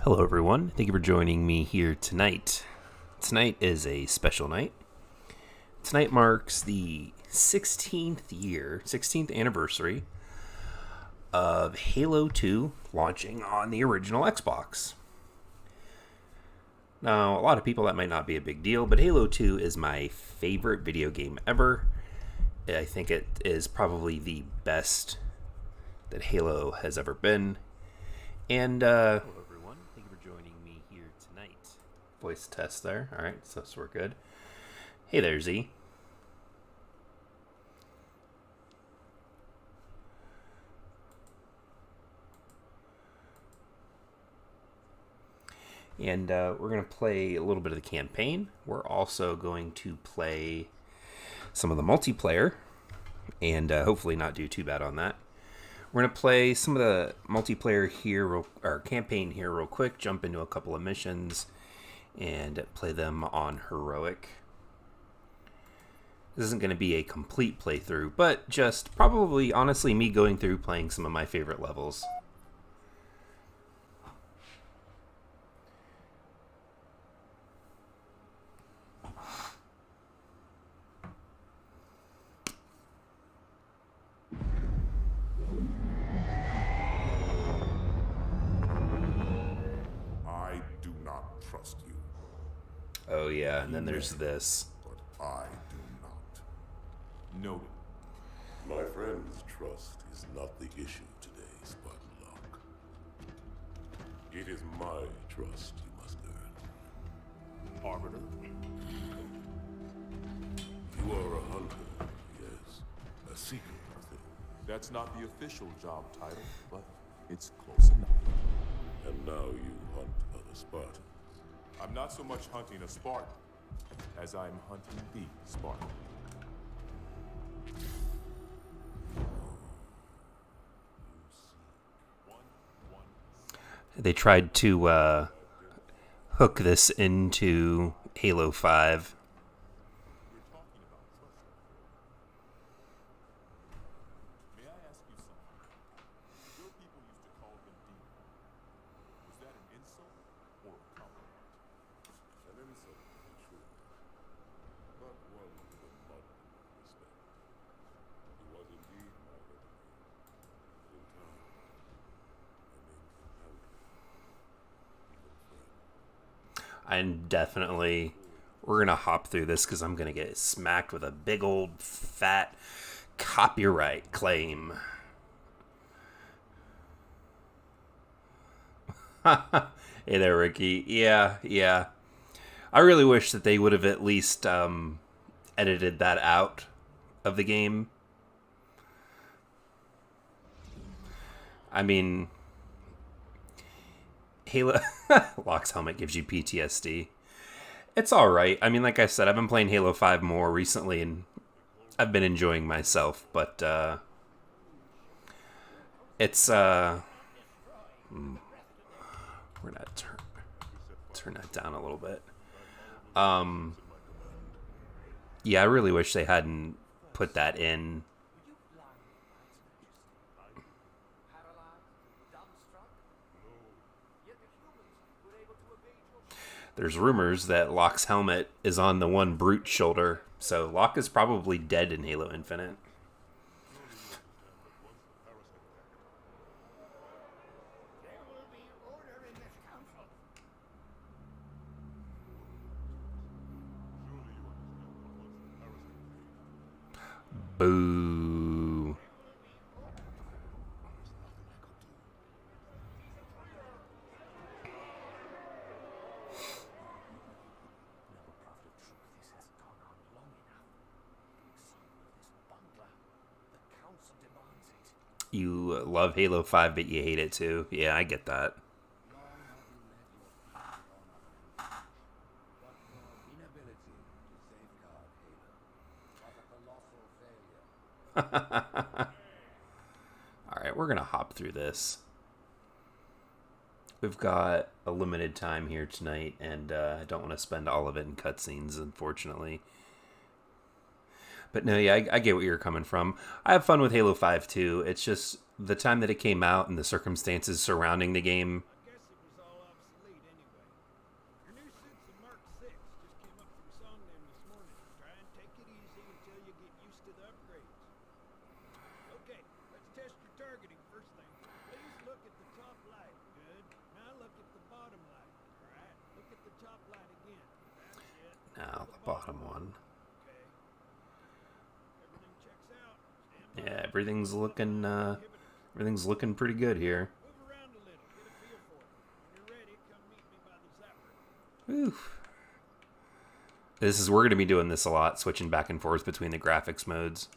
Hello, everyone. Thank you for joining me here tonight. Tonight is a special night. Tonight marks the 16th anniversary of Halo 2 launching on the original Xbox. Now, a lot of people that might not be a big deal, but Halo 2 is my favorite video game ever. I think it is probably the best that Halo has ever been. And, hello, everyone. Thank you for joining me here tonight. Voice test there. All right, so we're good. Hey there, Z. And we're going to play a little bit of the campaign. We're also going to play some of the multiplayer and hopefully not do too bad on that. We're going to play some of the multiplayer here, or campaign here real quick, jump into a couple of missions, and play them on Heroic. This isn't going to be a complete playthrough, but just probably, honestly, me going through playing some of my favorite levels. Oh yeah, and then there's this. But I do not. Noted. My friend's trust is not the issue today, Spartanlock. It is my trust you must earn. Arbiter. You are a hunter, yes. A seeker, I think. That's not the official job title, but it's close enough. And now you hunt other Spartans. I'm not so much hunting a Spartan as I'm hunting the Spartan. They tried to hook this into Halo 5. May I ask you something? Your people used to call them demons. Was that an insult or a compliment? An insult, true. But one with a modicum of respect. He was indeed my enemy. But in time, I made companion, even friend. And definitely, we're going to hop through this because I'm going to get smacked with a big old fat copyright claim. Hey there, Ricky. Yeah. I really wish that they would have at least edited that out of the game. I mean, Halo Locke's helmet gives you PTSD. It's all right. I mean, like I said, I've been playing Halo 5 more recently, and I've been enjoying myself. But it's we're gonna turn that down a little bit. Yeah, I really wish they hadn't put that in. There's rumors that Locke's helmet is on the one brute shoulder, so Locke is probably dead in Halo Infinite. Boo. You love Halo 5, but you hate it too. Yeah, I get that. Alright, we're going to hop through this. We've got a limited time here tonight, and I don't want to spend all of it in cutscenes, unfortunately. But no, yeah, I get what you're coming from. I have fun with Halo 5 too. It's just the time that it came out and the circumstances surrounding the game Now the bottom one. Yeah, everything's looking pretty good here. Oof. We're going to be doing this a lot, switching back and forth between the graphics modes.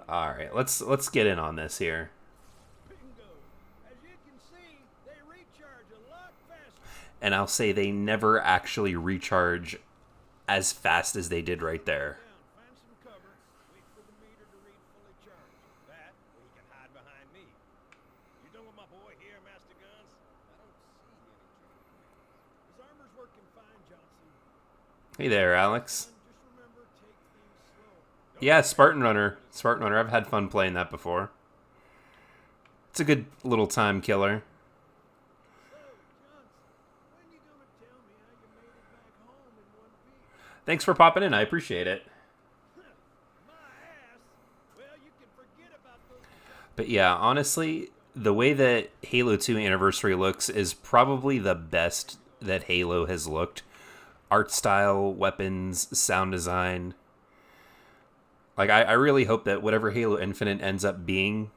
All right, let's get in on this here. And I'll say they never actually recharge as fast as they did right there. Hey there, Alex. Yeah, Spartan Runner. Spartan Runner. I've had fun playing that before. It's a good little time killer. Thanks for popping in. I appreciate it. But yeah, honestly, the way that Halo 2 Anniversary looks is probably the best that Halo has looked. Art style, weapons, sound design. Like, I really hope that whatever Halo Infinite ends up being,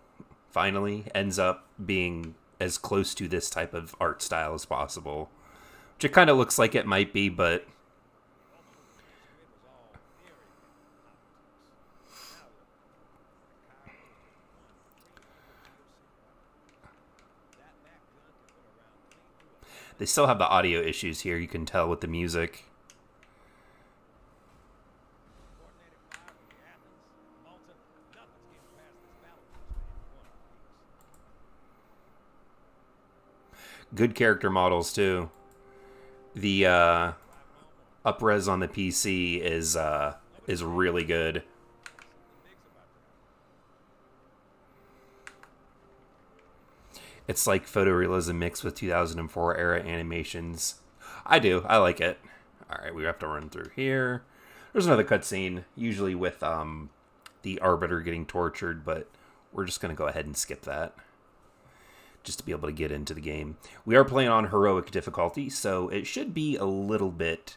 finally, ends up being as close to this type of art style as possible. Which it kind of looks like it might be, but... They still have the audio issues here, you can tell with the music. Good character models, too. The up-res on the PC is really good. It's like photorealism mixed with 2004 era animations. I like it. Alright, we have to run through here. There's another cutscene, usually with the Arbiter getting tortured, but we're just going to go ahead and skip that. Just to be able to get into the game. We are playing on heroic difficulty, so it should be a little bit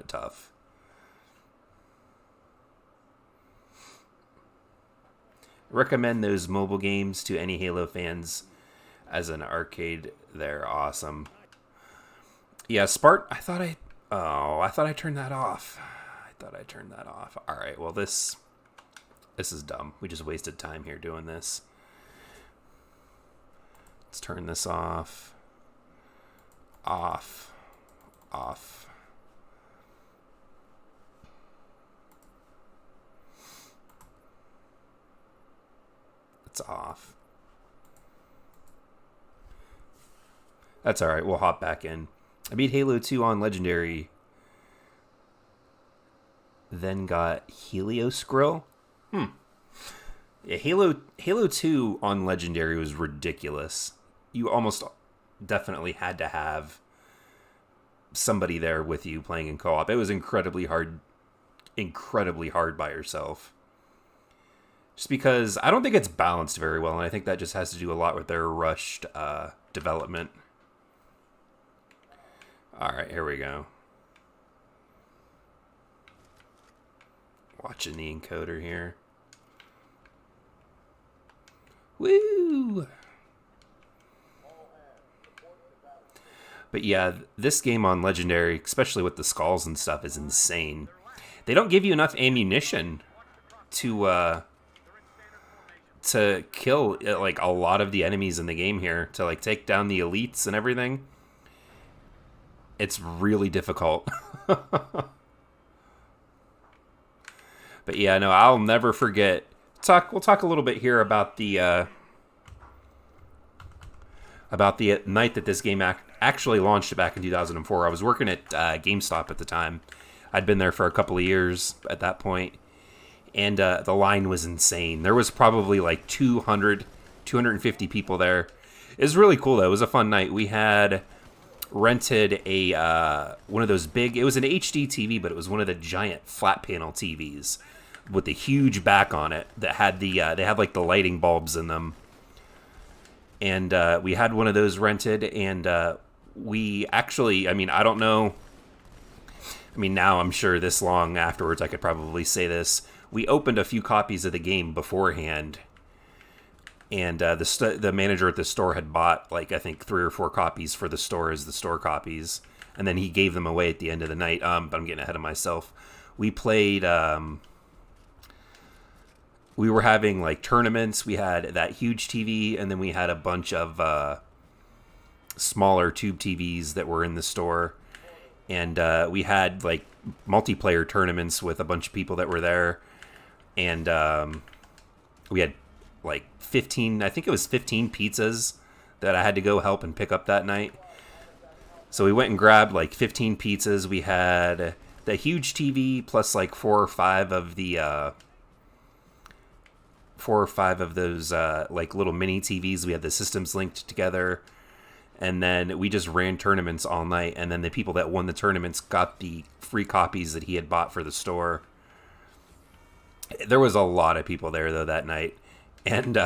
tough. Recommend those mobile games to any Halo fans. As an arcade, they're awesome. Yeah, I thought I turned that off. All right, well this is dumb. We just wasted time here doing this. Let's turn this off. Off. It's off. That's alright, we'll hop back in. I beat Halo 2 on Legendary. Then got Helios Grill. Yeah, Halo 2 on Legendary was ridiculous. You almost definitely had to have somebody there with you playing in co-op. It was incredibly hard by yourself. Just because I don't think it's balanced very well, and I think that just has to do a lot with their rushed development. Alright, here we go. Watching the encoder here. Woo! But yeah, this game on Legendary, especially with the skulls and stuff, is insane. They don't give you enough ammunition to kill like a lot of the enemies in the game here, to like take down the elites and everything. It's really difficult. But yeah, no, I'll never forget. We'll talk a little bit here about the night that this game actually launched back in 2004. I was working at GameStop at the time. I'd been there for a couple of years at that point. And the line was insane. There was probably like 250 people there. It was really cool, though. It was a fun night. We had rented a one of those big. It was an HD TV, but it was one of the giant flat panel TVs with the huge back on it that had the they had like the lighting bulbs in them. And we had one of those rented, and we actually, I mean, I don't know. I mean, now I'm sure this long afterwards I could probably say this. We opened a few copies of the game beforehand, and the manager at the store had bought, like, I think 3 or 4 copies for the store as the store copies, and then he gave them away at the end of the night. But I'm getting ahead of myself. We played... we were having, like, tournaments. We had that huge TV, and then we had a bunch of smaller tube TVs that were in the store. And we had, like, multiplayer tournaments with a bunch of people that were there. And we had, like, 15, I think it was 15 pizzas that I had to go help and pick up that night. So we went and grabbed, like, 15 pizzas. We had the huge TV plus, like, 4 or 5 of the... 4 or 5 of those like little mini TVs. We had the systems linked together, and then we just ran tournaments all night. And then the people that won the tournaments got the free copies that he had bought for the store. There was a lot of people there though that night, and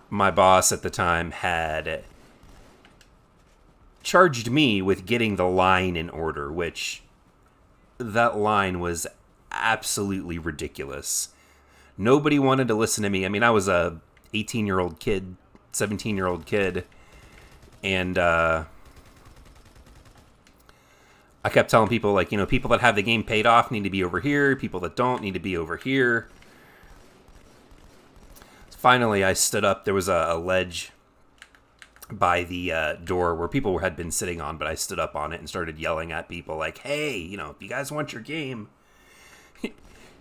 my boss at the time had charged me with getting the line in order, which that line was absolutely ridiculous. Nobody wanted to listen to me. I mean, I was a 18-year-old kid, 17-year-old kid, and I kept telling people, like, you know, people that have the game paid off need to be over here. People that don't need to be over here. Finally, I stood up. There was a ledge by the door where people had been sitting on, but I stood up on it and started yelling at people like, hey, you know, if you guys want your game...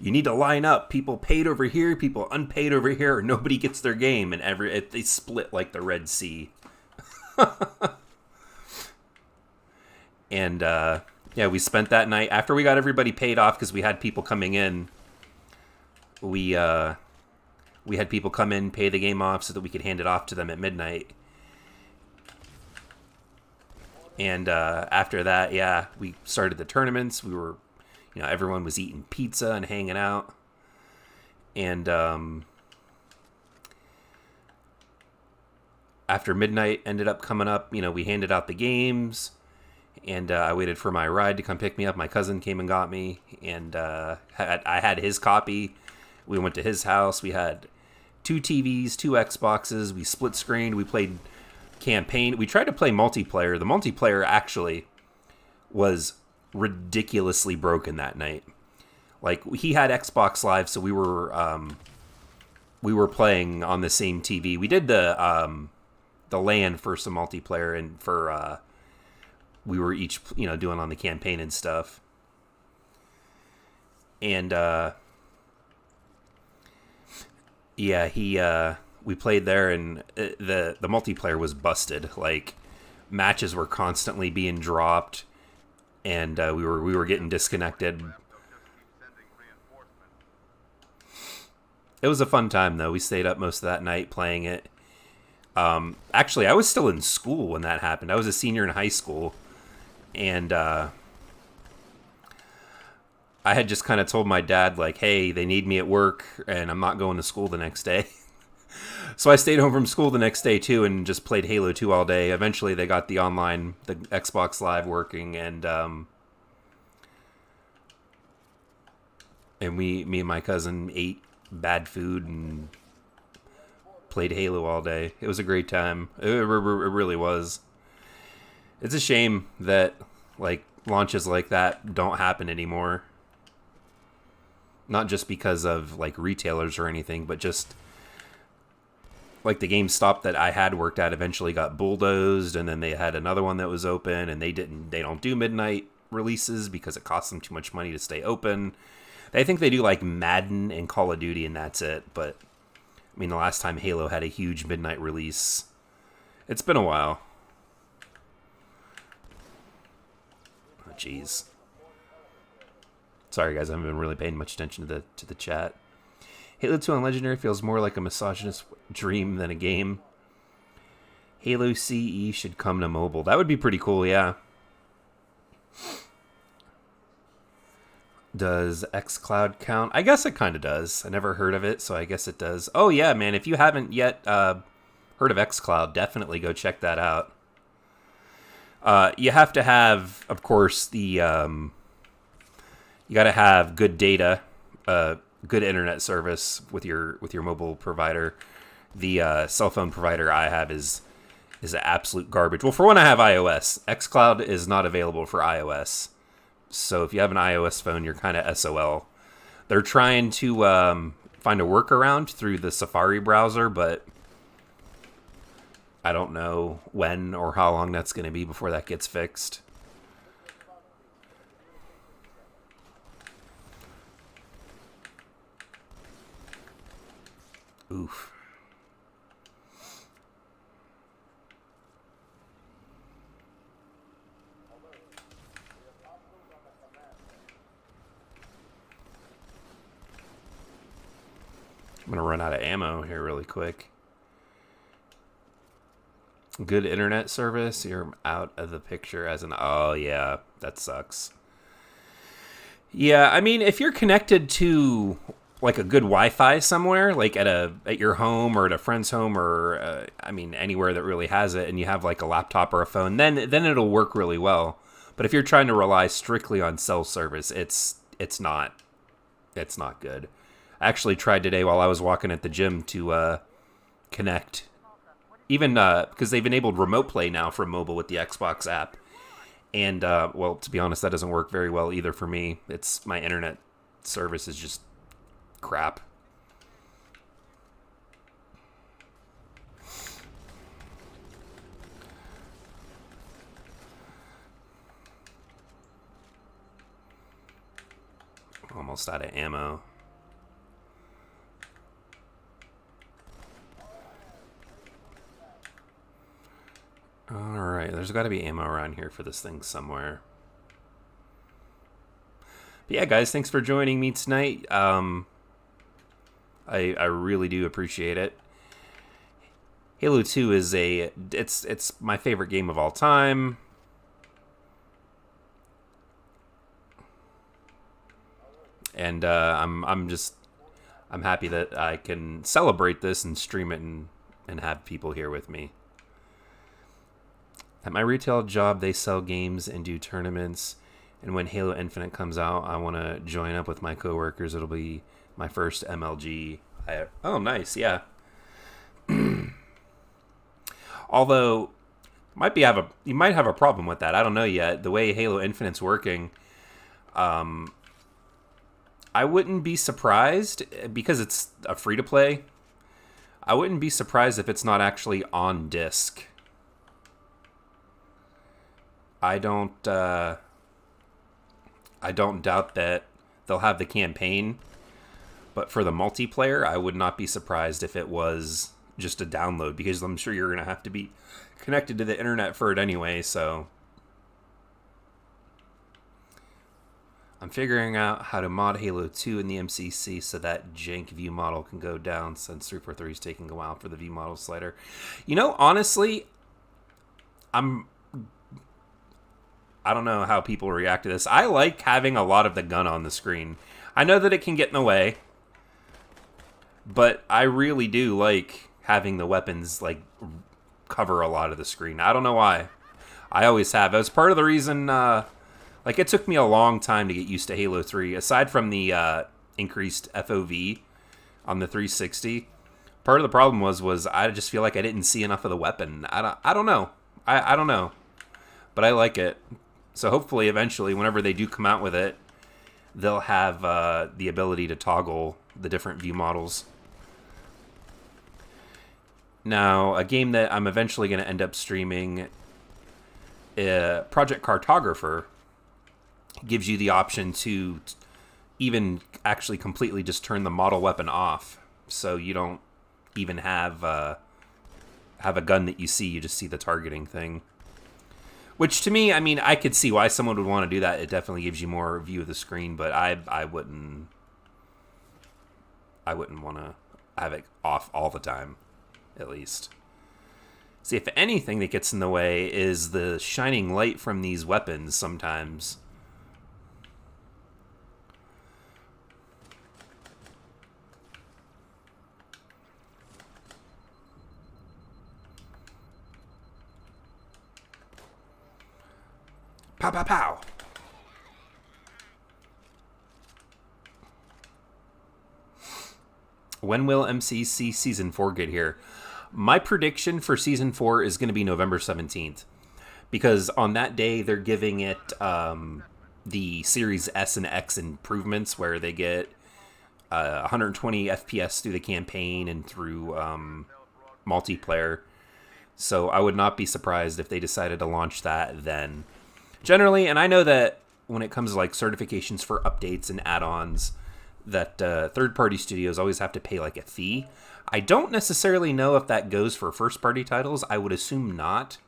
you need to line up. People paid over here, people unpaid over here, or nobody gets their game. And they split like the Red Sea. And yeah, we spent that night after we got everybody paid off because we had people coming in. We had people come in, pay the game off so that we could hand it off to them at midnight. And after that, yeah, we started the tournaments. We were... You know, everyone was eating pizza and hanging out. And after midnight ended up coming up, you know, we handed out the games. And I waited for my ride to come pick me up. My cousin came and got me. And I had his copy. We went to his house. We had 2 TVs, 2 Xboxes. We split screened. We played campaign. We tried to play multiplayer. The multiplayer actually was... ridiculously broken that night. Like, he had Xbox Live, so we were playing on the same TV. We did the LAN for some multiplayer, and for we were each, you know, doing on the campaign and stuff. And yeah, we played there, and the multiplayer was busted. Like, matches were constantly being dropped. And we were getting disconnected. It was a fun time, though. We stayed up most of that night playing it. Actually, I was still in school when that happened. I was a senior in high school. And I had just kind of told my dad, like, hey, they need me at work, and I'm not going to school the next day. So I stayed home from school the next day, too, and just played Halo 2 all day. Eventually, they got the Xbox Live working, and me and my cousin ate bad food and played Halo all day. It was a great time. It really was. It's a shame that, like, launches like that don't happen anymore. Not just because of, like, retailers or anything, but just... like the GameStop that I had worked at eventually got bulldozed, and then they had another one that was open, and they don't do midnight releases because it costs them too much money to stay open. They think they do like Madden and Call of Duty, and that's it. But I mean, the last time Halo had a huge midnight release, it's been a while. Oh, jeez. Sorry guys, I haven't been really paying much attention to the chat. Halo 2 on Legendary feels more like a misogynist dream than a game. Halo CE should come to mobile. That would be pretty cool, yeah. Does xCloud count? I guess it kind of does. I never heard of it, so I guess it does. Oh, yeah, man. If you haven't yet heard of xCloud, definitely go check that out. You have to have, of course, you got to have good data, good internet service with your mobile provider. The cell phone provider I have is absolute garbage. Well, for one, I have iOS. xCloud is not available for iOS. So if you have an iOS phone, you're kind of SOL. They're trying to find a workaround through the Safari browser, but I don't know when or how long that's going to be before that gets fixed. Oof. I'm going to run out of ammo here really quick. Good internet service. You're out of the picture as an... Oh, yeah. That sucks. Yeah, I mean, if you're connected to like a good Wi-Fi somewhere, like at your home or at a friend's home or, anywhere that really has it, and you have like a laptop or a phone, then it'll work really well. But if you're trying to rely strictly on cell service, it's not good. I actually tried today while I was walking at the gym to connect. Even because they've enabled remote play now from mobile with the Xbox app. And, well, to be honest, that doesn't work very well either for me. My internet service is just crap. Almost out of ammo. Alright, there's got to be ammo around here for this thing somewhere. But yeah, guys, thanks for joining me tonight. I really do appreciate it. Halo 2 is it's my favorite game of all time. And I'm happy that I can celebrate this and stream it and have people here with me. At my retail job, they sell games and do tournaments. And when Halo Infinite comes out, I want to join up with my coworkers. It'll be my first MLG. Oh, nice, yeah. Although, you might have a problem with that. I don't know yet. The way Halo Infinite's working, I wouldn't be surprised, because it's a free-to-play, I wouldn't be surprised if it's not actually on disc. I don't doubt that they'll have the campaign, but for the multiplayer, I would not be surprised if it was just a download, because I'm sure you're going to have to be connected to the internet for it anyway, so... I'm figuring out how to mod Halo 2 in the MCC so that jank view model can go down, since 343 is taking a while for the view model slider. You know, honestly, I don't know how people react to this. I like having a lot of the gun on the screen. I know that it can get in the way, but I really do like having the weapons like cover a lot of the screen. I don't know why. I always have. It was part of the reason, it took me a long time to get used to Halo 3. Aside from the increased FOV on the 360, part of the problem was I just feel like I didn't see enough of the weapon. I don't know. I don't know. But I like it. So hopefully, eventually, whenever they do come out with it, they'll have the ability to toggle the different view models. Now, a game that I'm eventually going to end up streaming, Project Cartographer, gives you the option to even actually completely just turn the model weapon off. So you don't even have a gun that you see, you just see the targeting thing. Which, to me, I mean, I could see why someone would want to do that. It definitely gives you more view of the screen, but I wouldn't want to have it off all the time, at least. See, if anything that gets in the way is the shining light from these weapons sometimes. Pow, pow, pow. When will MCC Season 4 get here? My prediction for Season 4 is going to be November 17th. Because on that day, they're giving it the Series S and X improvements where they get 120 FPS through the campaign and through multiplayer. So I would not be surprised if they decided to launch that then. Generally, and I know that when it comes to like certifications for updates and add-ons, that third-party studios always have to pay like a fee. I don't necessarily know if that goes for first-party titles. I would assume not.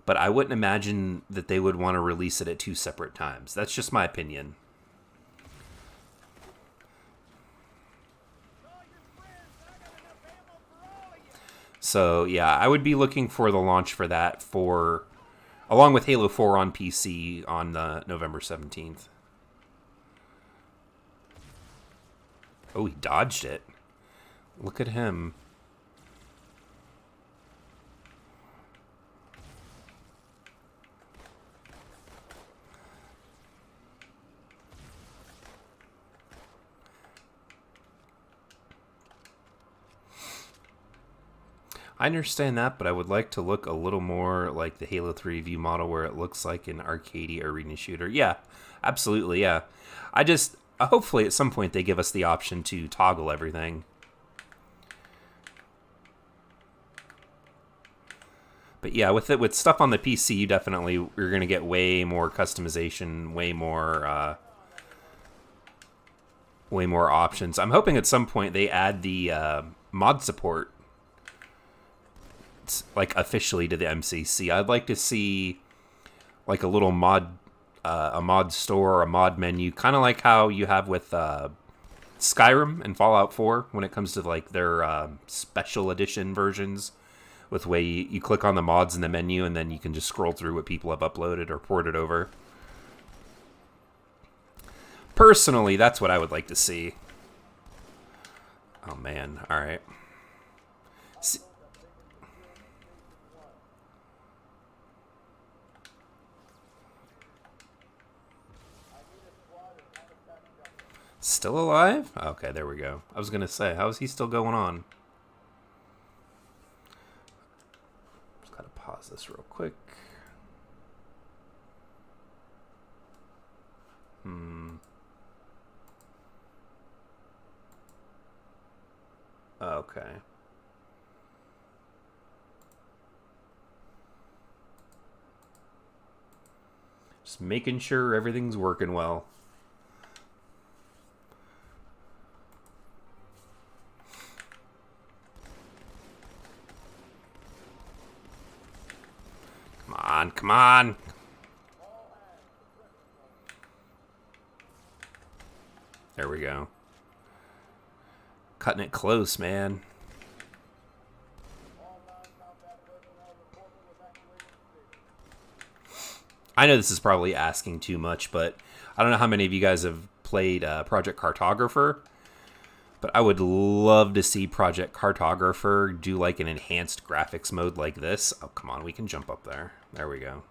But I wouldn't imagine that they would want to release it at 2 separate times. That's just my opinion. So, yeah, I would be looking for the launch for that along with Halo 4 on PC on November 17th. Oh, he dodged it. Look at him. I understand that, but I would like to look a little more like the Halo 3 view model where it looks like an arcadey arena shooter. Yeah, absolutely, yeah. Hopefully at some point they give us the option to toggle everything. But yeah, with stuff on the PC, you're going to get way more customization, way more options. I'm hoping at some point they add the mod support like officially to the MCC. I'd like to see like a little a mod store or a mod menu, kind of like how you have with Skyrim and Fallout 4 when it comes to like their special edition versions, with way you click on the mods in the menu and then you can just scroll through what people have uploaded or ported over. Personally, that's what I would like to see. Oh man, all right. Still alive? Okay, there we go. I was going to say, how is he still going on? Just got to pause this real quick. Okay. Just making sure everything's working well. Come on. There we go. Cutting it close, man. I know this is probably asking too much, but I don't know how many of you guys have played Project Cartographer, but I would love to see Project Cartographer do like an enhanced graphics mode like this. Oh, come on, we can jump up there. There we go.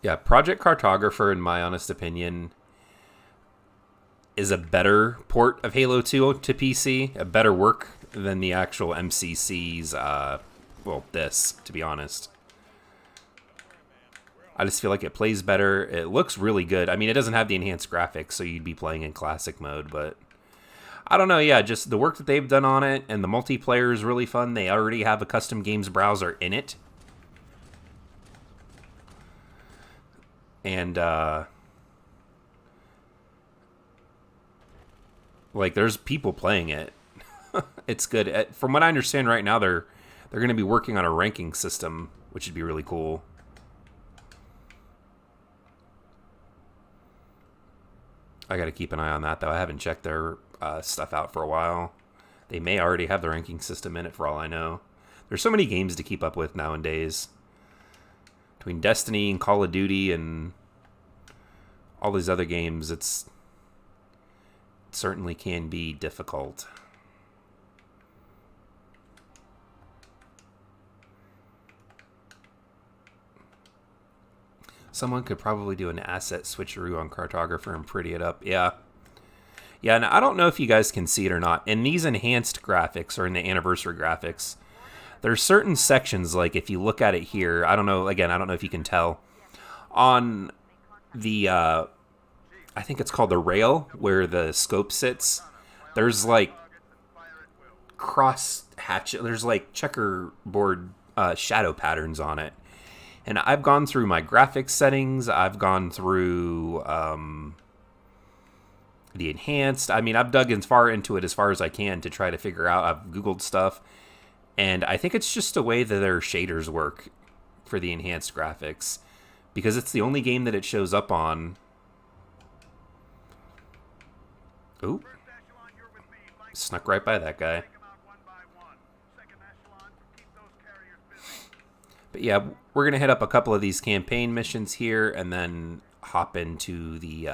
Yeah, Project Cartographer, in my honest opinion, is a better port of Halo 2 to PC, a better work than the actual MCC's, this, to be honest. I just feel like it plays better. It looks really good. I mean, it doesn't have the enhanced graphics, so you'd be playing in classic mode, but I don't know. Yeah, just the work that they've done on it, and the multiplayer is really fun. They already have a custom games browser in it. And, like, there's people playing it. It's good. From what I understand right now, they're going to be working on a ranking system, which would be really cool. I got to keep an eye on that, though. I haven't checked their stuff out for a while. They may already have the ranking system in it, for all I know. There's so many games to keep up with nowadays. Between Destiny and Call of Duty and all these other games, it certainly can be difficult. Someone could probably do an asset switcheroo on Cartographer and pretty it up. Yeah. Yeah, and I don't know if you guys can see it or not. In these enhanced graphics, or in the anniversary graphics, there's certain sections, like if you look at it here, I don't know, again, I don't know if you can tell. On the, I think it's called the rail, where the scope sits, there's like cross hatch, there's like checkerboard shadow patterns on it. And I've gone through my graphics settings, I've gone through the enhanced. I mean, I've dug as far into it as far as I can to try to figure out. I've Googled stuff. And I think it's just the way that their shaders work for the enhanced graphics. Because it's the only game that it shows up on. Ooh. Snuck right by that guy. But yeah, we're going to hit up a couple of these campaign missions here and then hop into the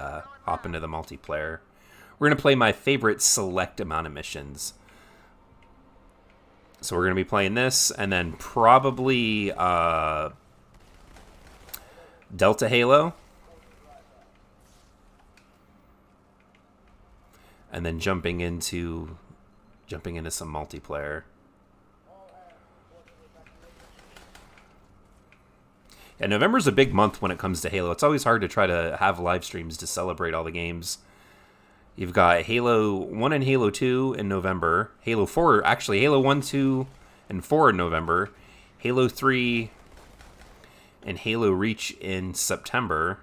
multiplayer. We're going to play my favorite select amount of missions. So we're going to be playing this and then probably Delta Halo. And then jumping into some multiplayer. Yeah, November's a big month when it comes to Halo. It's always hard to try to have live streams to celebrate all the games. You've got Halo 1 and Halo 2 in November. Halo 4, actually, Halo 1, 2, and 4 in November. Halo 3 and Halo Reach in September.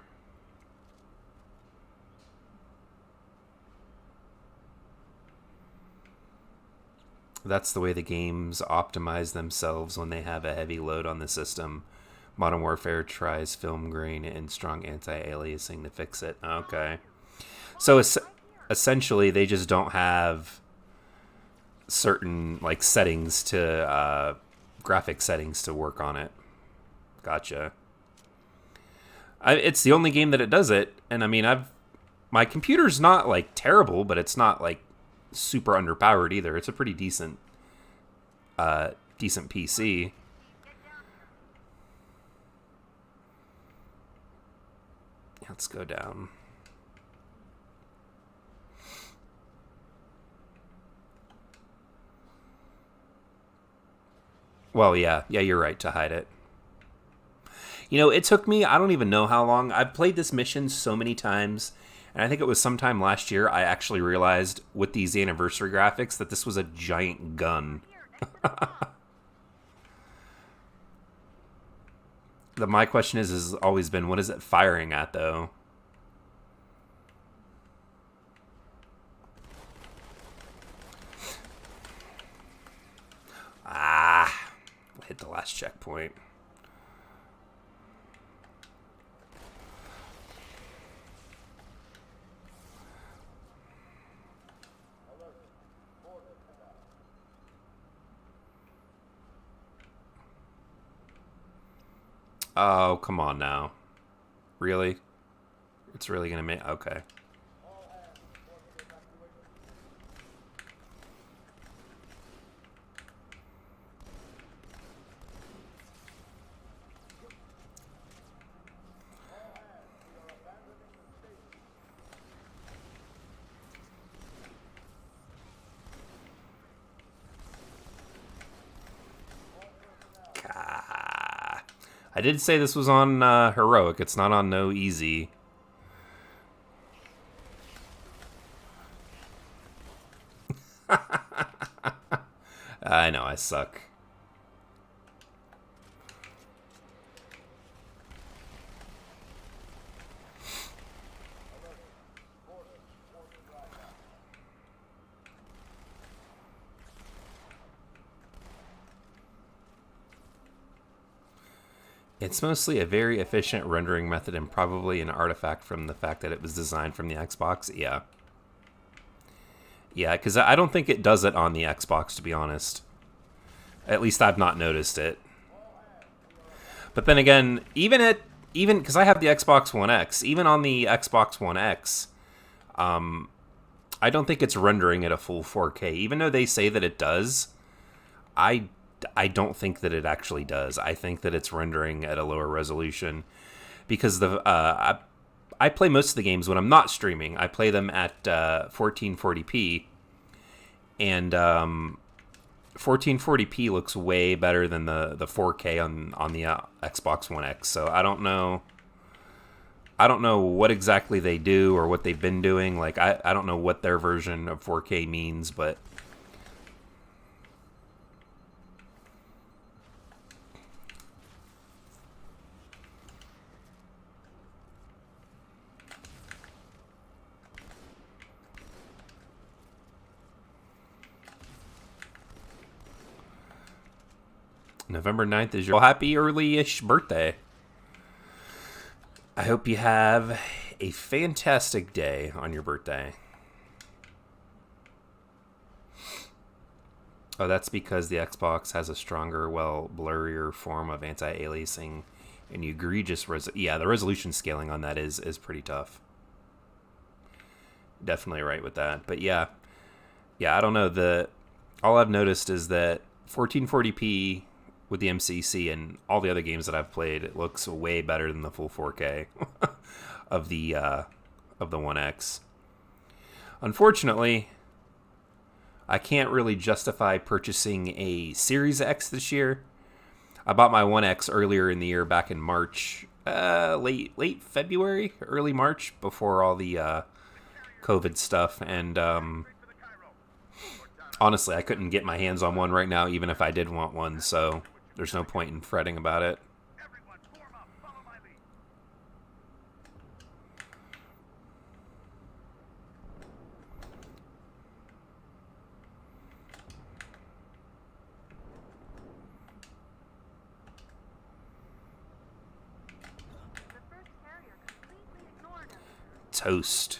That's the way the games optimize themselves when they have a heavy load on the system. Modern Warfare tries film grain and strong anti-aliasing to fix it. Okay. So essentially, they just don't have certain like settings to graphic settings to work on it. Gotcha. It's the only game that it does it, and I mean, my computer's not like terrible, but it's not like super underpowered either. It's a pretty decent PC. Let's go down. Well, yeah, you're right to hide it. You know, it took me, I don't even know how long. I've played this mission so many times, and I think it was sometime last year I actually realized with these anniversary graphics that this was a giant gun. My question has always been, what is it firing at, though? Hit the last checkpoint. Oh, come on now. Really? It's really gonna make... Okay. I did say this was on heroic. It's not on no easy. I know, I suck. It's mostly a very efficient rendering method and probably an artifact from the fact that it was designed from the Xbox. Yeah. Yeah, because I don't think it does it on the Xbox, to be honest. At least I've not noticed it. But then again, even because I have the Xbox One X, even on the Xbox One X, I don't think it's rendering at a full 4K. Even though they say that it does, I don't think that it actually does. I think that it's rendering at a lower resolution because I play most of the games when I'm not streaming. I play them at 1440p, and 1440p looks way better than the 4K on the Xbox One X. So I don't know what exactly they do or what they've been doing. Like I don't know what their version of 4K means, but November 9th is your happy early-ish birthday. I hope you have a fantastic day on your birthday. Oh, that's because the Xbox has a stronger, well, blurrier form of anti-aliasing and egregious yeah, the resolution scaling on that is pretty tough. Definitely right with that. But yeah, I don't know. All I've noticed is that 1440p with the MCC and all the other games that I've played, it looks way better than the full 4K of the One X. Unfortunately, I can't really justify purchasing a Series X this year. I bought my One X earlier in the year, back in March, late February, early March, before all the COVID stuff, and honestly, I couldn't get my hands on one right now, even if I did want one, so there's no point in fretting about it. Toast.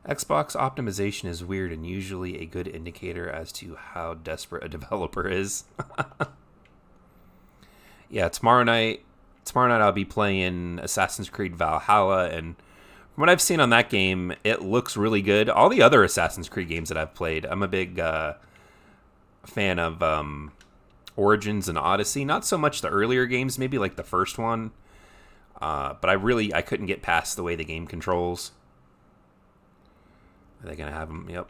Xbox optimization is weird and usually a good indicator as to how desperate a developer is. Yeah, tomorrow night I'll be playing Assassin's Creed Valhalla, and from what I've seen on that game, it looks really good. All the other Assassin's Creed games that I've played, I'm a big fan of Origins and Odyssey. Not so much the earlier games, maybe like the first one. But I couldn't get past the way the game controls. Are they going to have them? Yep.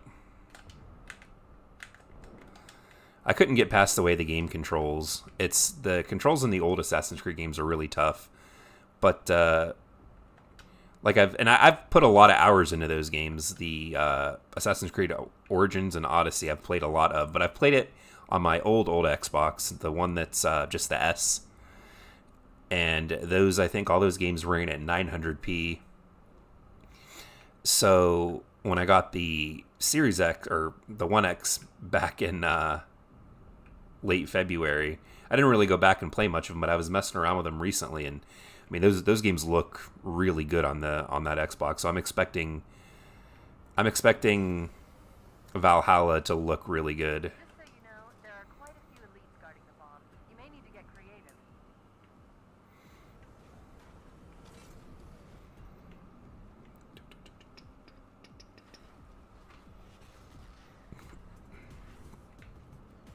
I couldn't get past the way the game controls. The controls in the old Assassin's Creed games are really tough. But, I've put a lot of hours into those games. The Assassin's Creed Origins and Odyssey I've played a lot of. But I've played it on my old Xbox, the one that's just the S. And I think all those games ran at 900p. So when I got the Series X, or the One X, back in late February, I didn't really go back and play much of them, but I was messing around with them recently, and I mean those games look really good on that Xbox. So I'm expecting Valhalla to look really good.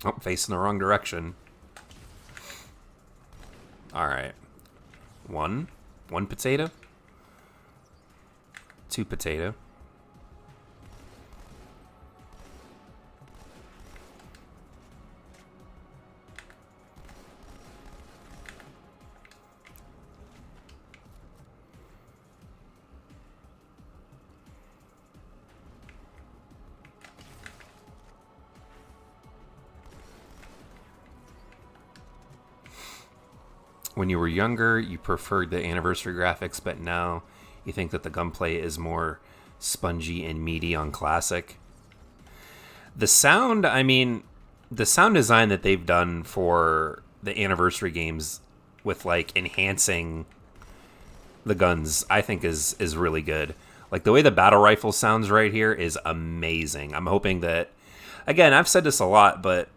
Oh, facing the wrong direction. Alright. One potato. 2 potato. When you were younger, you preferred the anniversary graphics, but now you think that the gunplay is more spongy and meaty on classic. The sound, I mean, the sound design that they've done for the anniversary games with like enhancing the guns, I think is really good. Like the way the battle rifle sounds right here is amazing. I'm hoping that, again, I've said this a lot, but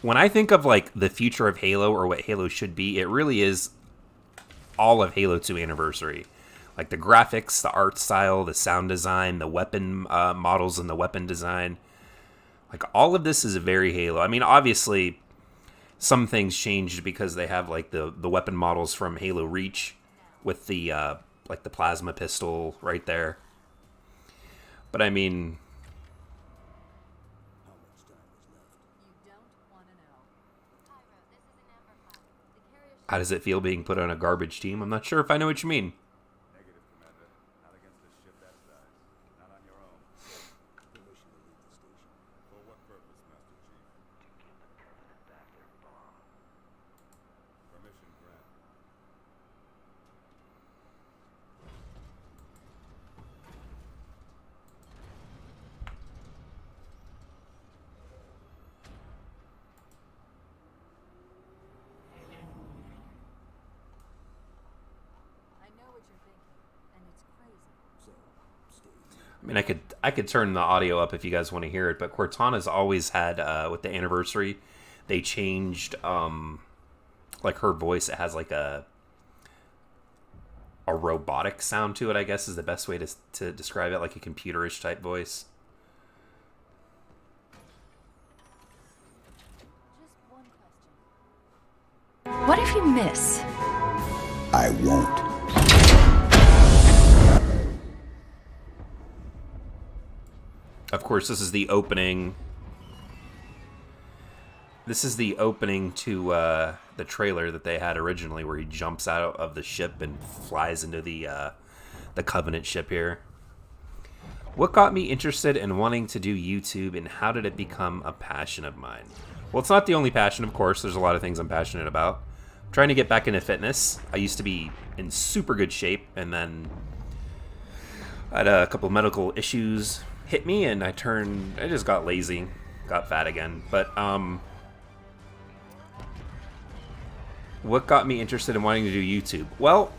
when I think of like the future of Halo or what Halo should be, it really is all of Halo 2 Anniversary. Like the graphics, the art style, the sound design, the weapon models and the weapon design. Like all of this is very Halo. I mean, obviously, some things changed because they have like the weapon models from Halo Reach with the like the plasma pistol right there. But I mean, how does it feel being put on a garbage team? I'm not sure if I know what you mean. Negative, Commander. Not against a ship that size. Not on your own. Permission to leave the station. For what purpose, Master Chief? Permission granted. I know what you're thinking, and it's crazy. I mean, I could turn the audio up if you guys want to hear it, but Cortana's always had with the anniversary, they changed like her voice. It has like a robotic sound to it, I guess is the best way to describe it, like a computerish type voice. Just one question. What if you miss? I won't. Of course, this is the opening. This is the opening to the trailer that they had originally, where he jumps out of the ship and flies into the Covenant ship here. What got me interested in wanting to do YouTube, and how did it become a passion of mine? Well, it's not the only passion, of course. There's a lot of things I'm passionate about. I'm trying to get back into fitness. I used to be in super good shape, and then I had a couple medical issues hit me, and I just got lazy, got fat again. But what got me interested in wanting to do YouTube? Well,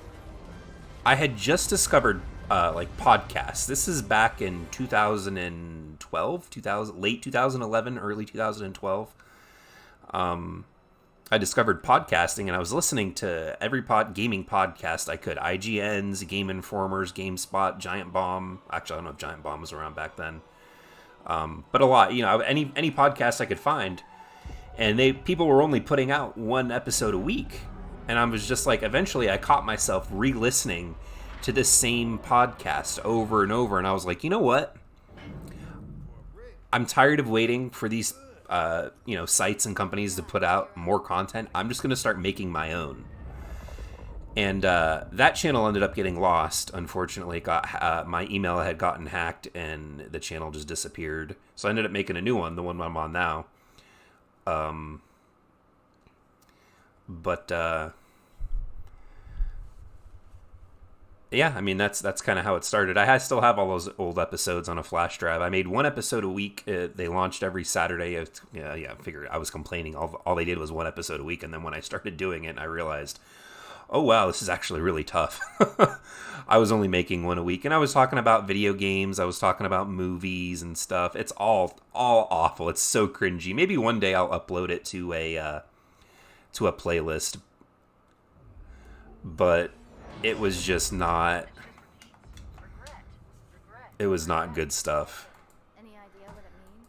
I had just discovered like podcasts. This is back in 2012, late 2011, early 2012. I discovered podcasting, and I was listening to every gaming podcast I could. IGN's, Game Informer's, GameSpot, Giant Bomb. Actually, I don't know if Giant Bomb was around back then. But a lot, any podcast I could find. And people were only putting out one episode a week. And I was just like, eventually I caught myself re-listening to the same podcast over and over. And I was like, you know what? I'm tired of waiting for these sites and companies to put out more content. I'm just going to start making my own. And that channel ended up getting lost. Unfortunately, my email had gotten hacked, and the channel just disappeared. So I ended up making a new one, the one I'm on now. Yeah, I mean, that's kind of how it started. I still have all those old episodes on a flash drive. I made one episode a week. They launched every Saturday. I figured I was complaining. All they did was one episode a week. And then when I started doing it, I realized, oh, wow, this is actually really tough. I was only making one a week. And I was talking about video games. I was talking about movies and stuff. It's all awful. It's so cringy. Maybe one day I'll upload it to a playlist. But it was just not. It was not good stuff. Any idea what it means?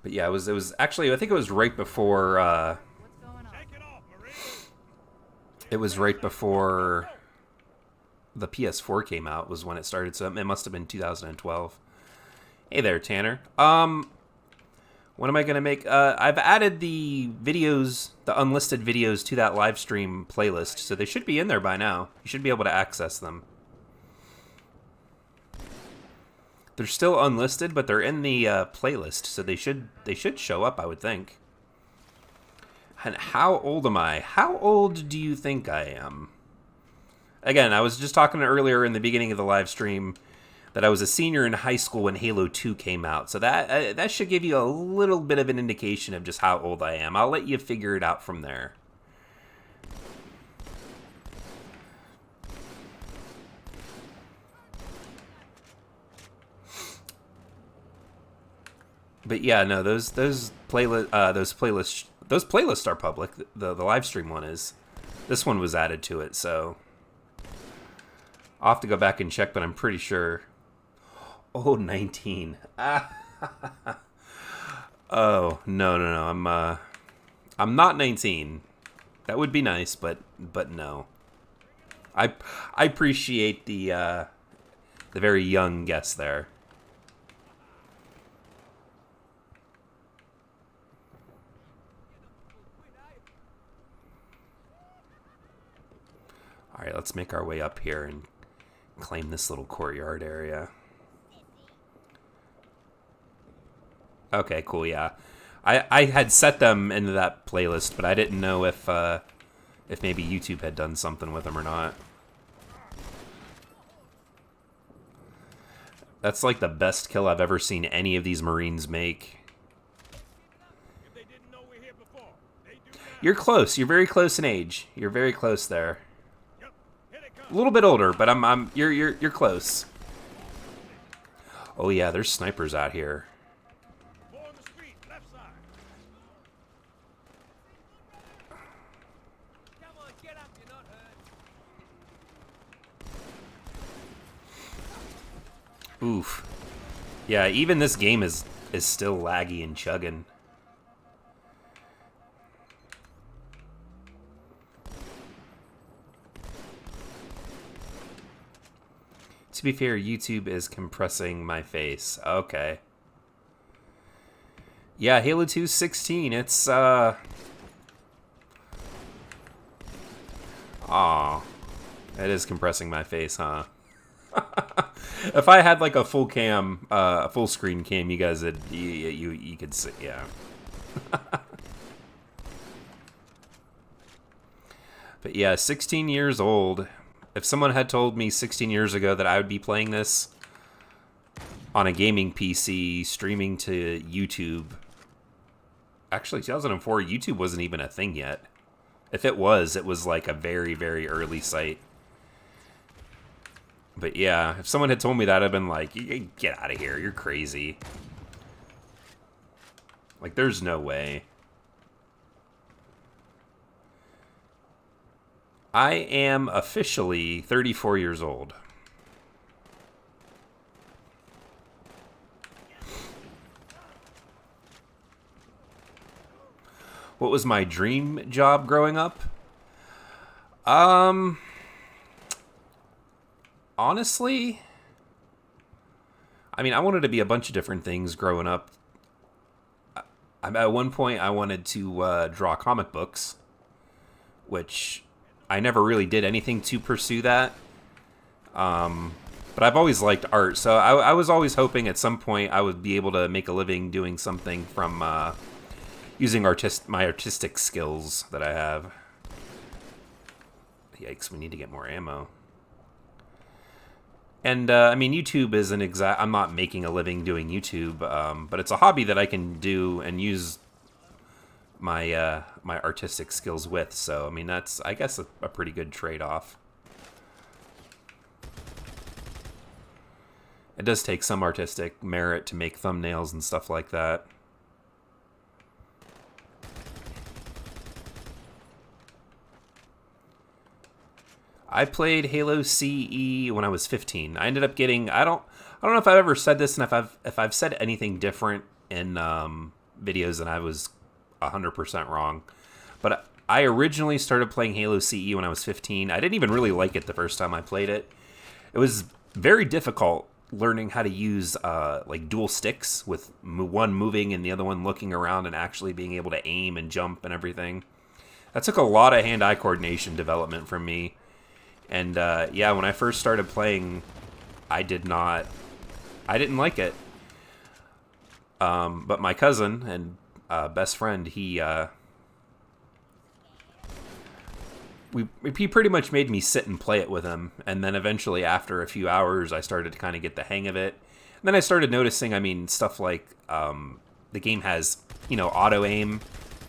But yeah, it was actually, I think it was right before. What's going on? It was right before the PS4 came out. Was when it started. So it must have been 2012. Hey there, Tanner. What am I gonna make? I've added the videos, the unlisted videos, to that live stream playlist, so they should be in there by now. You should be able to access them. They're still unlisted, but they're in the playlist, so they should show up, I would think. And how old am I? How old do you think I am? Again, I was just talking earlier in the beginning of the live stream. that I was a senior in high school when Halo 2 came out. So that should give you a little bit of an indication of just how old I am. I'll let you figure it out from there. But yeah, no, those playlists are public. The live stream one is. This one was added to it, so I'll have to go back and check, but I'm pretty sure. Oh, 19. Oh, no. I'm not 19. That would be nice, but no. I appreciate the very young guess there. All right, let's make our way up here and claim this little courtyard area. Okay, cool, yeah. I had set them into that playlist, but I didn't know if maybe YouTube had done something with them or not. That's like the best kill I've ever seen any of these Marines make. You're close. You're very close in age. You're very close there. A little bit older, but you're close. Oh yeah, there's snipers out here. Oof. Yeah, even this game is still laggy and chugging. To be fair, YouTube is compressing my face. Okay. Yeah, Halo 2 16. It's Aw. It is compressing my face, huh? If I had like a full cam, a full screen cam, you guys would you could see, yeah. But yeah, 16 years old. If someone had told me 16 years ago that I would be playing this on a gaming PC, streaming to YouTube. Actually, 2004, YouTube wasn't even a thing yet. If it was like a very, very early site. But yeah, if someone had told me that, I'd been like, get out of here, you're crazy. Like, there's no way. I am officially 34 years old. What was my dream job growing up? Honestly, I mean, I wanted to be a bunch of different things growing up. At one point, I wanted to draw comic books, which I never really did anything to pursue that. But I've always liked art, so I was always hoping at some point I would be able to make a living doing something from using my artistic skills that I have. Yikes, we need to get more ammo. And, I mean, YouTube isn't I'm not making a living doing YouTube, but it's a hobby that I can do and use my my artistic skills with. So, I mean, that's, I guess, a pretty good trade-off. It does take some artistic merit to make thumbnails and stuff like that. I played Halo CE when I was 15. I ended up getting, I don't know if I've ever said this, and if I've said anything different in videos, then I was 100% wrong. But I originally started playing Halo CE when I was 15. I didn't even really like it the first time I played it. It was very difficult learning how to use like dual sticks, with one moving and the other one looking around and actually being able to aim and jump and everything. That took a lot of hand-eye coordination development from me. And yeah, when I first started playing, I didn't like it. But my cousin and best friend, he he pretty much made me sit and play it with him, and then eventually after a few hours I started to kind of get the hang of it. And then I started noticing, I mean, stuff like the game has, you know, auto aim,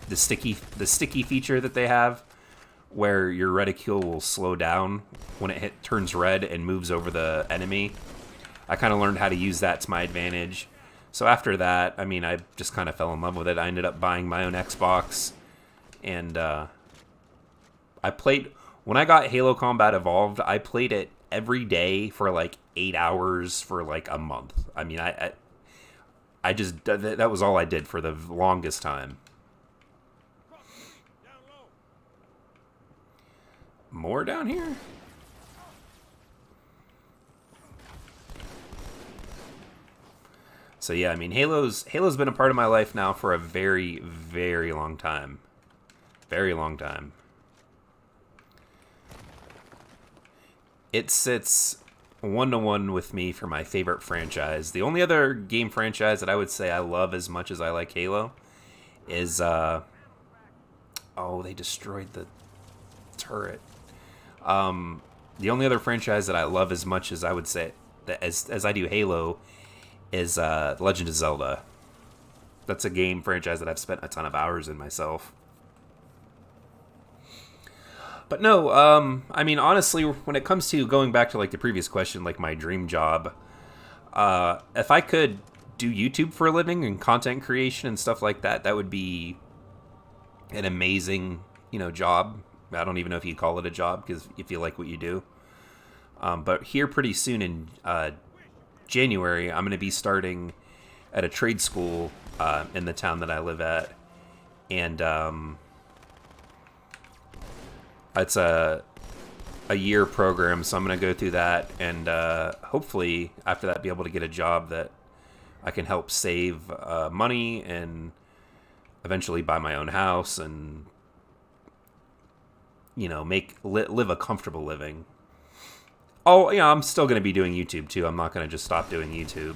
the sticky feature that they have, where your reticule will slow down when it turns red and moves over the enemy. I kind of learned how to use that to my advantage. So after that, I mean, I just kind of fell in love with it. I ended up buying my own Xbox, and I played, when I got Halo Combat Evolved, I played it every day for like 8 hours for like a month. I mean, I just, that was all I did for the longest time. More down here? So yeah, I mean, Halo's been a part of my life now for a very, very long time. Very long time. It sits 1-to-1 with me for my favorite franchise. The only other game franchise that I would say I love as much as I like Halo is oh, they destroyed the turret. The only other franchise that I love as much as I would say that as I do Halo is Legend of Zelda. That's a game franchise that I've spent a ton of hours in myself. But no, I mean, honestly, when it comes to going back to like the previous question, like my dream job, if I could do YouTube for a living and content creation and stuff like that, that would be an amazing, you know, job. I don't even know if you call it a job because if you like what you do. But here pretty soon in January, I'm going to be starting at a trade school in the town that I live at. And it's a year program, so I'm going to go through that. And hopefully after that be able to get a job that I can help save money and eventually buy my own house and, you know, live a comfortable living. Oh, yeah, I'm still going to be doing YouTube, too. I'm not going to just stop doing YouTube.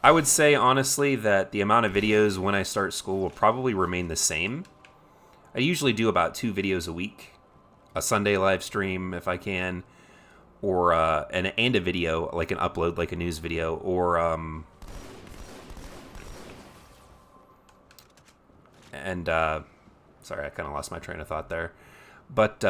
I would say, honestly, that the amount of videos when I start school will probably remain the same. I usually do about 2 videos a week. A Sunday live stream, if I can. Or, and a video, like an upload, like a news video. Or, sorry, I kind of lost my train of thought there. But,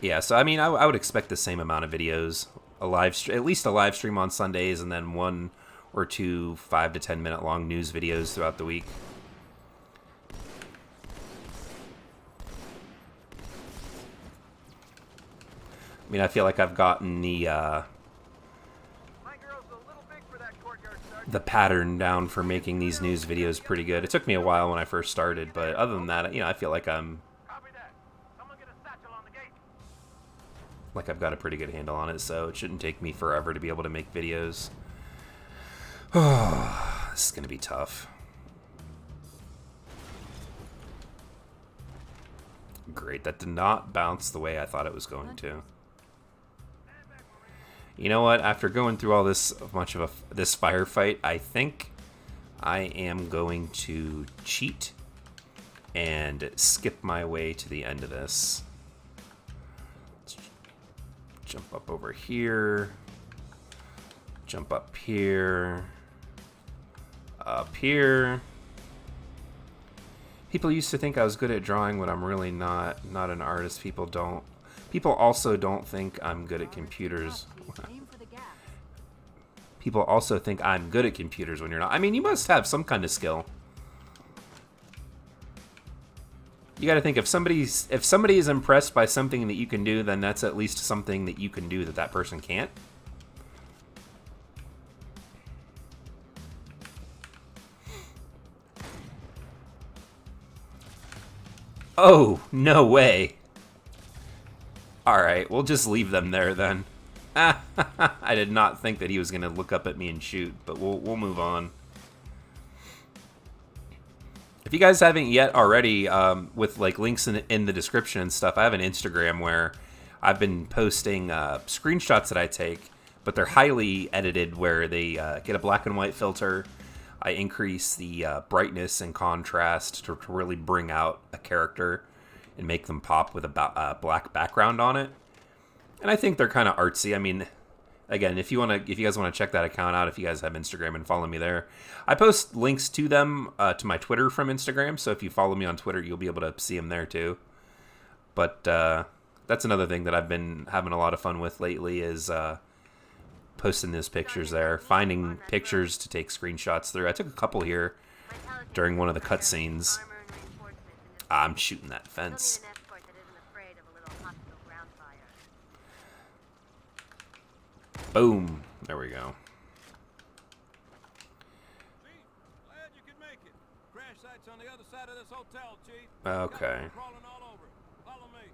yeah, so I mean, I would expect the same amount of videos, at least a live stream on Sundays, and then 1 or 2 5 to 10 minute long news videos throughout the week. I mean, I feel like I've gotten the pattern down for making these news videos pretty good. It took me a while when I first started, but other than that, you know, I feel like I've got a pretty good handle on it, so it shouldn't take me forever to be able to make videos. Oh, this is going to be tough. Great, that did not bounce the way I thought it was going to. You know what? After going through all this this firefight, I think I am going to cheat and skip my way to the end of this. Jump up over here. Jump up here. Up here. People used to think I was good at drawing, but I'm really not an artist. People also don't think I'm good at computers. People also think I'm good at computers when you're not. I mean, you must have some kind of skill. You got to think if somebody is impressed by something that you can do, then that's at least something that you can do that person can't. Oh, no way. Alright, we'll just leave them there then. I did not think that he was going to look up at me and shoot, but we'll move on. If you guys haven't yet already, with like links in the description and stuff, I have an Instagram where I've been posting screenshots that I take, but they're highly edited where they get a black and white filter. I increase the brightness and contrast to really bring out a character and make them pop with a black background on it. And I think they're kind of artsy. I mean, again, if you guys want to check that account out, if you guys have Instagram, and follow me there, I post links to them to my Twitter from Instagram. So if you follow me on Twitter, you'll be able to see them there too. But that's another thing that I've been having a lot of fun with lately is posting those pictures there, finding pictures to take screenshots through. I took a couple here during one of the cutscenes. I'm shooting that fence. Boom. There we go. Glad you could make it. Crash site's on the other side of this hotel, Chief. Okay. Crawling all over. Follow me.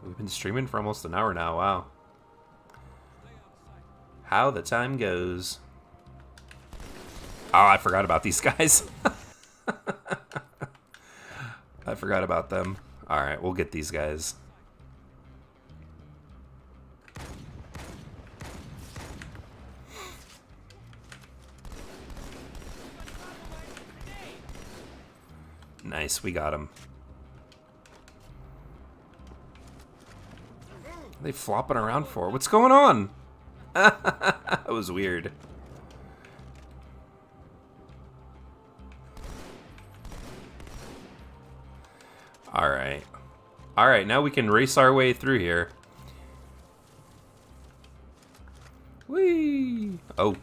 We've been streaming for almost an hour now. Wow. How the time goes. Oh, I forgot about these guys. I forgot about them. All right, we'll get these guys. Nice, we got him. What are they flopping around for? What's going on? That was weird. Alright. Alright, now we can race our way through here. Whee! Oh.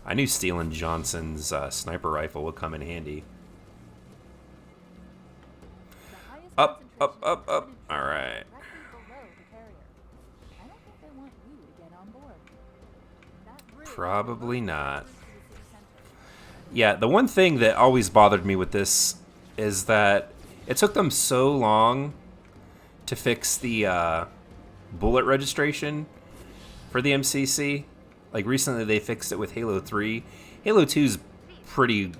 I knew stealing Johnson's sniper rifle would come in handy. Up, up, up, up. Alright. Probably not. Yeah, the one thing that always bothered me with this is that it took them so long to fix the bullet registration for the MCC. Like, recently they fixed it with Halo 3. Halo 2's pretty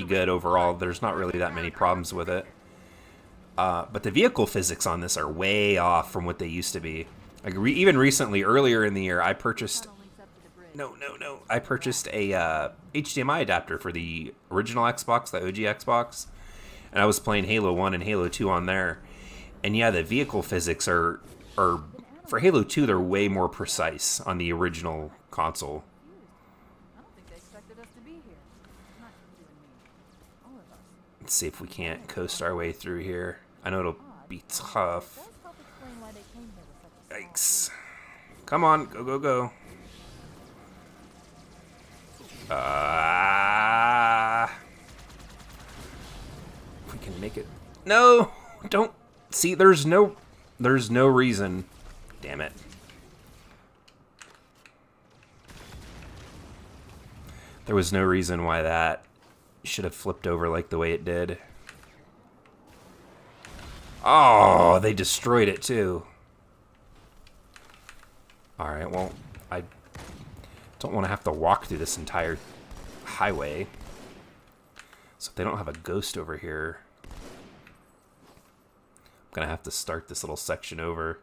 good overall. There's not really that many problems with it. But the vehicle physics on this are way off from what they used to be. Like, even recently, earlier in the year, I purchased... No. I purchased a HDMI adapter for the original Xbox, the OG Xbox. And I was playing Halo 1 and Halo 2 on there. And yeah, the vehicle physics are for Halo 2, they're way more precise on the original console. I don't think they expected us to be here. Not you and me. All of us. Let's see if we can't coast our way through here. I know it'll be tough. Does help explain why they came here with such a Yikes. Come on, go, go, go. If we can make it. No! Don't. See, there's no reason. Damn it. There was no reason why that should have flipped over like the way it did. Oh, they destroyed it too. Alright, well, I don't want to have to walk through this entire highway. So if they don't have a ghost over here, I'm going to have to start this little section over.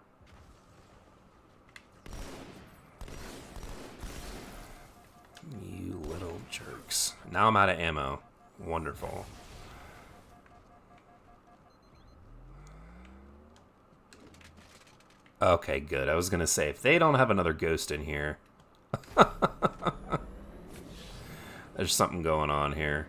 You little jerks. Now I'm out of ammo. Wonderful. Okay, good. I was going to say, if they don't have another ghost in here... There's something going on here.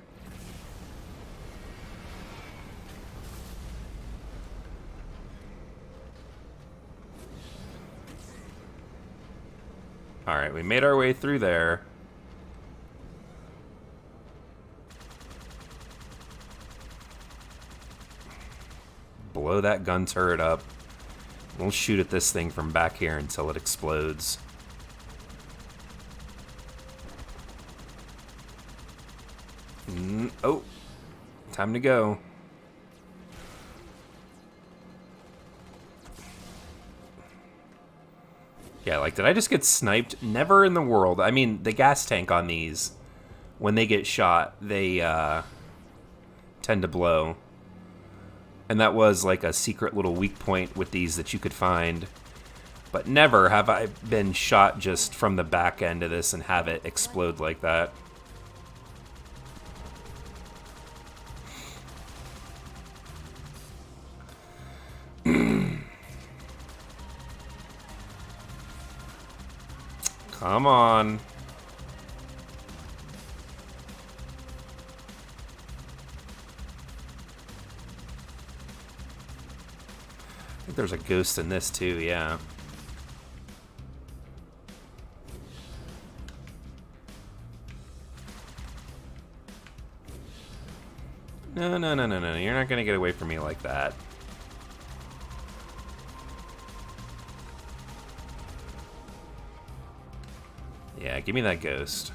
Alright, we made our way through there. Blow that gun turret up. We'll shoot at this thing from back here until it explodes. Oh, time to go. Yeah, like, did I just get sniped? Never in the world. I mean, the gas tank on these, when they get shot, they tend to blow. And that was like a secret little weak point with these that you could find. But never have I been shot just from the back end of this and have it explode like that. Come on. I think there's a ghost in this too, yeah. No, no, no, no, no. You're not gonna get away from me like that. Yeah, give me that ghost.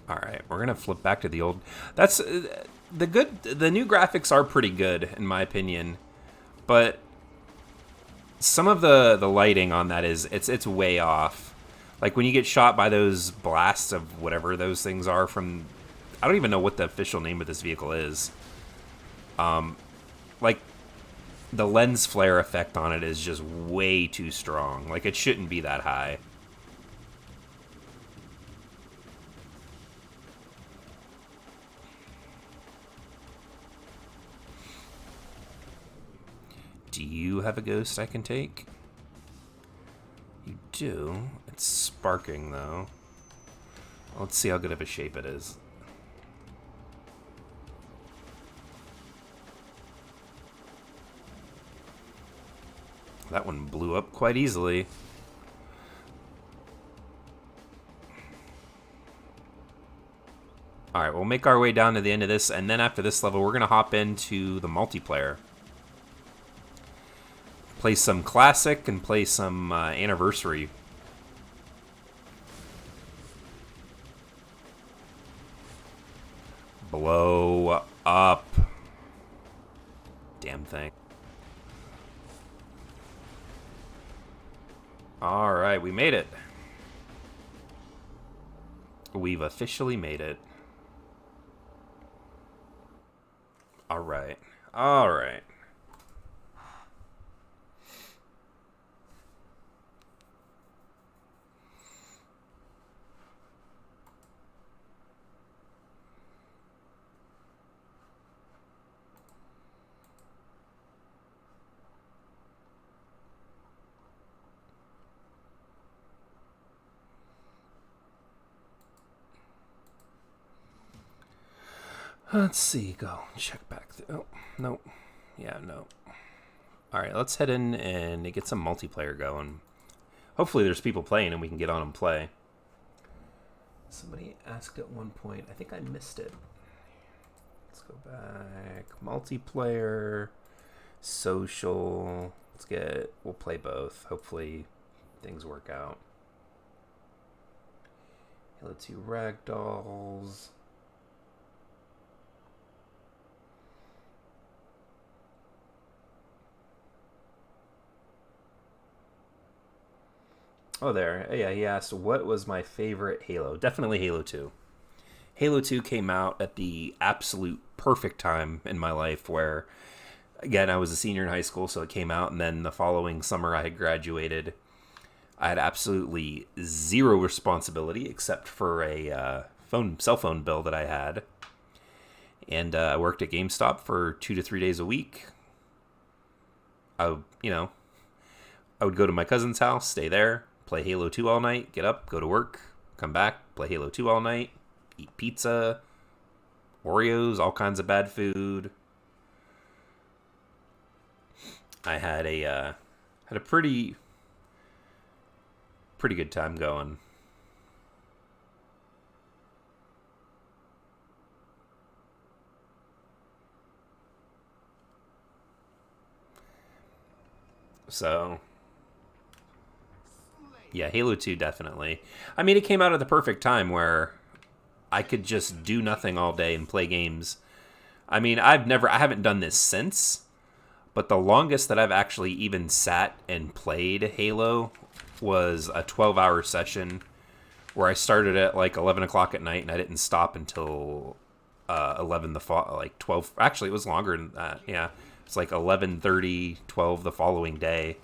Alright, we're gonna flip back to the old... That's... The new graphics are pretty good, in my opinion. But... some of the lighting on that is... It's way off. Like, when you get shot by those blasts of whatever those things are from... I don't even know what the official name of this vehicle is. Like, the lens flare effect on it is just way too strong. Like, it shouldn't be that high. Do you have a ghost I can take? You do. It's sparking, though. Let's see how good of a shape it is. That one blew up quite easily. Alright, we'll make our way down to the end of this, and then after this level, we're going to hop into the multiplayer. Play some Classic and play some Anniversary. Blow up. Damn thing. Alright, we made it. We've officially made it. Alright. Alright. Let's see, go. Check back. Oh, no. Yeah, no. Alright, let's head in and get some multiplayer going. Hopefully there's people playing and we can get on and play. Somebody asked at one point. I think I missed it. Let's go back. Multiplayer. Social. We'll play both. Hopefully things work out. Halo 2 Ragdolls. Oh, there. Yeah, he asked, what was my favorite Halo? Definitely Halo 2. Halo 2 came out at the absolute perfect time in my life where, again, I was a senior in high school, so it came out, and then the following summer I had graduated. I had absolutely zero responsibility except for a cell phone bill that I had. And I worked at GameStop for 2 to 3 days a week. I would go to my cousin's house, stay there, play Halo 2 all night, get up, go to work, come back, play Halo 2 all night, eat pizza, Oreos, all kinds of bad food. I had a pretty good time going. So, yeah, Halo 2 definitely. I mean, it came out at the perfect time where I could just do nothing all day and play games. I mean, I haven't done this since, but the longest that I've actually even sat and played Halo was a 12-hour session where I started at like 11 o'clock at night and I didn't stop until 11 like 12. Actually, it was longer than that. Yeah, it's like 11:30, 12 the following day.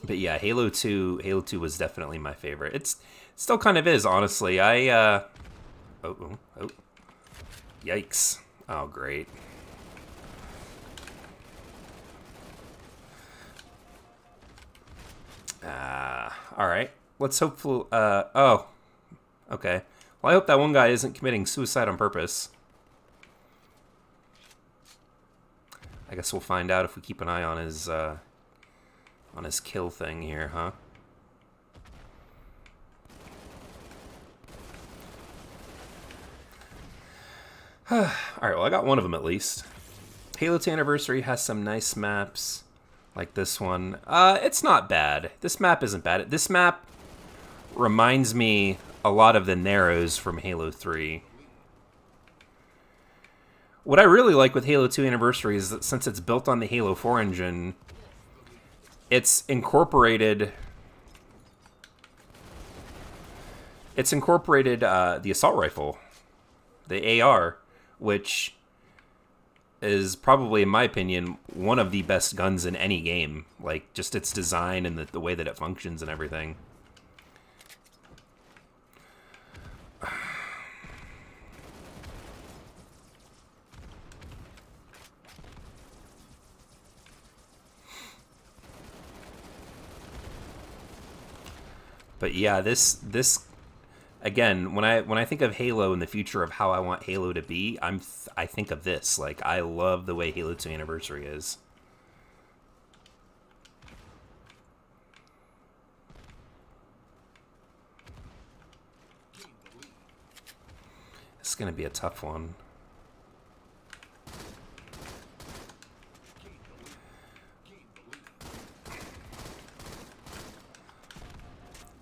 But yeah, Halo 2 was definitely my favorite. It still kind of is, honestly. Oh. Yikes. Oh, great. Alright. Let's hopefully, oh. Okay. Well, I hope that one guy isn't committing suicide on purpose. I guess we'll find out if we keep an eye on his kill thing here, huh? Alright, well, I got one of them at least. Halo 2 Anniversary has some nice maps, like this one. It's not bad. This map isn't bad. This map reminds me a lot of the Narrows from Halo 3. What I really like with Halo 2 Anniversary is that since it's built on the Halo 4 engine, it's incorporated the assault rifle, the AR, which is probably, in my opinion, one of the best guns in any game. Like, just its design and the way that it functions and everything. But yeah, this again, when I think of Halo in the future of how I want Halo to be, I think of this. Like, I love the way Halo 2 Anniversary is. It's gonna be a tough one.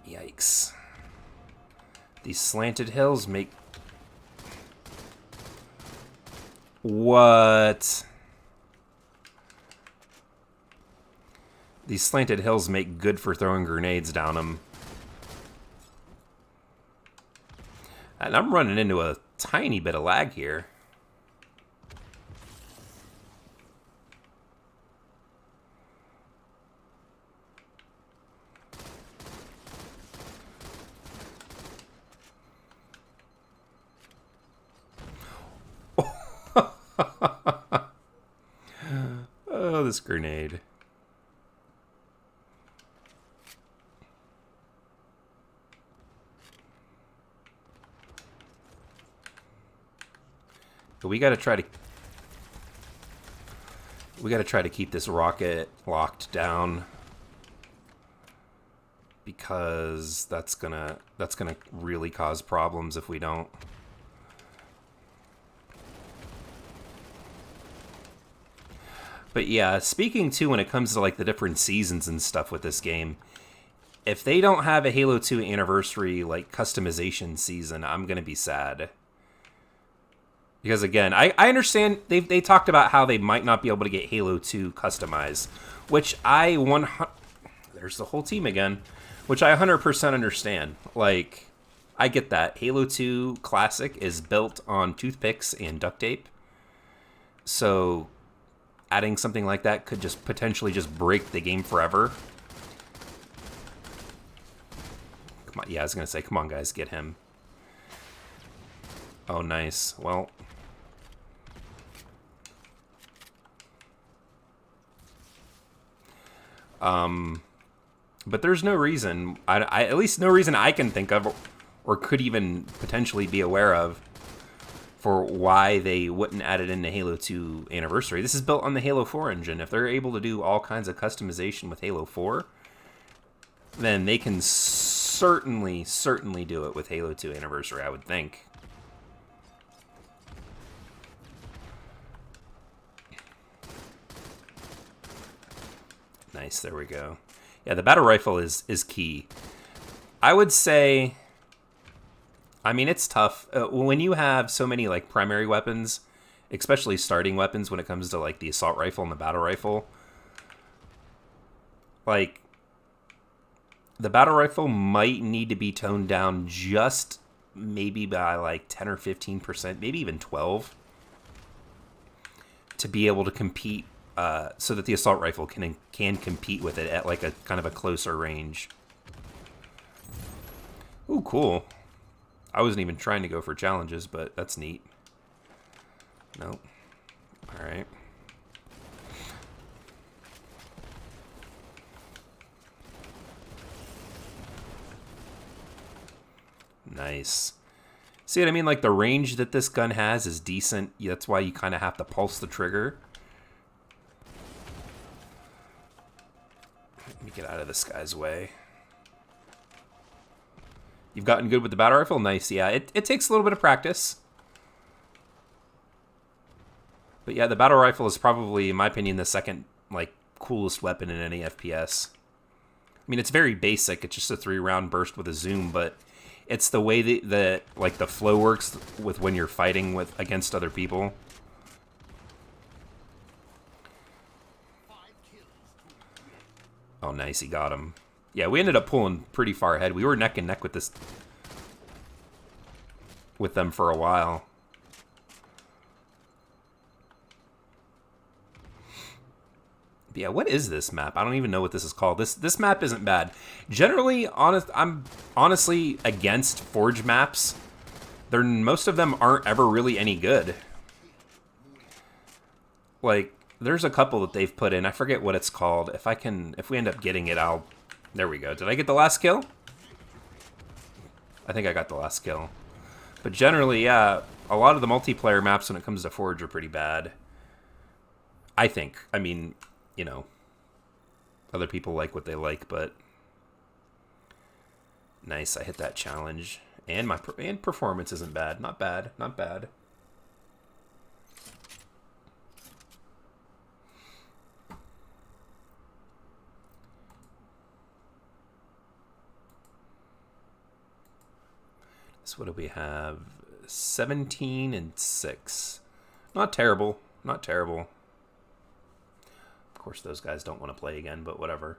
Yikes. These slanted hills make... What? These slanted hills make good for throwing grenades down them. And I'm running into a tiny bit of lag here. Oh, this grenade. But we gotta try to keep this rocket locked down, because that's gonna really cause problems if we don't. But yeah, speaking too, when it comes to like the different seasons and stuff with this game, if they don't have a Halo 2 Anniversary like customization season, I'm gonna be sad. Because again, I understand they talked about how they might not be able to get Halo 2 customized, which there's the whole team again, which I 100% understand. Like, I get that. Halo 2 Classic is built on toothpicks and duct tape, so adding something like that could just potentially just break the game forever. Come on, yeah, I was gonna say, come on, guys, get him. Oh, nice. Well, but there's no reason, at least no reason I can think of, or could even potentially be aware of, for why they wouldn't add it into Halo 2 Anniversary. This is built on the Halo 4 engine. If they're able to do all kinds of customization with Halo 4, then they can certainly do it with Halo 2 Anniversary, I would think. Nice, there we go. Yeah, the battle rifle is key. I would say, I mean, it's tough. When you have so many like primary weapons especially starting weapons when it comes to like the assault rifle and the battle rifle. Like, the battle rifle might need to be toned down just maybe by like 10 or 15%, maybe even 12, to be able to compete, so that the assault rifle can compete with it at like a kind of a closer range. Ooh, cool. I wasn't even trying to go for challenges, but that's neat. Nope. All right. Nice. See what I mean? Like, the range that this gun has is decent. That's why you kind of have to pulse the trigger. Let me get out of this guy's way. You've gotten good with the battle rifle? Nice, yeah. It takes a little bit of practice. But yeah, the battle rifle is probably, in my opinion, the second, like, coolest weapon in any FPS. I mean, it's very basic. It's just a 3-round burst with a zoom, but it's the way that like the flow works with when you're fighting with against other people. Oh, nice, he got him. Yeah, we ended up pulling pretty far ahead. We were neck and neck with them for a while. But yeah, what is this map? I don't even know what this is called. This map isn't bad. Generally, I'm honestly against Forge maps. Most of them aren't ever really any good. Like, there's a couple that they've put in. I forget what it's called. If we end up getting it, there we go. Did I get the last kill? I think I got the last kill. But generally, yeah, a lot of the multiplayer maps when it comes to Forge are pretty bad. I think. I mean, you know, other people like what they like, but nice. I hit that challenge, and my performance isn't bad. Not bad. Not bad. So what do we have? 17 and 6. Not terrible. Not terrible. Of course, those guys don't want to play again, but whatever.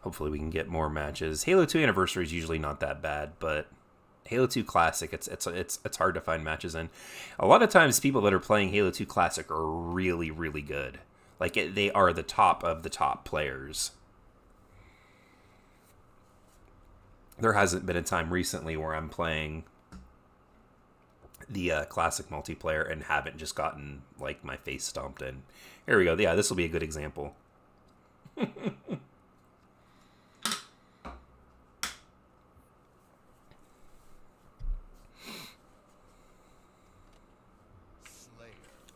Hopefully we can get more matches. Halo 2 Anniversary is usually not that bad, but Halo 2 Classic, it's hard to find matches in. A lot of times people that are playing Halo 2 Classic are really, really good. Like, they are the top of the top players. There hasn't been a time recently where I'm playing the Classic multiplayer and haven't just gotten, like, my face stomped in. Here we go. Yeah, this will be a good example.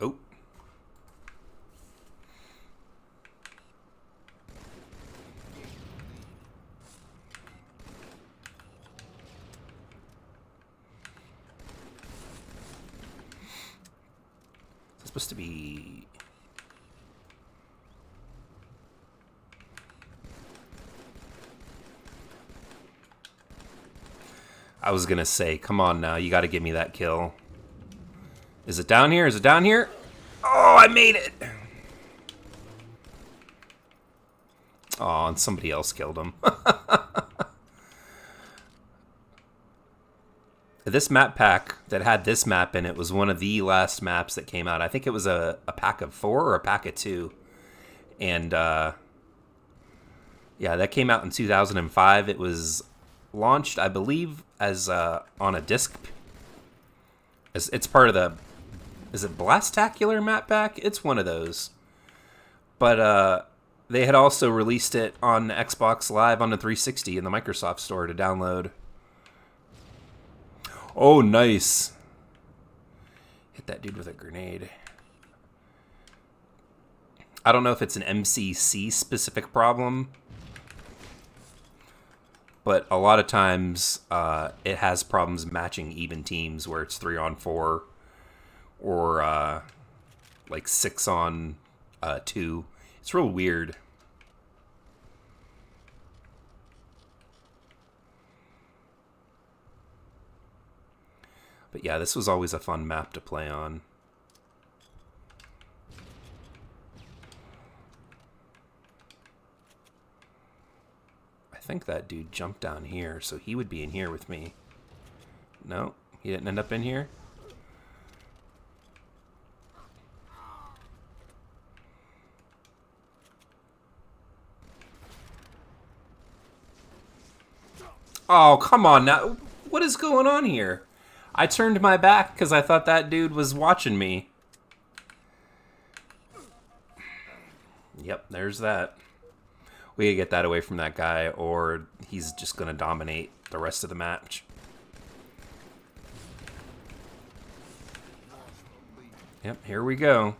Oh. It's supposed to be... I was gonna say, come on now, you gotta give me that kill. Is it down here? Is it down here? Oh, I made it! Oh, and somebody else killed him. This map pack that had this map in it was one of the last maps that came out. I think it was a pack of 4 or a pack of 2. And, yeah, that came out in 2005. It was launched, I believe, as on a disc. It's part of the... Is it Blastacular map pack? It's one of those. But they had also released it on Xbox Live on the 360 in the Microsoft Store to download. Oh, nice. Hit that dude with a grenade. I don't know if it's an MCC specific problem, but a lot of times it has problems matching even teams where it's 3-on-4 or like 6-on 2. It's real weird. But yeah, this was always a fun map to play on. I think that dude jumped down here, so he would be in here with me. No, he didn't end up in here. Oh, come on now. What is going on here? I turned my back because I thought that dude was watching me. Yep, there's that. We gotta get that away from that guy, or he's just gonna dominate the rest of the match. Yep, here we go.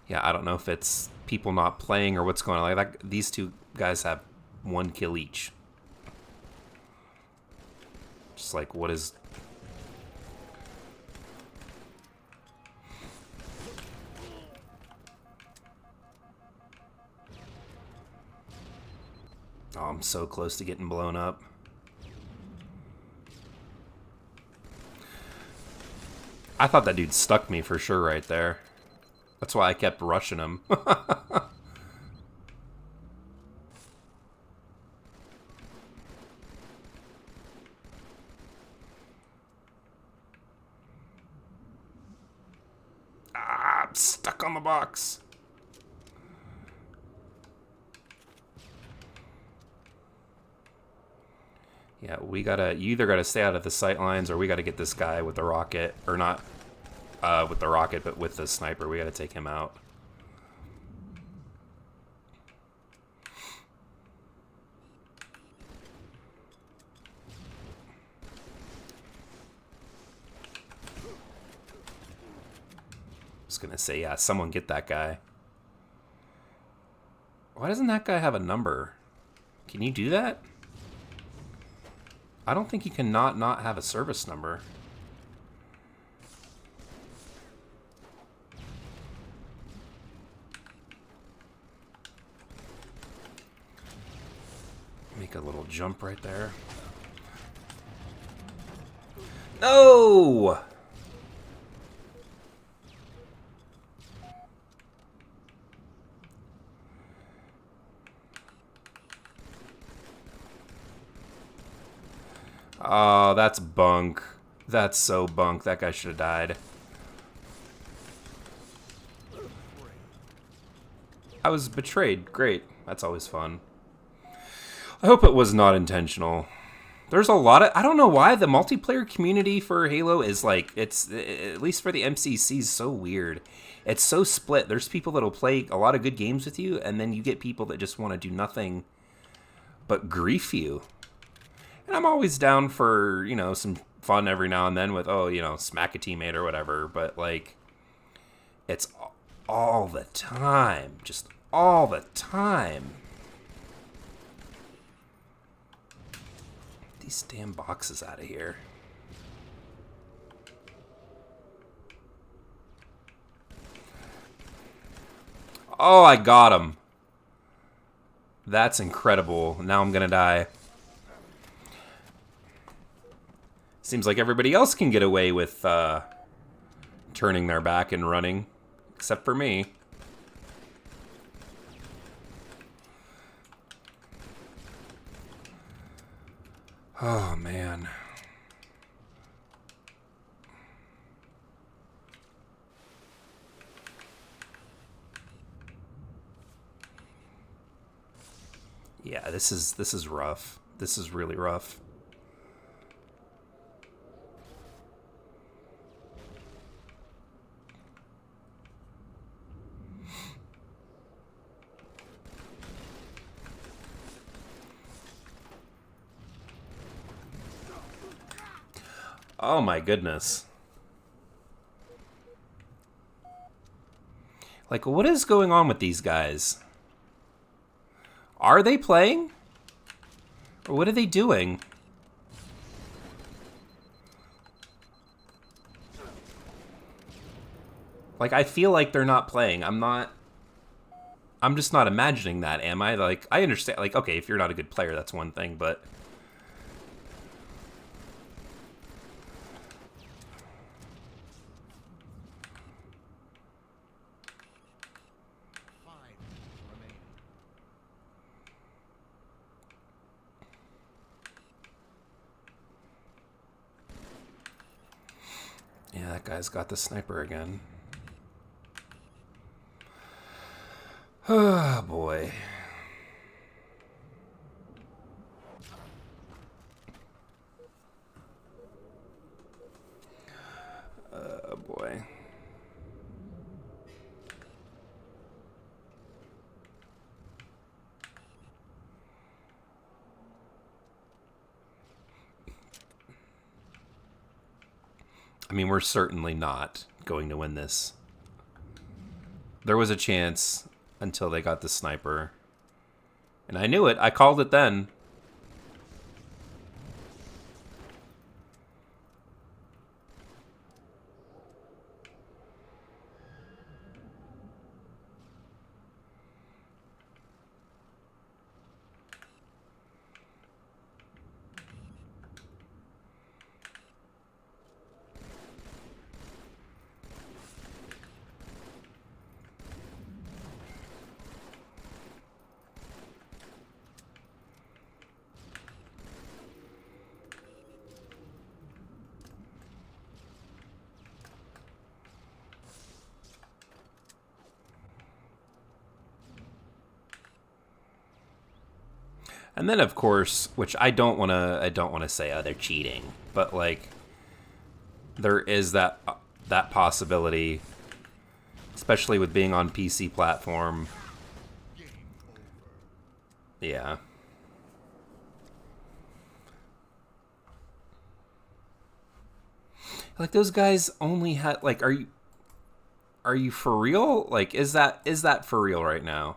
Yeah, I don't know if it's people not playing or what's going on. Like that, these two guys have 1 kill each. Just like, what is... Oh, I'm so close to getting blown up. I thought that dude stuck me for sure right there. That's why I kept rushing him. I'm stuck on the box. Yeah, you either gotta stay out of the sight lines or we gotta get this guy with the rocket, or not with the rocket, but with the sniper. We gotta take him out. I was gonna say, yeah, someone get that guy. Why doesn't that guy have a number? Can you do that? I don't think you can not have a service number. Make a little jump right there. No! Oh, that's bunk. That's so bunk. That guy should have died. I was betrayed. Great. That's always fun. I hope it was not intentional. There's a lot of... I don't know why the multiplayer community for Halo is like... It's... At least for the MCC is so weird. It's so split. There's people that'll play a lot of good games with you, and then you get people that just want to do nothing but grief you. And I'm always down for, you know, some fun every now and then with, oh, you know, smack a teammate or whatever. But, like, it's all the time. Just all the time. Get these damn boxes out of here. Oh, I got him. That's incredible. Now I'm gonna die. Seems like everybody else can get away with turning their back and running, except for me. Oh, man. Yeah, this is rough. This is really rough. Oh my goodness. Like, what is going on with these guys? Are they playing? What are they doing? Like, I feel like they're not playing. I'm just not imagining that, am I? Like, I understand. Like, okay, if you're not a good player, that's one thing, but... Yeah, that guy's got the sniper again. Oh, boy. Oh, boy. I mean, we're certainly not going to win this. There was a chance until they got the sniper. And I knew it. I called it then. And then, of course, which I don't want to say, oh, they're cheating, but like, there is that possibility, especially with being on PC platform. Yeah. Like, those guys only had, like, are you for real? Like, is that for real right now?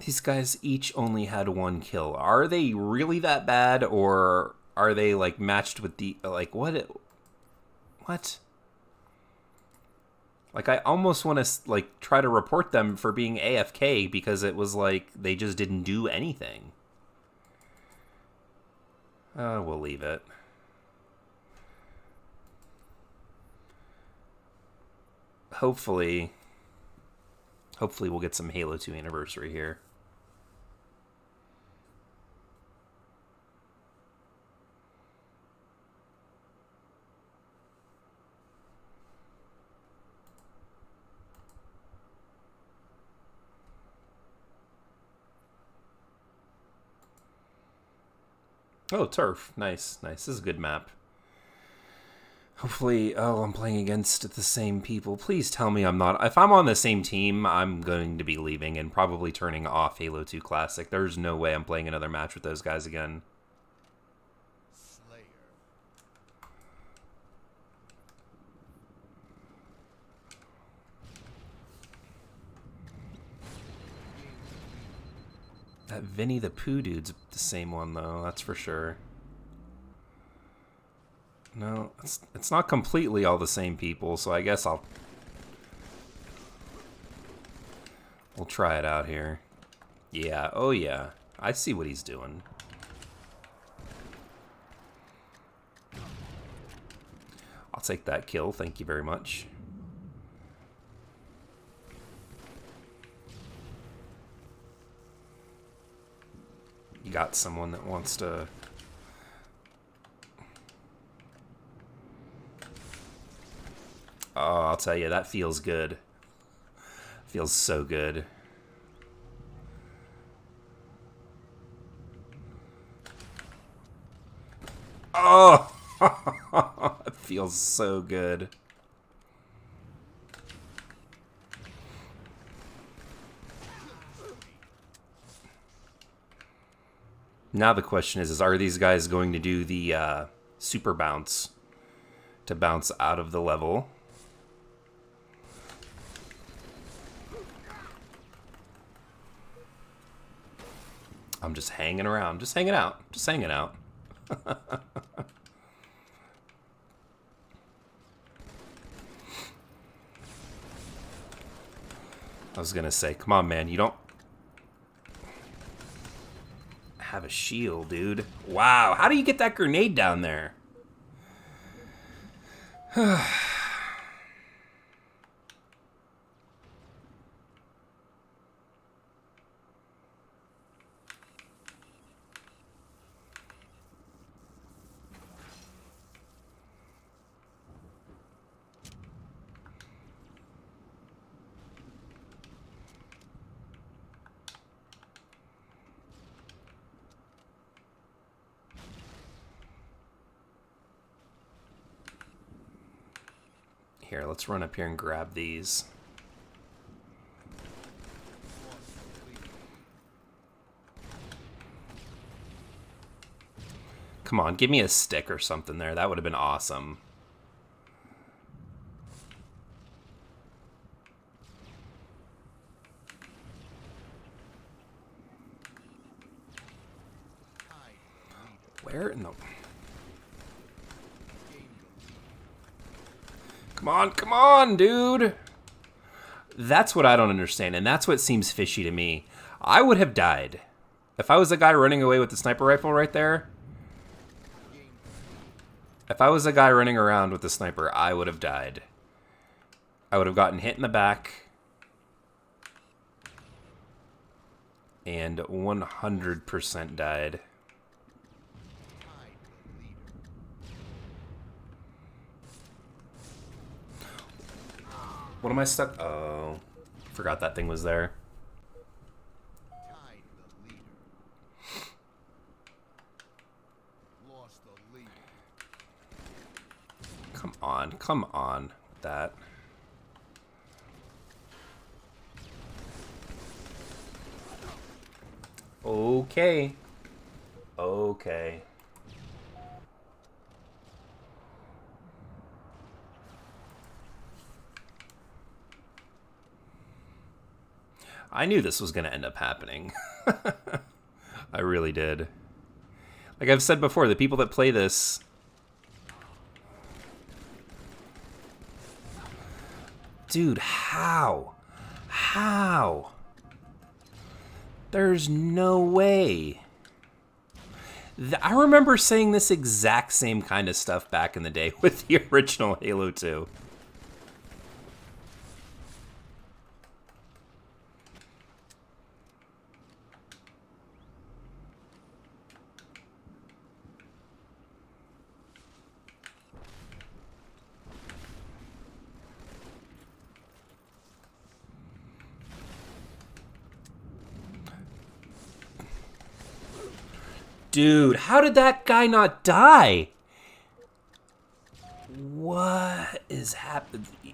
These guys each only had one kill. Are they really that bad, or are they, like, matched with the... Like, what? What? Like, I almost want to, like, try to report them for being AFK, because it was like they just didn't do anything. We'll leave it. Hopefully we'll get some Halo 2 anniversary here. Oh, turf. Nice, nice. This is a good map. Hopefully, oh, I'm playing against the same people. Please tell me I'm not. If I'm on the same team, I'm going to be leaving and probably turning off Halo 2 Classic. There's no way I'm playing another match with those guys again. That Vinny the Pooh dude's the same one, though. That's for sure. No, it's not completely all the same people, so I guess we'll try it out here. Yeah, oh yeah. I see what he's doing. I'll take that kill, thank you very much. You got someone that wants to... Oh, I'll tell you, that feels good. Feels so good. Oh! It feels so good. Now the question is are these guys going to do the super bounce to bounce out of the level? I'm just hanging around. Just hanging out. Just hanging out. I was gonna say, come on, man. You don't have a shield, dude. Wow. How do you get that grenade down there? Here, let's run up here and grab these. Come on, give me a stick or something there. That would have been awesome. Where in the... Come on, dude. That's what I don't understand, and that's what seems fishy to me. I would have died. If I was the guy running away with the sniper rifle right there, if I was the guy running around with the sniper, I would have died. I would have gotten hit in the back. And 100% died. What am I stuck? Oh, forgot that thing was there. Come on, that. Okay. Okay. I knew this was going to end up happening. I really did. Like I've said before, the people that play this... Dude, how? How? There's no way. I remember saying this exact same kind of stuff back in the day with the original Halo 2. Dude, how did that guy not die? What is happening?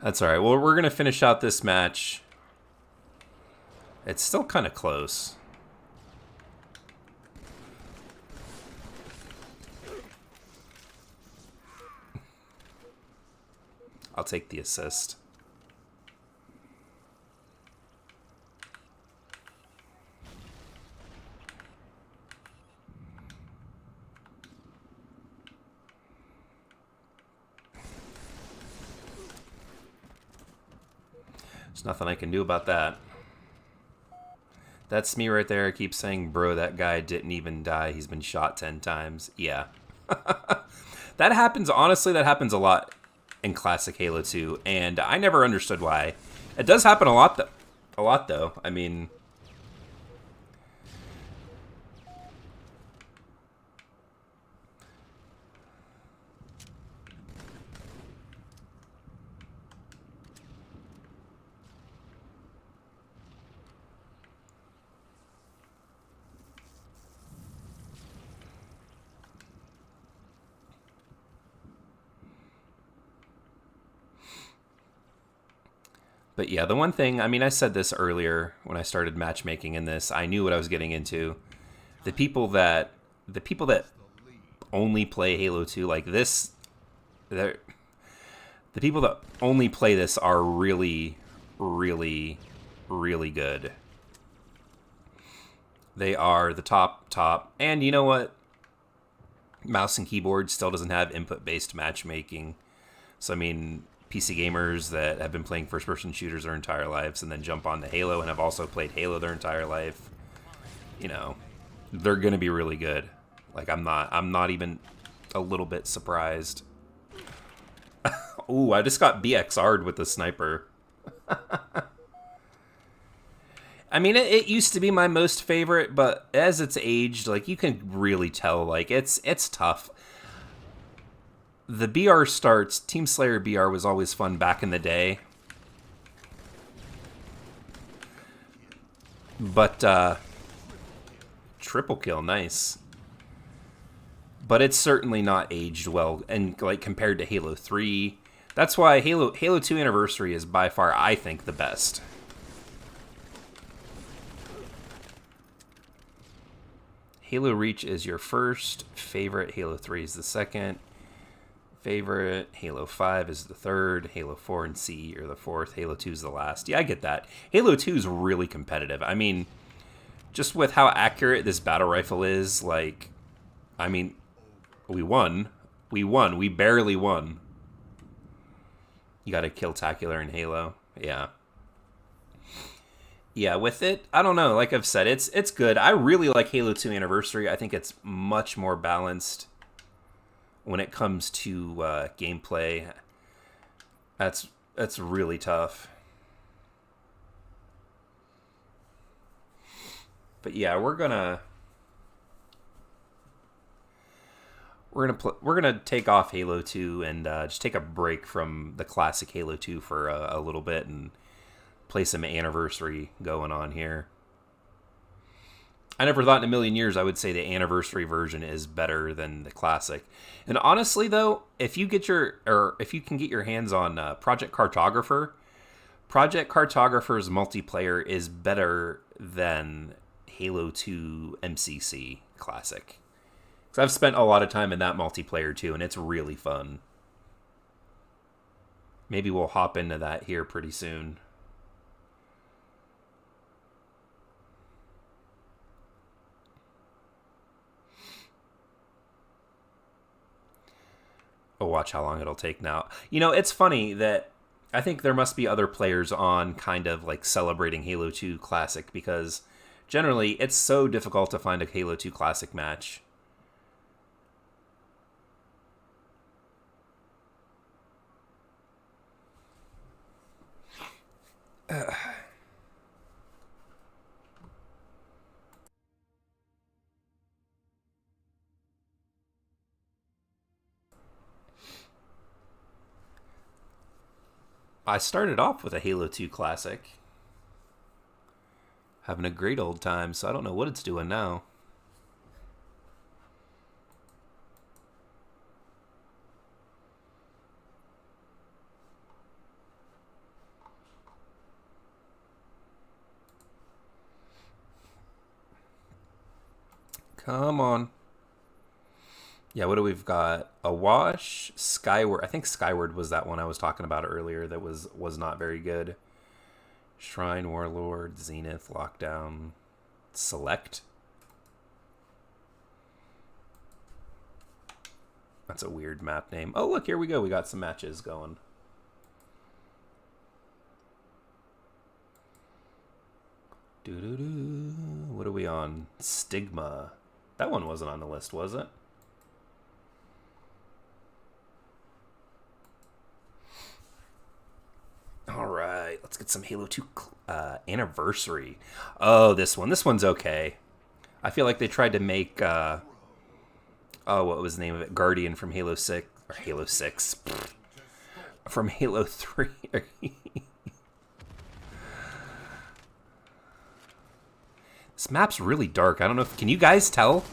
That's all right. Well, we're going to finish out this match. It's still kind of close. I'll take the assist. There's nothing I can do about that. That's me right there. I keep saying, bro, that guy didn't even die. He's been shot 10 times. Yeah. That happens, honestly, that happens a lot in classic Halo 2, and I never understood why. It does happen a lot, though. I mean... But But yeah, the one thing, I mean, I said this earlier when I started matchmaking in this, I knew what I was getting into. The people that only play Halo 2 like this, the people that only play this are really, really, really good. They are the top. And you know what? Mouse and keyboard still doesn't have input-based matchmaking. So, I mean, PC gamers that have been playing first-person shooters their entire lives and then jump on to Halo and have also played Halo their entire life, you know, they're going to be really good. Like, I'm not even a little bit surprised. Ooh, I just got BXR'd with the sniper. I mean, it used to be my most favorite, but as it's aged, like, you can really tell, like, it's tough. The BR starts, Team Slayer BR was always fun back in the day. But, triple kill, nice. But it's certainly not aged well, and, like, compared to Halo 3. That's why Halo 2 Anniversary is by far, I think, the best. Halo Reach is your first. Favorite. Halo 3 is the second. Favorite. Halo 5 is the third. Halo 4 and C are the fourth. Halo 2 is the last. Yeah, I get that. Halo 2 is really competitive. I mean, just with how accurate this battle rifle is, like, I mean, we won. We barely won. You got a kill-tacular in Halo. Yeah. Yeah, with it, I don't know. Like I've said, it's good. I really like Halo 2 Anniversary. I think it's much more balanced when it comes to gameplay. That's really tough. But yeah, we're gonna take off Halo 2 and just take a break from the classic Halo 2 for a little bit and play some Anniversary going on here. I never thought in a million years I would say the Anniversary version is better than the classic. And honestly, though, if you can get your hands on Project Cartographer, Project Cartographer's multiplayer is better than Halo 2 MCC Classic. Because I've spent a lot of time in that multiplayer too, and it's really fun. Maybe we'll hop into that here pretty soon. Oh, watch how long it'll take now. You know, it's funny that I think there must be other players on kind of like celebrating Halo 2 Classic, because generally it's so difficult to find a Halo 2 Classic match. I started off with a Halo 2 Classic. Having a great old time, so I don't know what it's doing now. Come on. Yeah, what do we've got? Awash, Skyward. I think Skyward was that one I was talking about earlier that was not very good. Shrine, Warlord, Zenith, Lockdown, Select. That's a weird map name. Oh, look, here we go. We got some matches going. Doo-doo-doo. What are we on? Stigma. That one wasn't on the list, was it? All right, let's get some Halo 2 Anniversary. Oh, this one. This one's okay. I feel like they tried to make, oh, what was the name of it? Guardian from Halo 6. Or Halo 6. From Halo 3. This map's really dark. I don't know if... Can you guys tell?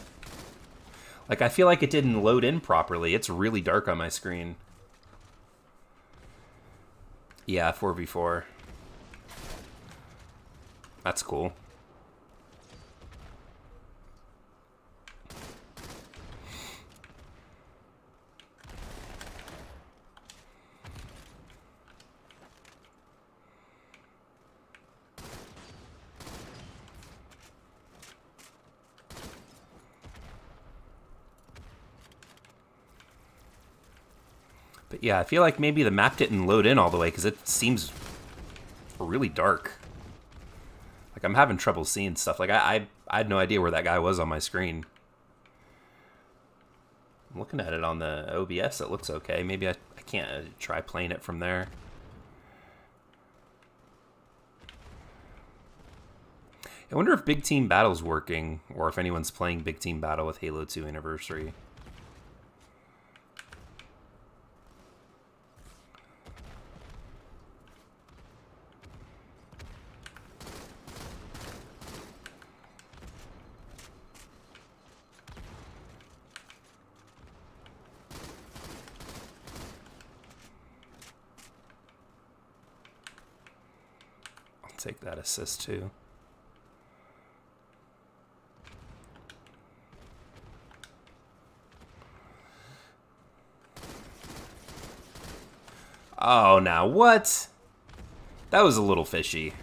Like, I feel like it didn't load in properly. It's really dark on my screen. Yeah, 4v4. That's cool. But yeah, I feel like maybe the map didn't load in all the way because it seems really dark. Like, I'm having trouble seeing stuff. Like, I had no idea where that guy was on my screen. I'm looking at it on the OBS. It looks okay. Maybe I can't try playing it from there. I wonder if Big Team Battle's working, or if anyone's playing Big Team Battle with Halo 2 Anniversary. I'll take that assist too. Oh, now what? That was a little fishy.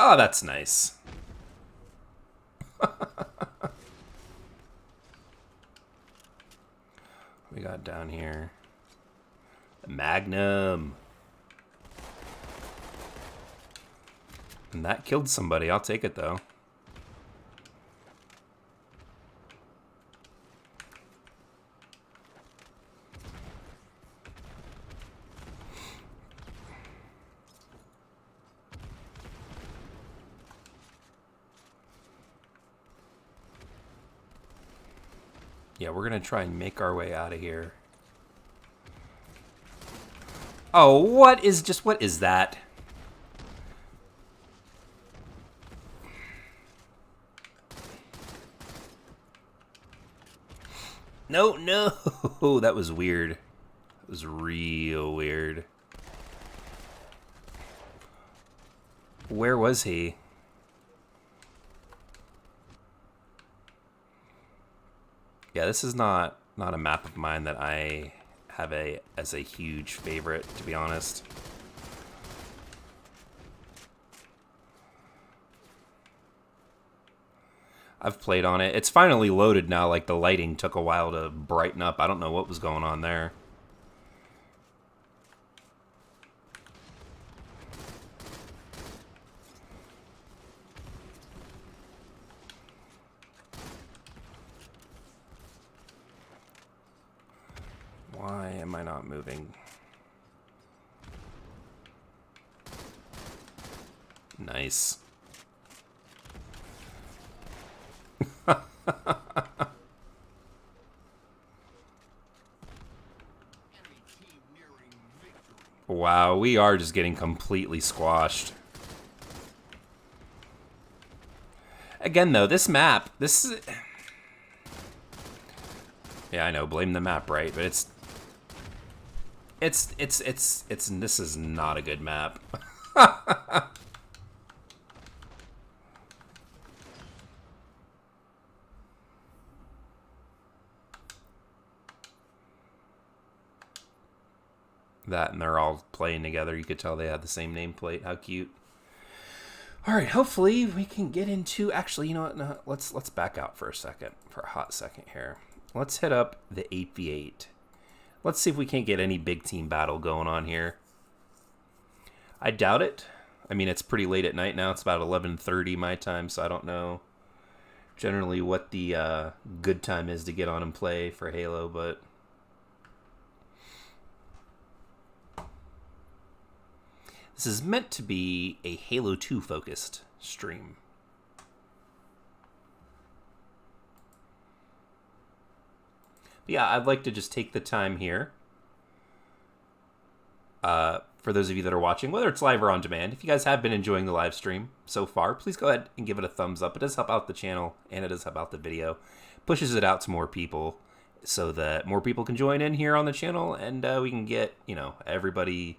Oh, that's nice. We got down here. The Magnum. And that killed somebody. I'll take it, though. Yeah, we're going to try and make our way out of here. Oh, what is that? No, no. That was weird. That was real weird. Where was he? Yeah, this is not a map of mine that I have as a huge favorite, to be honest. I've played on it. It's finally loaded now. Like, the lighting took a while to brighten up. I don't know what was going on there. Why am I not moving? Nice. Wow, we are just getting completely squashed. Again, though, this map, this is... Yeah, I know, blame the map, right? But this is not a good map. That, and they're all playing together. You could tell they had the same nameplate. How cute. All right, hopefully we can get into... Actually, you know what? No, let's back out for a second, for a hot second here. Let's hit up the 8v8. Let's see if we can't get any big team battle going on here. I doubt it. I mean, it's pretty late at night now. It's about 11:30 my time, so I don't know generally what the good time is to get on and play for Halo, but... This is meant to be a Halo 2 focused stream. Yeah, I'd like to just take the time here. For those of you that are watching, whether it's live or on demand, if you guys have been enjoying the live stream so far, please go ahead and give it a thumbs up. It does help out the channel, and it does help out the video. Pushes it out to more people so that more people can join in here on the channel, and we can get, you know, everybody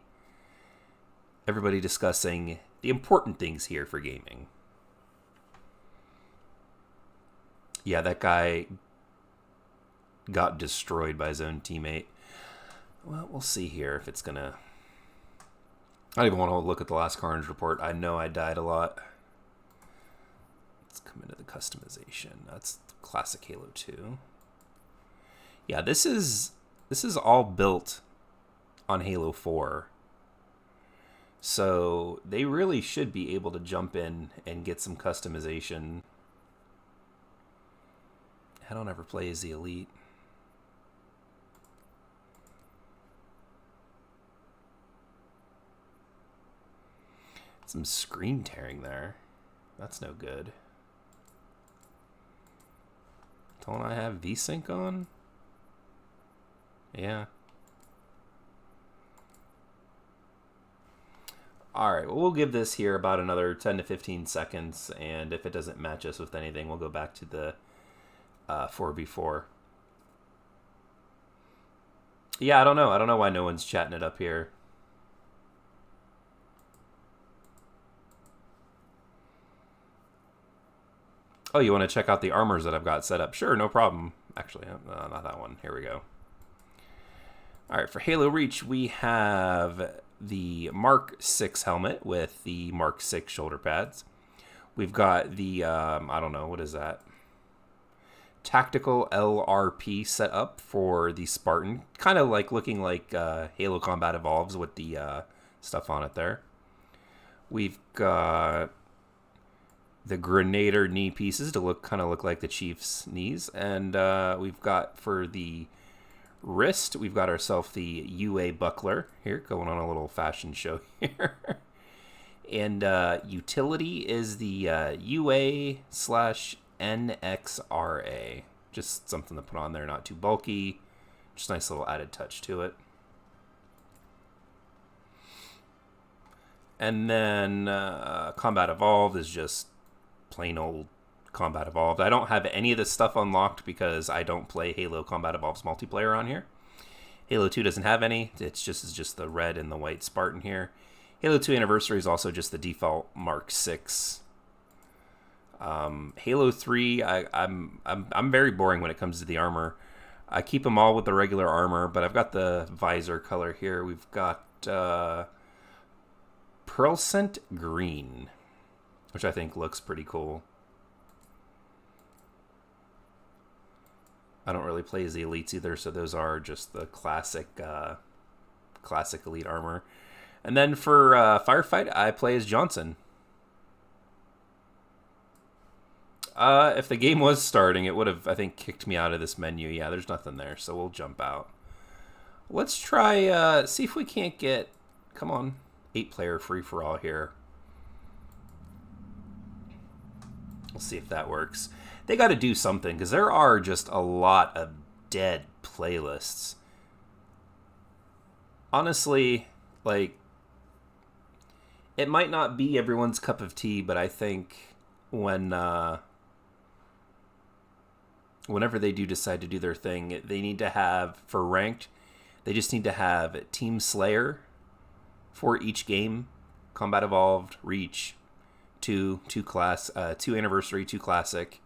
discussing the important things here for gaming. Yeah, that guy got destroyed by his own teammate. Well, we'll see here if it's gonna... I don't even want to look at the last Carnage report. I know I died a lot. Let's come into the customization. That's classic Halo 2. Yeah, this is all built on Halo 4. So they really should be able to jump in and get some customization. I don't ever play as the Elite. Some screen tearing there. That's no good. Don't I have VSync on? Yeah. Alright, well, we'll give this here about another 10 to 15 seconds, and if it doesn't match us with anything, we'll go back to the 4v4. Yeah, I don't know. I don't know why no one's chatting it up here. Oh, you want to check out the armors that I've got set up? Sure, no problem. Actually, not that one. Here we go. All right, for Halo Reach, we have the Mark 6 helmet with the Mark 6 shoulder pads. We've got the, I don't know, what is that? Tactical LRP set up for the Spartan. Kind of like looking like Halo Combat Evolves with the stuff on it there. We've got the Grenadier knee pieces to look like the Chief's knees, and we've got for the wrist, we've got ourselves the UA buckler here, going on a little fashion show here. And utility is the UA/NXRA, just something to put on there, not too bulky, just nice little added touch to it. And then Combat Evolved is just plain old Combat Evolved. I don't have any of this stuff unlocked because I don't play Halo Combat Evolved's multiplayer on here. Halo 2 doesn't have any. It's just the red and the white Spartan here. Halo 2 Anniversary is also just the default Mark 6. Halo 3, I'm very boring when it comes to the armor. I keep them all with the regular armor, but I've got the visor color here. We've got Pearlescent Green, which I think looks pretty cool. I don't really play as the Elites either, so those are just the classic Elite armor. And then for Firefight, I play as Johnson. If the game was starting, it would have, I think, kicked me out of this menu. Yeah, there's nothing there, so we'll jump out. Let's try, see if we can't get, come on, 8-player free-for-all here. We'll see if that works. They got to do something, because there are just a lot of dead playlists. Honestly, like, it might not be everyone's cup of tea, but I think whenever they do decide to do their thing, they need to have, for ranked, they just need to have Team Slayer for each game, Combat Evolved, Reach, 2 Anniversary, 2 Classic,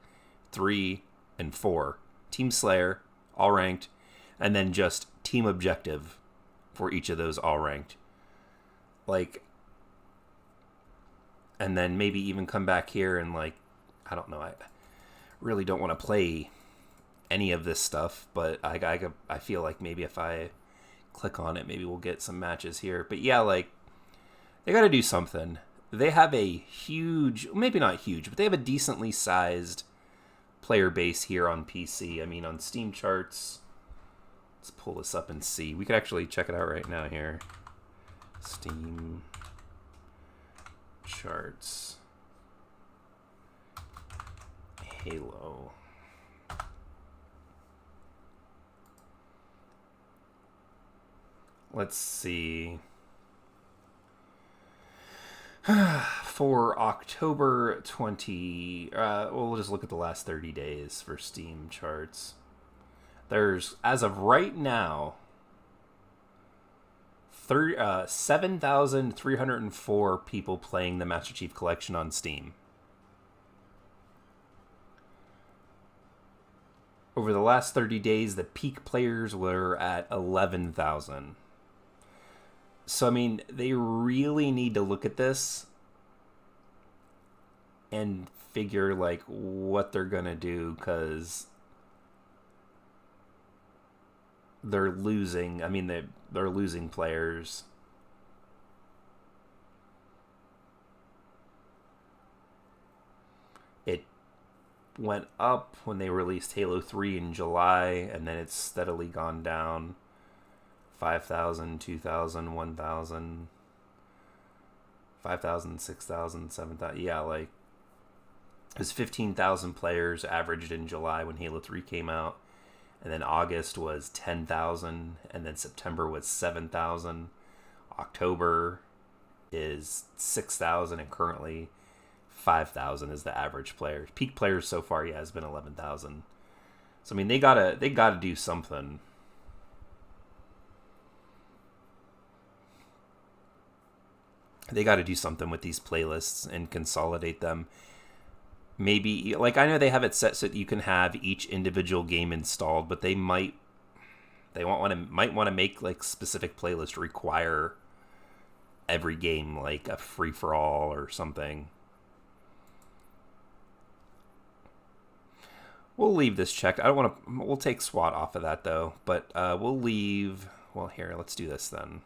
3, and 4. Team Slayer, all ranked, and then just Team Objective for each of those all ranked. Like, and then maybe even come back here and, like, I don't know, I really don't want to play any of this stuff, but I feel like maybe if I click on it, maybe we'll get some matches here. But yeah, like, they got to do something. They have a huge, maybe not huge, but they have a decently sized player base here on PC. I mean, on Steam charts, let's pull this up and see. We could actually check it out right now here. Steam charts. Halo. Let's see. For October 20, we'll just look at the last 30 days for Steam charts. There's, as of right now, 7,304 people playing the Master Chief Collection on Steam. Over the last 30 days, the peak players were at 11,000. So, I mean, they really need to look at this and figure, like, what they're going to do, because they're losing. I mean, they're losing players. It went up when they released Halo 3 in July, and then it's steadily gone down. 5,000, 2,000, 1,000, 5,000, 6,000, 7,000. Yeah, like, it was 15,000 players averaged in July when Halo 3 came out. And then August was 10,000. And then September was 7,000. October is 6,000. And currently 5,000 is the average player. Peak players so far, yeah, has been 11,000. So, I mean, they gotta do something. They got to do something with these playlists and consolidate them. Maybe, like, I know they have it set so that you can have each individual game installed, but might want to make, like, specific playlists require every game, like a free for all or something. We'll leave this checked. I don't want to. We'll take SWAT off of that though, but we'll leave. Well, here, let's do this then.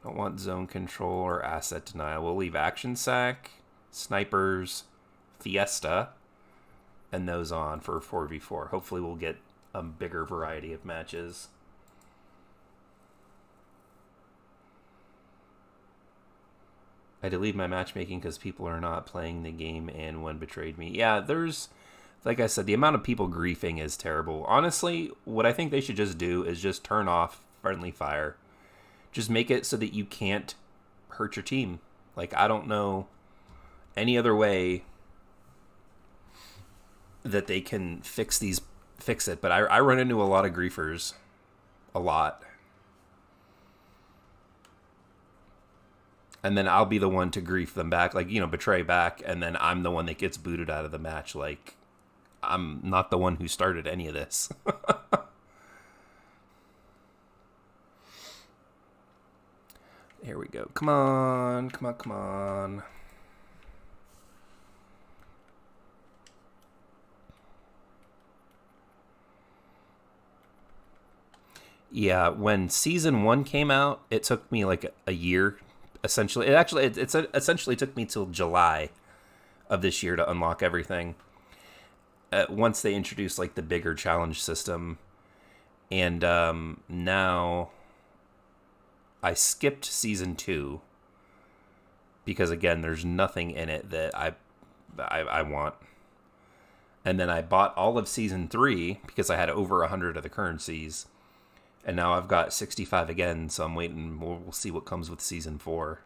Don't want zone control or asset denial. We'll leave action sack, snipers, fiesta, and those on for 4v4. Hopefully we'll get a bigger variety of matches. I delete my matchmaking because people are not playing the game and one betrayed me. Yeah, there's, like I said, the amount of people griefing is terrible. Honestly, what I think they should just do is just turn off friendly fire. Just make it so that you can't hurt your team. Like, I don't know any other way that they can fix it. But I run into a lot of griefers. A lot. And then I'll be the one to grief them back. Like, betray back. And then I'm the one that gets booted out of the match. Like, I'm not the one who started any of this. Here we go. Come on. Yeah, when season 1 came out, it took me like a year. Essentially, it essentially took me till July of this year to unlock everything. Once they introduced like the bigger challenge system, and now I skipped season 2 because, again, there's nothing in it that I want. And then I bought all of season 3 because I had over 100 of the currencies. And now I've got 65 again, so I'm waiting. We'll see what comes with season 4.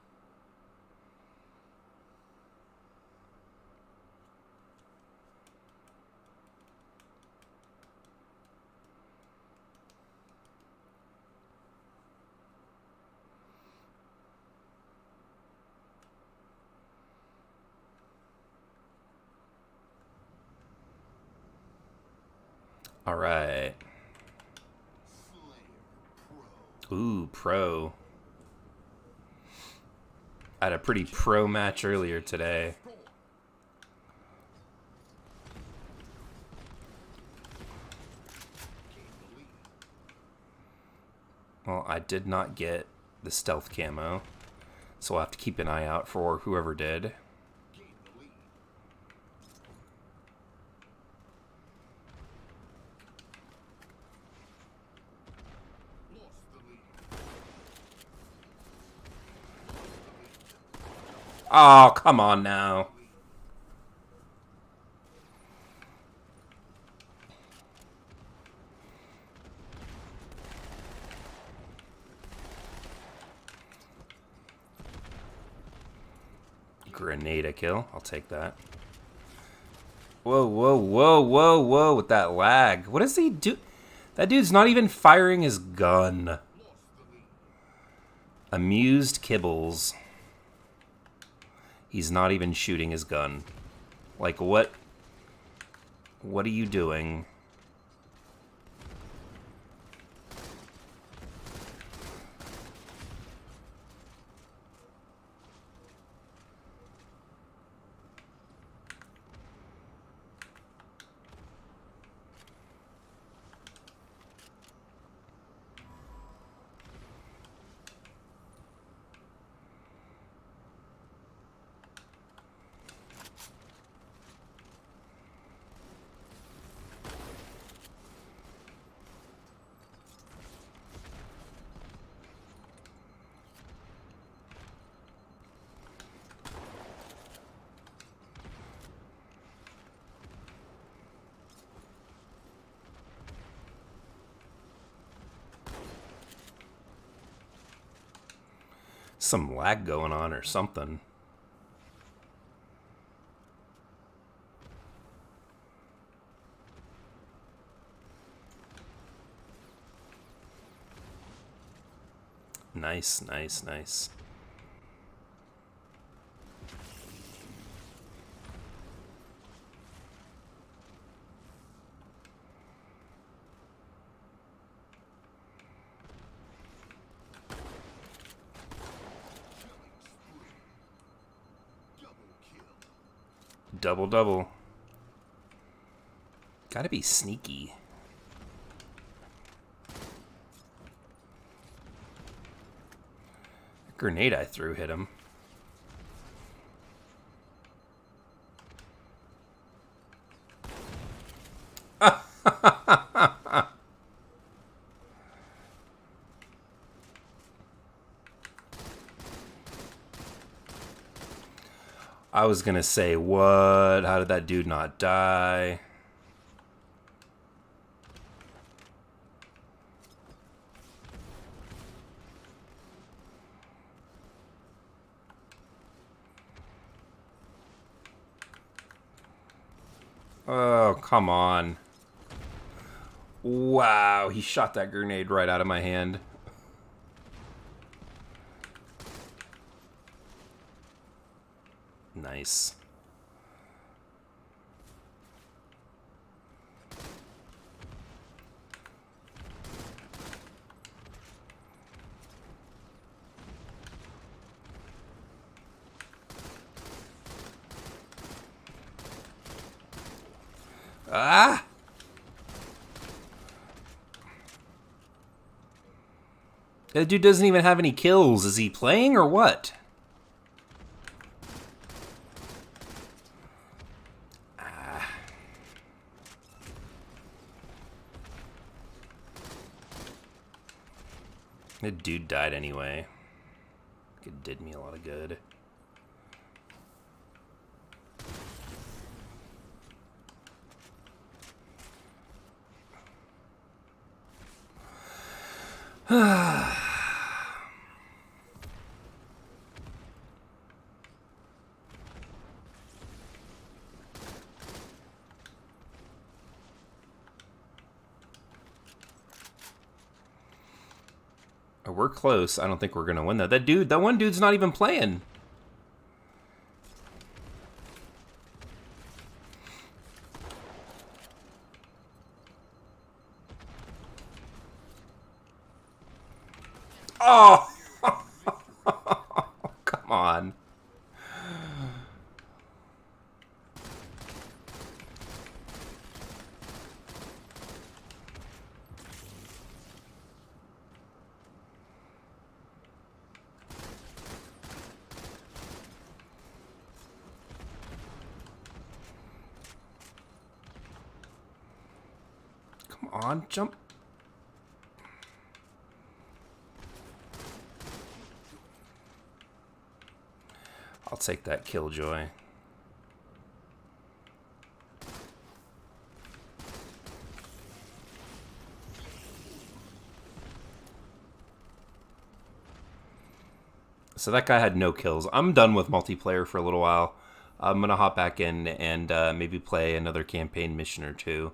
All right. Ooh, pro. I had a pretty pro match earlier today. Well, I did not get the stealth camo, so I'll have to keep an eye out for whoever did. Oh, come on now. Grenade kill. I'll take that. Whoa, whoa, whoa, whoa, whoa, with that lag. What does he do? That dude's not even firing his gun. Amused Kibbles. He's not even shooting his gun. Like, what? What are you doing? Some lag going on or something. Nice, nice, nice. Double, double. Gotta be sneaky. Grenade I threw hit him. I was gonna say, what? How did that dude not die? Oh, come on. Wow, he shot that grenade right out of my hand. Nice. Ah! That dude doesn't even have any kills. Is he playing or what? That dude died anyway. It did me a lot of good. We're close. I don't think we're gonna win that. That one dude's not even playing. Oh! Come on. Come on, jump. I'll take that killjoy. So that guy had no kills. I'm done with multiplayer for a little while. I'm gonna hop back in and maybe play another campaign mission or two.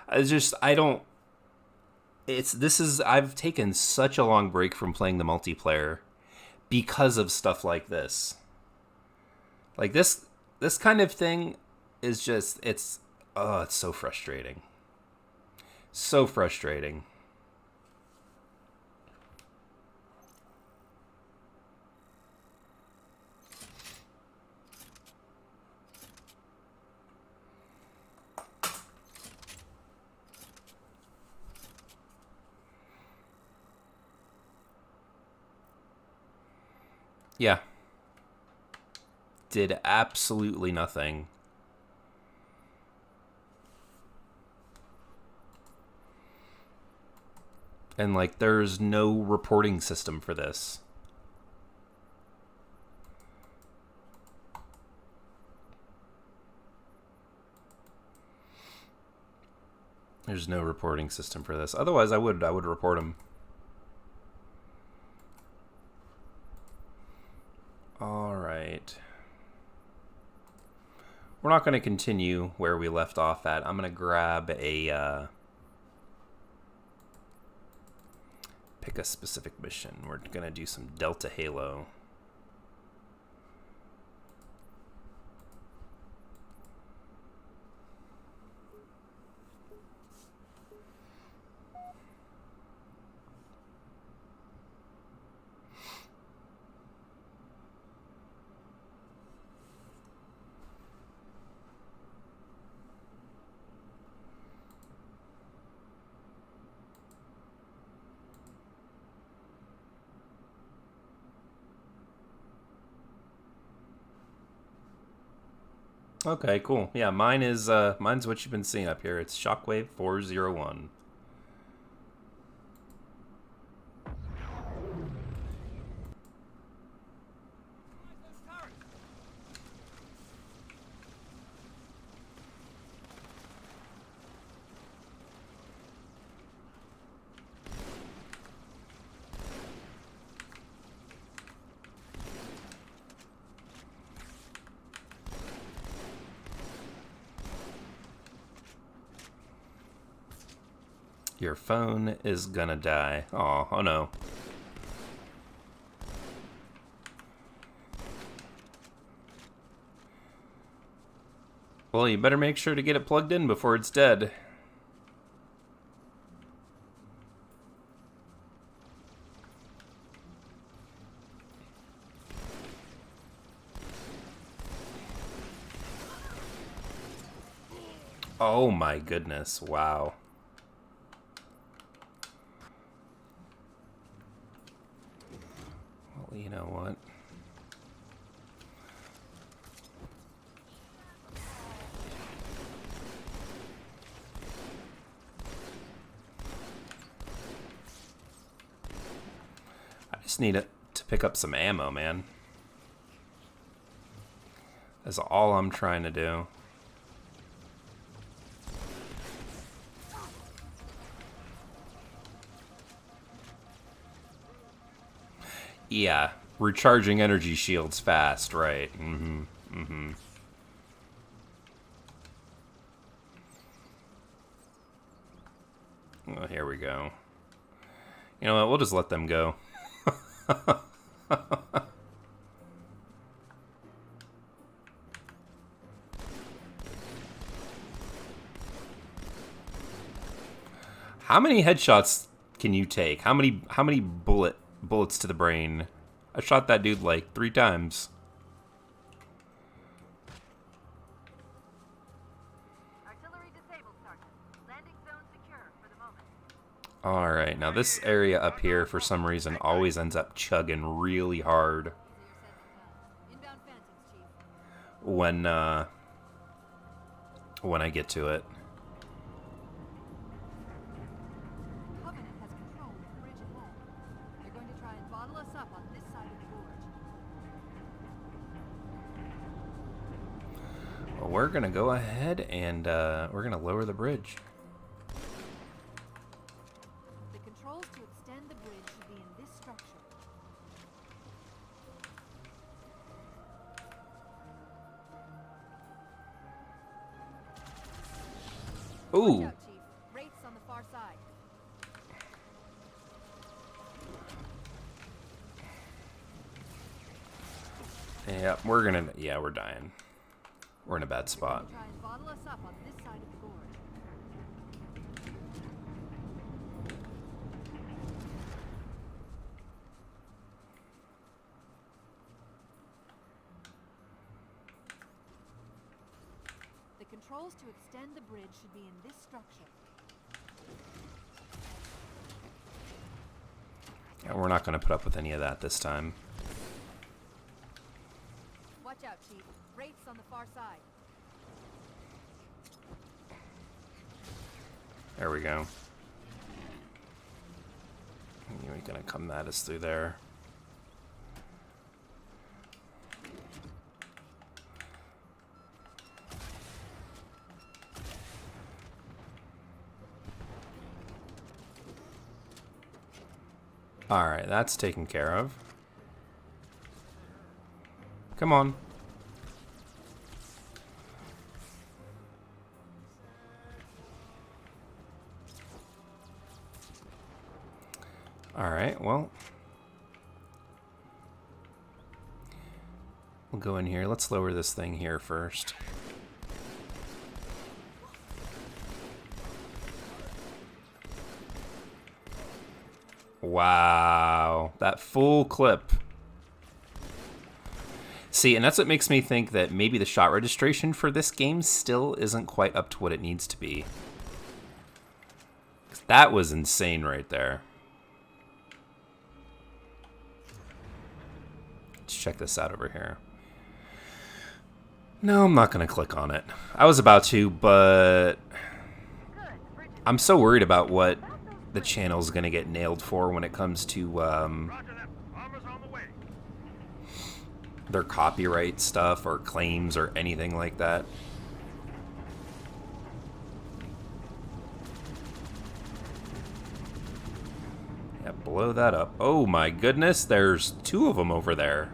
I don't. I've taken such a long break from playing the multiplayer because of stuff like this. Like this kind of thing is just it's so frustrating. So frustrating. Yeah. Did absolutely nothing. And like there's no reporting system for this. There's no reporting system for this. Otherwise I would report them. All right. We're not going to continue where we left off at. I'm going to grab a pick a specific mission. We're going to do some Delta Halo. Okay, cool. Yeah, mine's what you've been seeing up here. It's Shockwave 401. Your phone is gonna die. Oh no. Well, you better make sure to get it plugged in before it's dead. Oh my goodness, wow. Well, you know what? I just need to pick up some ammo, man. That's all I'm trying to do. Yeah, recharging energy shields fast, right? Oh, here we go. You know what? We'll just let them go. How many headshots can you take? How many bullets to the brain? I shot that dude like 3 times. Artillery disabled, Sergeant. Landing zone secure for the moment. Alright, now this area up here for some reason always ends up chugging really hard Inbound Phantoms, Chief. when I get to it. Covenant has control of the bridge ahead. They're going to try and bottle us up on this side of the gorge. Well, we're gonna go ahead and we're gonna lower the bridge. The controls to extend the bridge should be in this structure. Ooh. Watch out, Chief. Wraiths on the far side. Yeah, we're dying. We're in a bad spot. Try and bottle us up on this side of the gorge. The controls to extend the bridge should be in this structure. Yeah, we're not going to put up with any of that this time. Watch out, Chief. Wraiths on the far side. There we go. You ain't gonna come at us through there. Alright, that's taken care of. Come on. Alright, well. We'll go in here. Let's lower this thing here first. Wow. That full clip. See, and that's what makes me think that maybe the shot registration for this game still isn't quite up to what it needs to be. 'Cause that was insane right there. Let's check this out over here. No, I'm not going to click on it. I was about to, but I'm so worried about what the channel's going to get nailed for when it comes to their copyright stuff or claims or anything like that. Yeah, blow that up. Oh my goodness, there's two of them over there.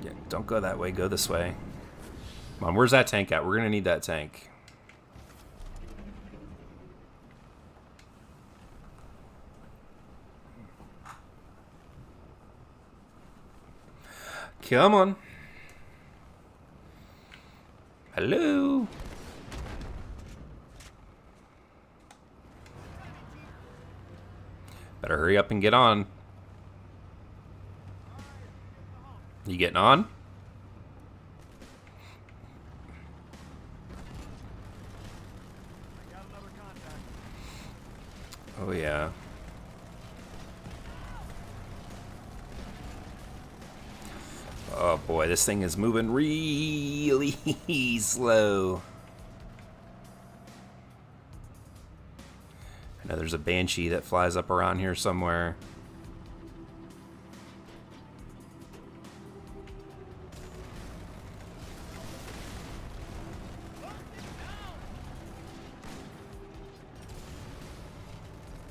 Yeah, don't go that way, go this way. Come on, where's that tank at? We're gonna need that tank. Come on. Hello. Better hurry up and get on. You getting on? Oh yeah. Oh boy, this thing is moving really slow. I know there's a banshee that flies up around here somewhere.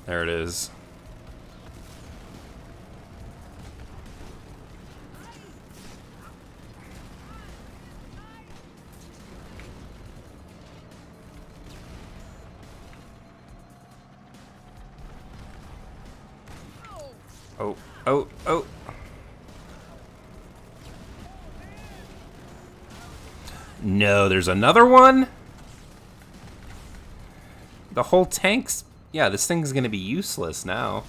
There it is. Oh, oh, oh. No, there's another one? The whole tank's... Yeah, this thing's gonna be useless now.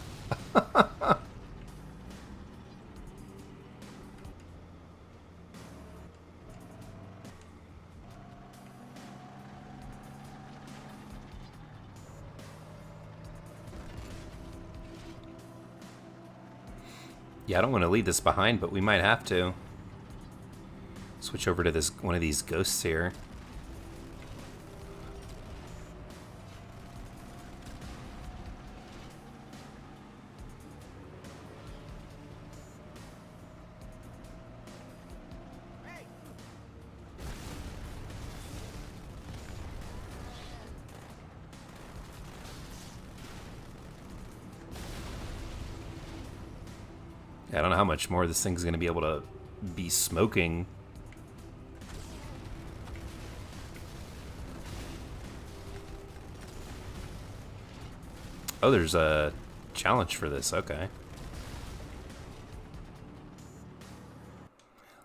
Yeah, I don't want to leave this behind, but we might have to. Switch over to this one of these ghosts here. I don't know how much more this thing's going to be able to be smoking. Oh, there's a challenge for this. Okay.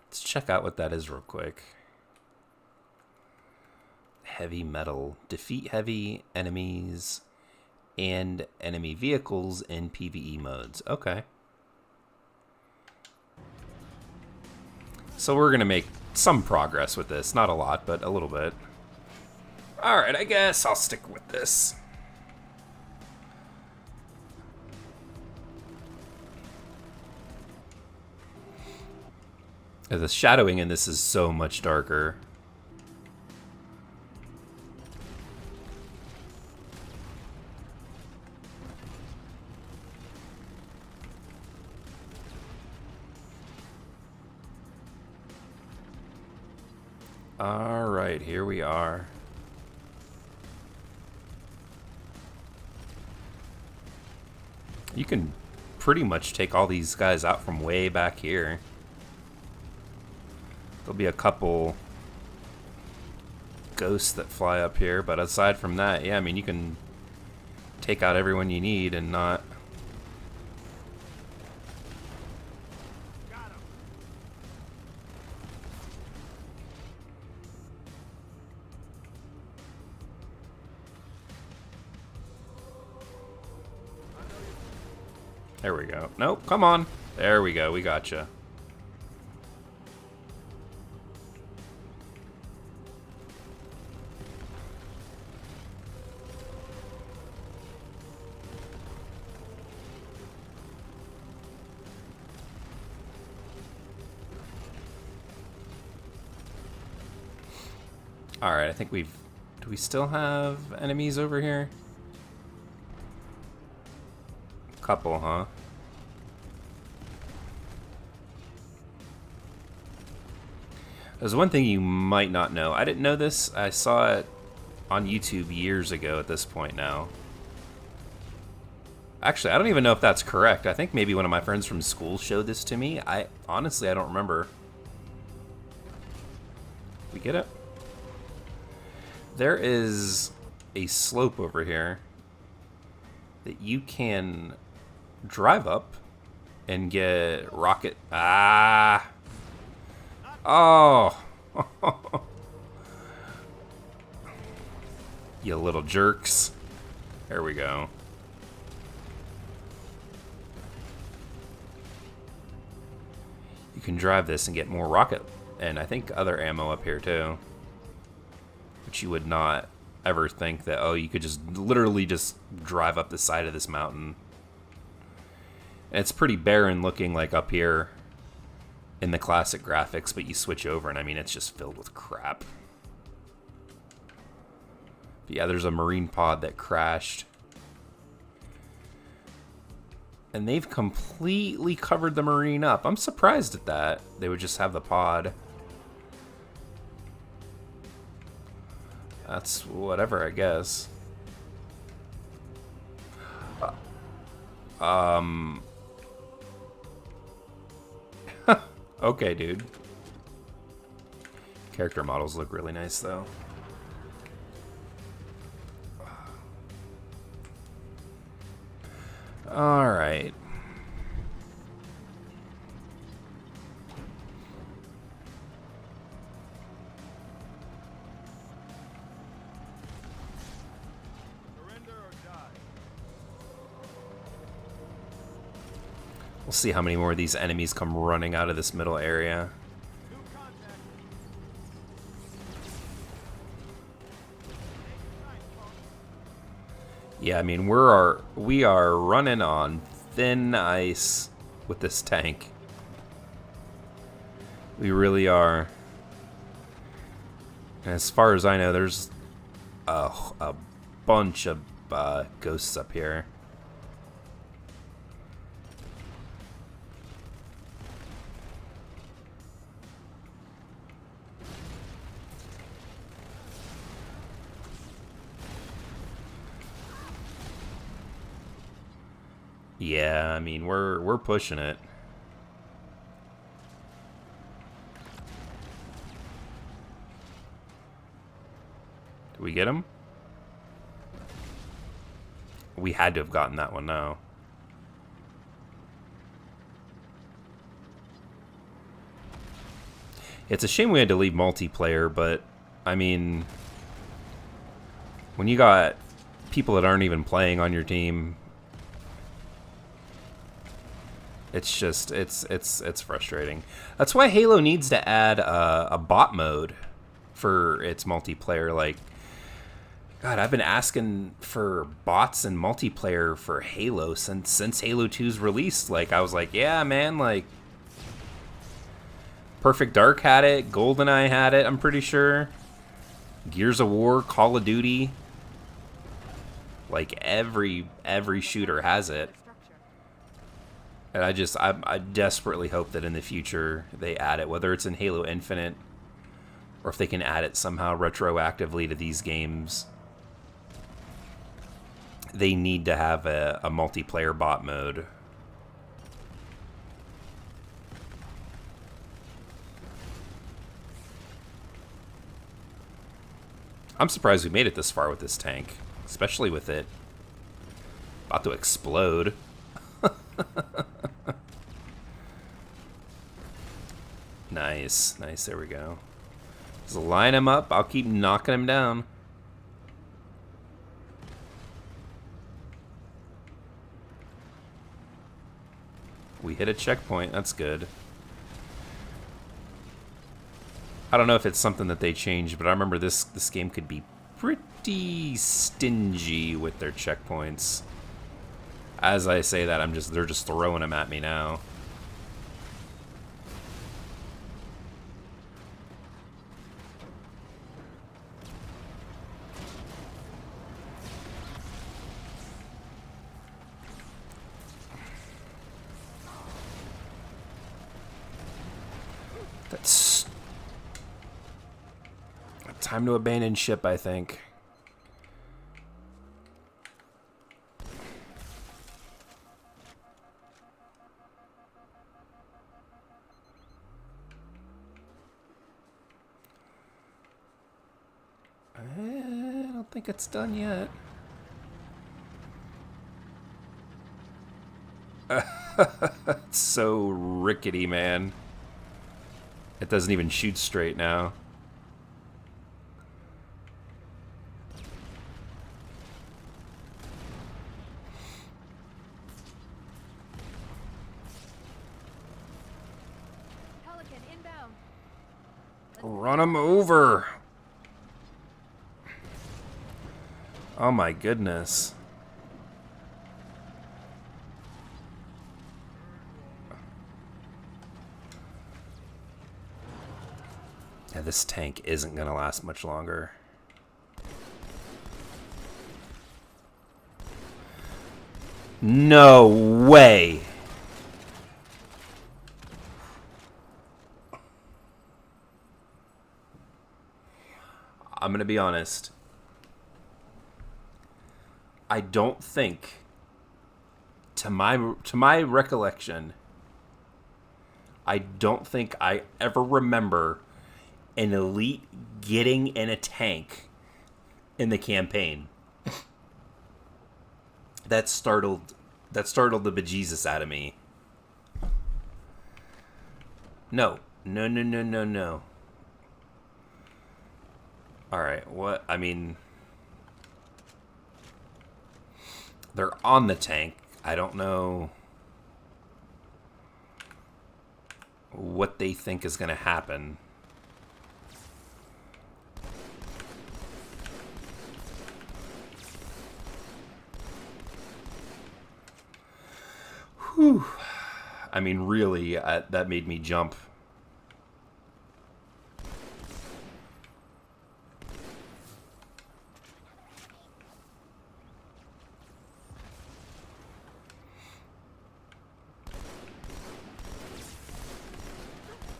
Let's check out what that is real quick. Heavy metal. Defeat heavy enemies and enemy vehicles in PvE modes. Okay. So we're going to make some progress with this. Not a lot, but a little bit. Alright, I guess I'll stick with this. The shadowing in this is so much darker. Alright, here we are. You can pretty much take all these guys out from way back here. There'll be a couple ghosts that fly up here, but aside from that, yeah, I mean, you can take out everyone you need and not... There we go. Nope, come on. There we go, we gotcha. Alright, I think we've... Do we still have enemies over here? Couple, huh? There's one thing you might not know. I didn't know this. I saw it on YouTube years ago at this point now. Actually, I don't even know if that's correct. I think maybe one of my friends from school showed this to me. Honestly, I don't remember. We get it? There is a slope over here that you can drive up and get rocket. Ah. Oh. You little jerks. There we go. You can drive this and get more rocket and I think other ammo up here too. But you would not ever think that, oh, you could just literally just drive up the side of this mountain. And it's pretty barren looking like up here in the classic graphics, but you switch over and I mean, it's just filled with crap. But yeah, there's a marine pod that crashed. And they've completely covered the marine up. I'm surprised at that. They would just have the pod. That's whatever, I guess. Okay, dude. Character models look really nice, though. Alright. We'll see how many more of these enemies come running out of this middle area. Yeah, I mean, we are running on thin ice with this tank. We really are. And as far as I know, there's a bunch of ghosts up here. Yeah, I mean, we're pushing it. we get him? We had to have gotten that one now. It's a shame we had to leave multiplayer, but I mean, when you got people that aren't even playing on your team, it's just it's frustrating. That's why Halo needs to add a bot mode for its multiplayer. Like, God, I've been asking for bots and multiplayer for Halo since Halo 2's released. Like, I was like, yeah, man, like, Perfect Dark had it, GoldenEye had it, I'm pretty sure. Gears of War, Call of Duty. Like, every shooter has it. And I desperately hope that in the future they add it, whether it's in Halo Infinite or if they can add it somehow retroactively to these games. They need to have a multiplayer bot mode. I'm surprised we made it this far with this tank, especially with it about to explode. Nice, nice, there we go. Just line him up, I'll keep knocking him down. We hit a checkpoint, that's good. I don't know if it's something that they changed, but I remember this game could be pretty stingy with their checkpoints. As I say that, they're just throwing them at me now. That's time to abandon ship, I think. I don't think it's done yet. It's so rickety, man. It doesn't even shoot straight now. Pelican inbound. Run him over. Oh my goodness. Yeah, this tank isn't gonna last much longer. No way. I'm gonna be honest. I don't think, to my recollection, I don't think I ever remember an elite getting in a tank in the campaign. That startled the bejesus out of me. No. Alright, what? I mean, they're on the tank. I don't know what they think is going to happen. Whew. I mean, really, that made me jump.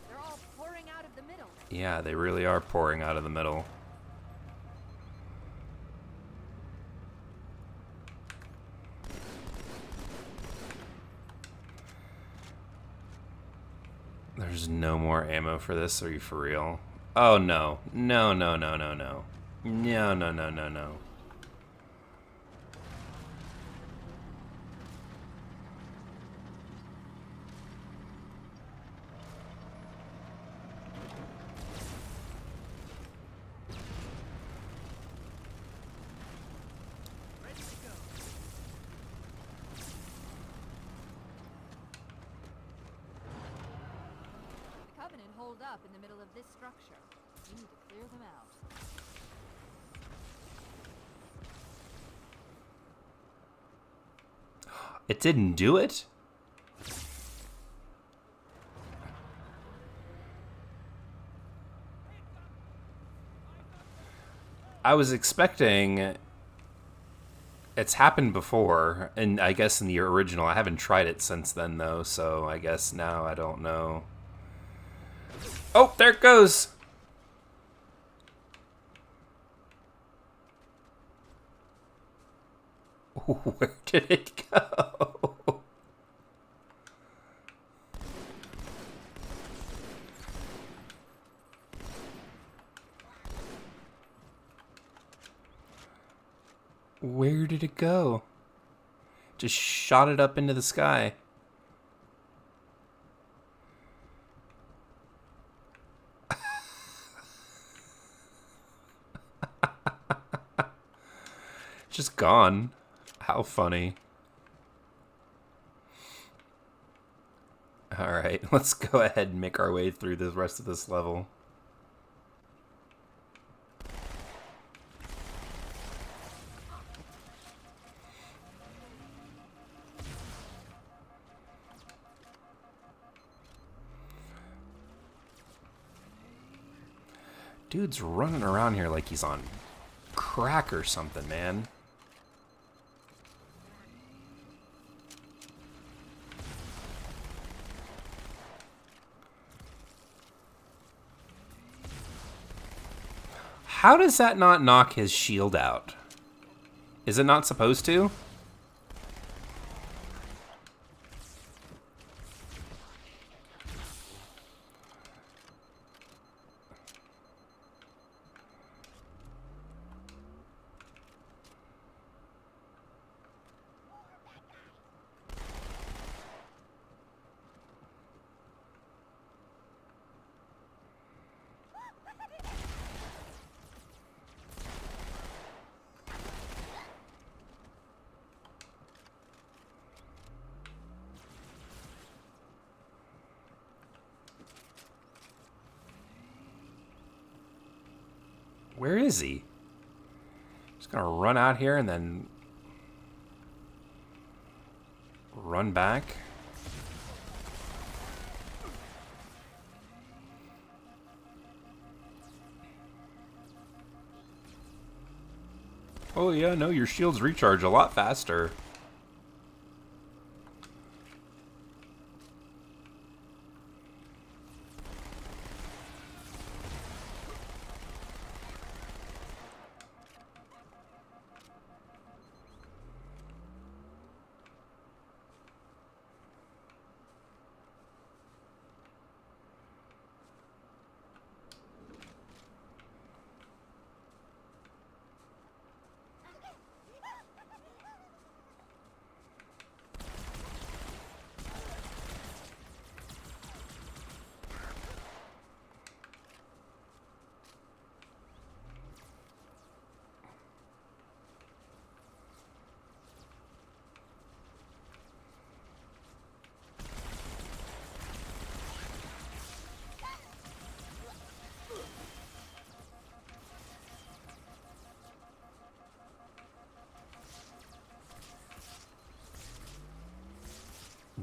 They're all pouring out of the middle. Yeah, they really are pouring out of the middle. There's no more ammo for this. Are you for real? Oh, no. No. No, no, no, no, no. The Covenant holed up in the middle of this structure. We need to clear them out. It didn't do it? I was expecting... It's happened before, and I guess in the original. I haven't tried it since then, though, so I guess now I don't know. Oh, there it goes! Where did it go? Where did it go? Just shot it up into the sky. Just gone. How funny. Alright, let's go ahead and make our way through the rest of this level. Dude's running around here like he's on crack or something, man. How does that not knock his shield out? Is it not supposed to? Where is he? Just gonna run out here and then run back. Oh yeah, no, your shields recharge a lot faster.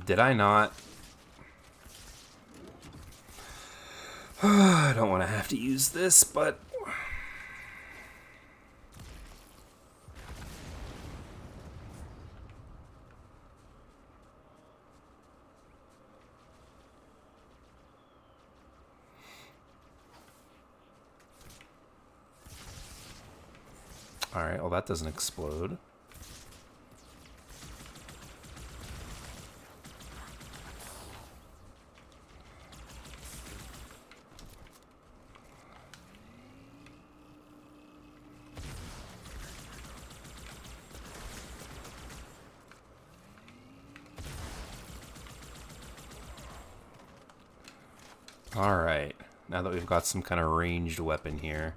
Did I not? I don't want to have to use this, but... Alright, well that doesn't explode. Alright. Now that we've got some kind of ranged weapon here.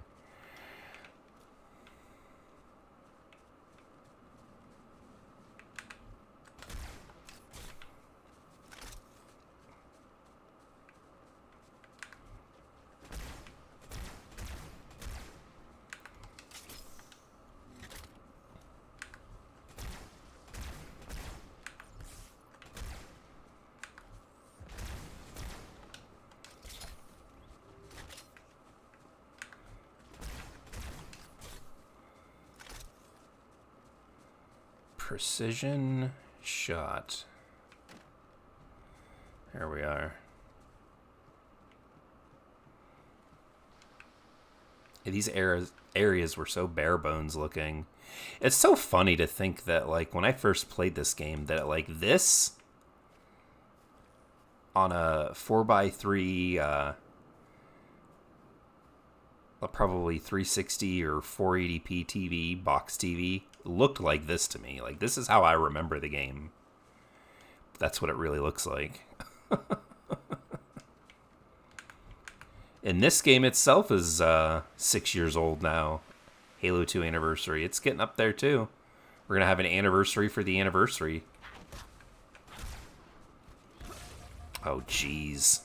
Precision shot. There we are. These areas were so bare bones looking. It's so funny to think that, like, when I first played this game, that, like, this on a 4x3 probably 360 or 480p TV, box TV, looked like this to me. Like, this is how I remember the game. That's what it really looks like. And this game itself is 6 years old now. Halo 2 anniversary. It's getting up there too. We're gonna have an anniversary for the anniversary. Oh, jeez.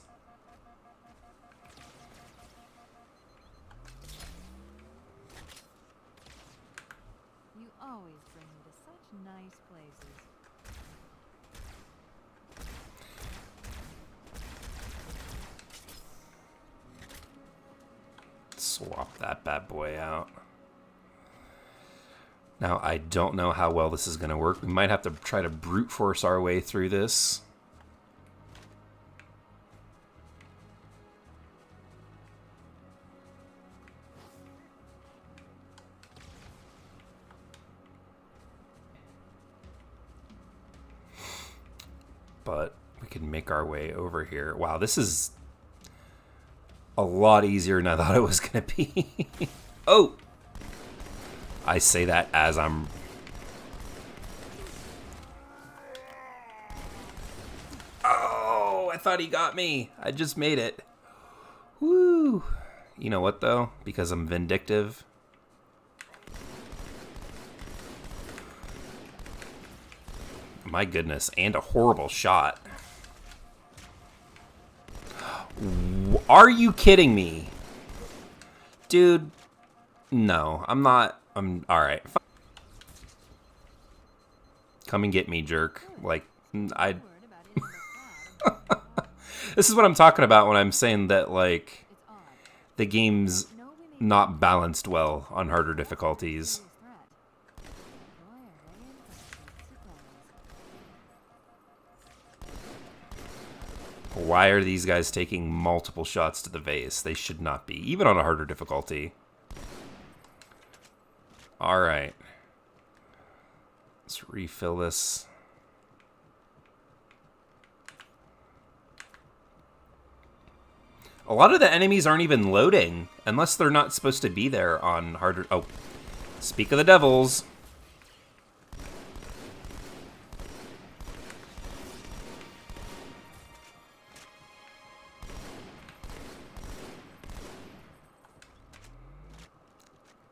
You always bring me to such nice places. Swap that bad boy out. Now, I don't know how well this is going to work. We might have to try to brute force our way through this. But we can make our way over here. Wow, this is a lot easier than I thought it was going to be. Oh! I say that as I'm... Oh, I thought he got me. I just made it. Woo! You know what, though? Because I'm vindictive. My goodness, and a horrible shot. Are you kidding me? Dude, no, I'm not. I'm alright. Come and get me, jerk. Like, I... Word about it in the cloud. This is what I'm talking about when I'm saying that, like, It's odd. the game's No, we may not balanced well on harder difficulties. serious threat. Boy, are they in for surprise. Why are these guys taking multiple shots to the face? They should not be, even on a harder difficulty. Alright. Let's refill this. A lot of the enemies aren't even loading, unless they're not supposed to be there on harder... Oh, speak of the devils.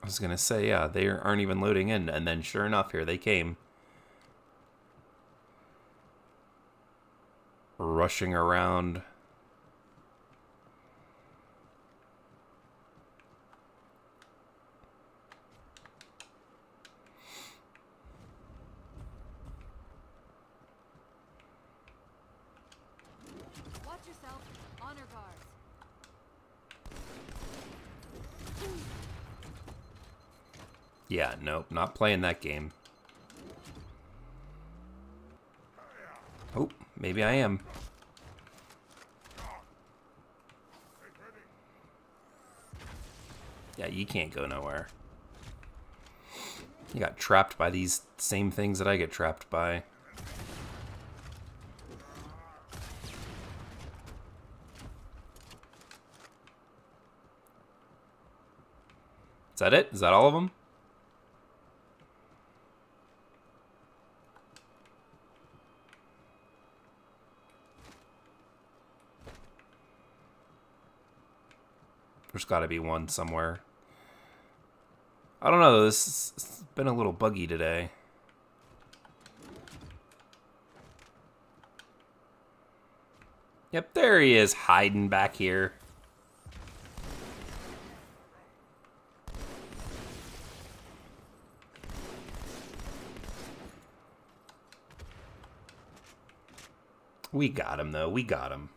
I was gonna say, yeah, they aren't even loading in, and then sure enough, here they came. Rushing around. Watch yourself. Honor guards. Yeah, nope, not playing that game. Oh, maybe I am. Yeah, you can't go nowhere. You got trapped by these same things that I get trapped by. Is that it? Is that all of them? There's got to be one somewhere. I don't know. This has been a little buggy today. Yep, there he is, hiding back here. We got him, though. We got him.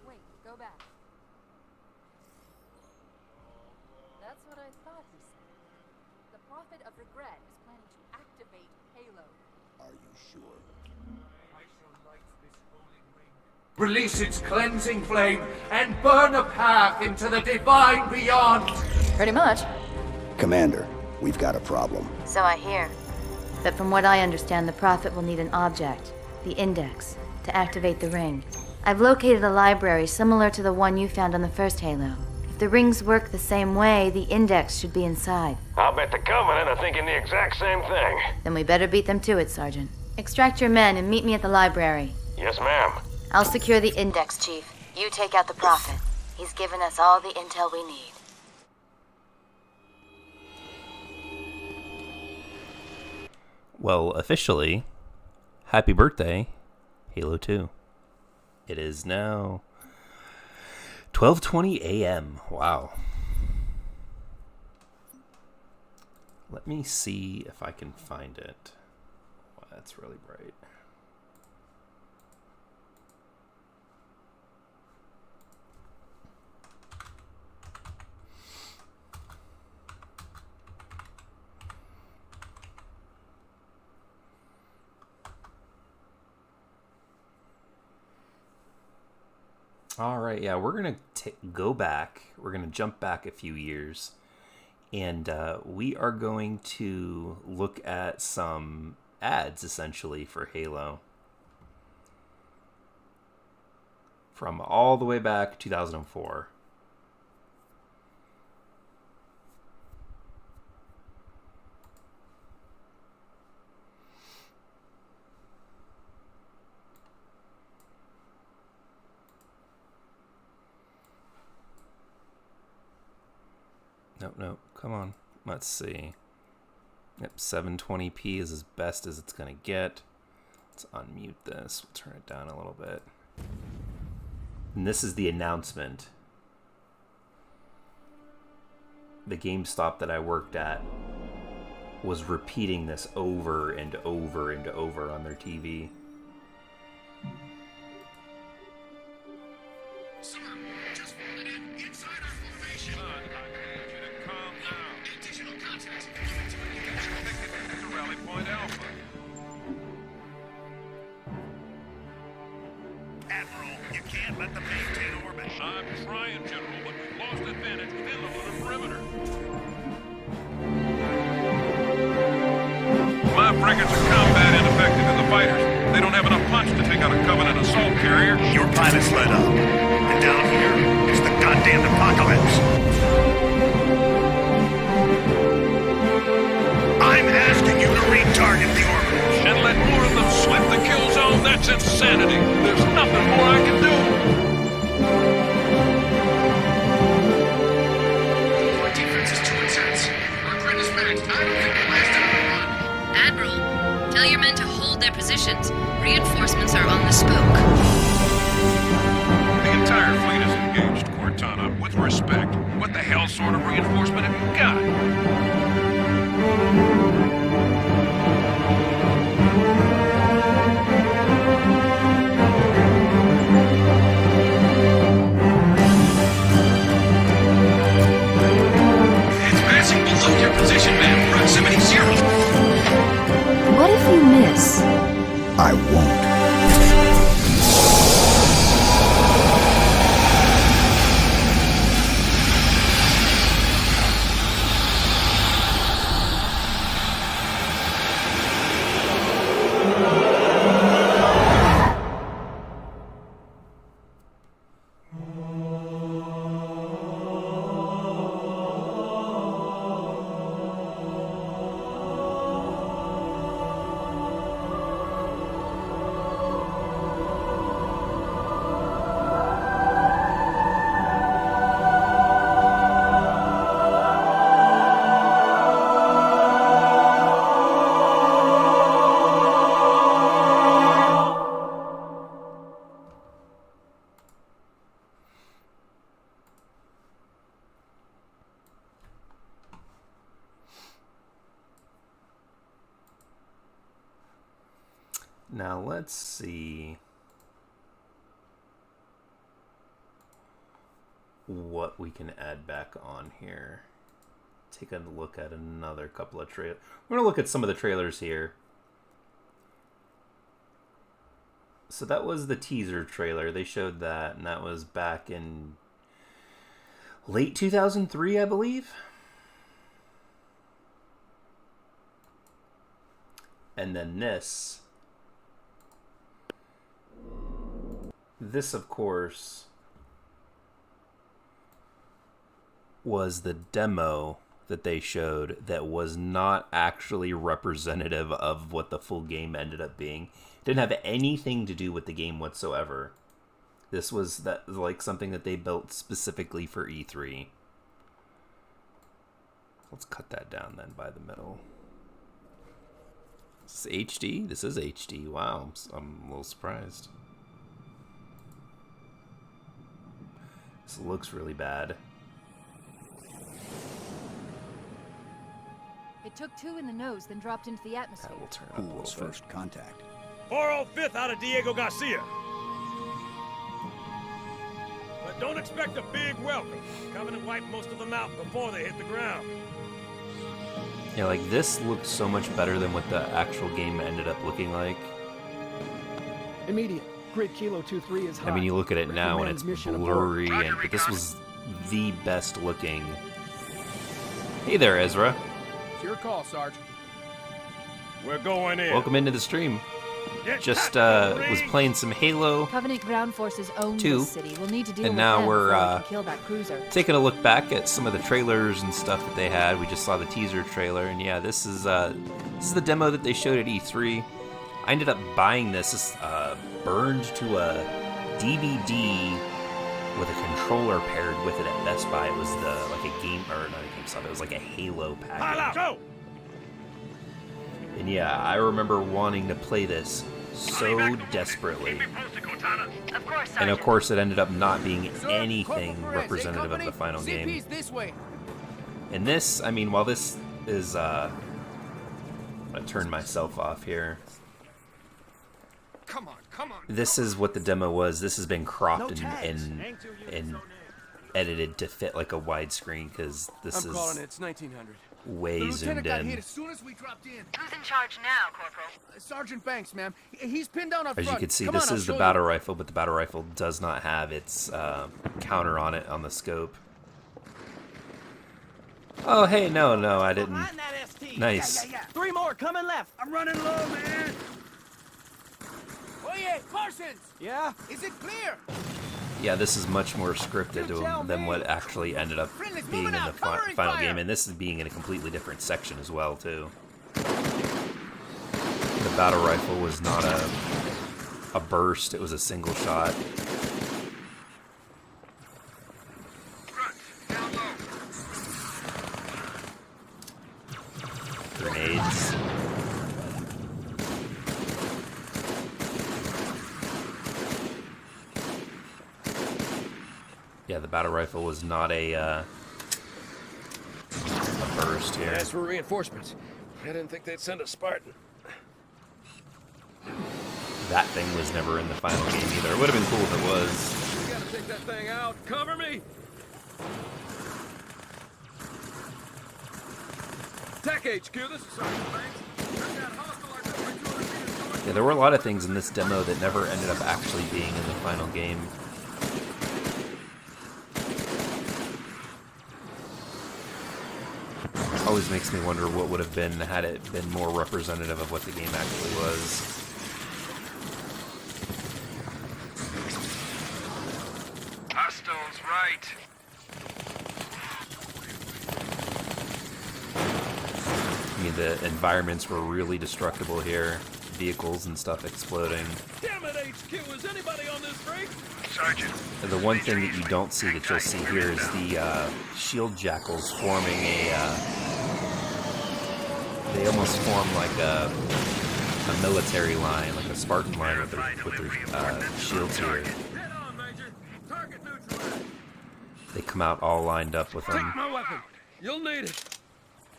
Wait, go back. That's what I thought he said. The Prophet of Regret is planning to activate Halo. Are you sure? Release its cleansing flame and burn a path into the divine beyond. Pretty much. Commander, we've got a problem. So I hear. But from what I understand, the Prophet will need an object, the Index, to activate the ring. I've located a library similar to the one you found on the first Halo. If the rings work the same way, the Index should be inside. I'll bet the Covenant are thinking the exact same thing. Then we better beat them to it, Sergeant. Extract your men and meet me at the library. Yes, ma'am. I'll secure the Index, Chief. You take out the Prophet. He's given us all the intel we need. Well, officially, happy birthday, Halo 2. It is now 12:20 a.m. Wow. Let me see if I can find it. Wow, that's really bright. All right, yeah, we're going to go back. We're going to jump back a few years. And we are going to look at some ads, essentially, for Halo. From all the way back, 2004. Nope, come on. Let's see. Yep, 720p is as best as it's going to get. Let's unmute this. We'll turn it down a little bit. And this is the announcement. The GameStop that I worked at was repeating this over and over and over on their TV. Let them maintain orbit. I'm trying, General, but we've lost advantage within the lunar perimeter. My frigates are combat ineffective in the fighters. They don't have enough punch to take out a Covenant assault carrier. Your pilot's let up. And down here is the goddamn apocalypse. I'm asking you to retarget the orbiters. And let more of them slip the kill zone? That's insanity. There's nothing more I can do. Our defense is too intense. Our grid is maxed. I don't think we'll last another run. Admiral, tell your men to hold their positions. Reinforcements are on the spoke. The entire fleet is engaged, Cortana. With respect, what the hell sort of reinforcement have you got? Your position, man. Proximity 0. What if you miss? I won't. Now let's see what we can add back on here. Take a look at another couple of trailers. We're going to look at some of the trailers here. So that was the teaser trailer. They showed that, and that was back in late 2003, I believe. And then this, of course, was the demo that they showed that was not actually representative of what the full game ended up being. It didn't have anything to do with the game whatsoever. This was like something that they built specifically for E3. Let's cut that down then by the middle. This is HD? This is HD. Wow, I'm a little surprised. This looks really bad. It took 2 in the nose, then dropped into the atmosphere. That will turn up Who a was little bit. first contact? 405th out of Diego Garcia. But don't expect a big welcome. Covenant wiped most of them out before they hit the ground. Yeah, like this looks so much better than what the actual game ended up looking like. Immediate. Grid Kilo 23 is hot. I mean, you look at it now and it's Mission blurry, but this was the best looking. Hey there, Ezra. It's your call, Sergeant. We're going in. Welcome into the stream. Get Just back to the was ring. playing some Halo Covenant ground forces own 2, this city. We'll need to deal and with now them we're before we can kill that cruiser. taking a look back at some of the trailers and stuff that they had. We just saw the teaser trailer, and yeah, this is the demo that they showed at E3. I ended up buying this. This burned to a DVD with a controller paired with it at Best Buy. It was like a game, or not a GameStop. It was like a Halo package. Go! And yeah, I remember wanting to play this so desperately. Of course, And of course, it ended up not being anything Corporal Perez, representative of company, the final game. CP's this way. And this, I mean, while this is, I'm gonna turn myself off here. Come on, come on. This is what the demo was. This has been cropped and edited to fit like a widescreen because this I'm is calling it. It's 1900. way The zoomed lieutenant got hit in. as soon as we dropped in. Who's in charge now, Corporal? Sergeant Banks, ma'am. He's pinned down up As front. you can see, Come this on, is I'll the show battle you. rifle, but the battle rifle does not have its counter on it on the scope. Oh, hey, no, I didn't. Nice. Yeah. 3 more coming left. I'm running low, man. Oh yeah, Parsons. Yeah. Is it clear? Yeah, this is much more scripted than what actually ended up being in the final game, and this is being in a completely different section as well, too. The battle rifle was not a burst, it was a single shot. Grenades. Yeah, the battle rifle was not a burst here. As for reinforcements, I didn't think they'd send a Spartan. That thing was never in the final game either. It would have been cool if it was. We gotta take that thing out. Cover me! Tech HQ, this is Sergeant Banks. I've got hostile artillery 200 meters north. Yeah, there were a lot of things in this demo that never ended up actually being in the final game. Always makes me wonder what would have been had it been more representative of what the game actually was. Hostiles right. I mean, the environments were really destructible here. Vehicles and stuff exploding. Damn it, HQ, is anybody on this break? Sergeant. The one thing that you don't see that you'll see here is the shield jackals forming they almost form like a military line, like a Spartan line with their shields here. Head on, Major. Target neutralized. They come out all lined up with them. Take my weapon. You'll need it.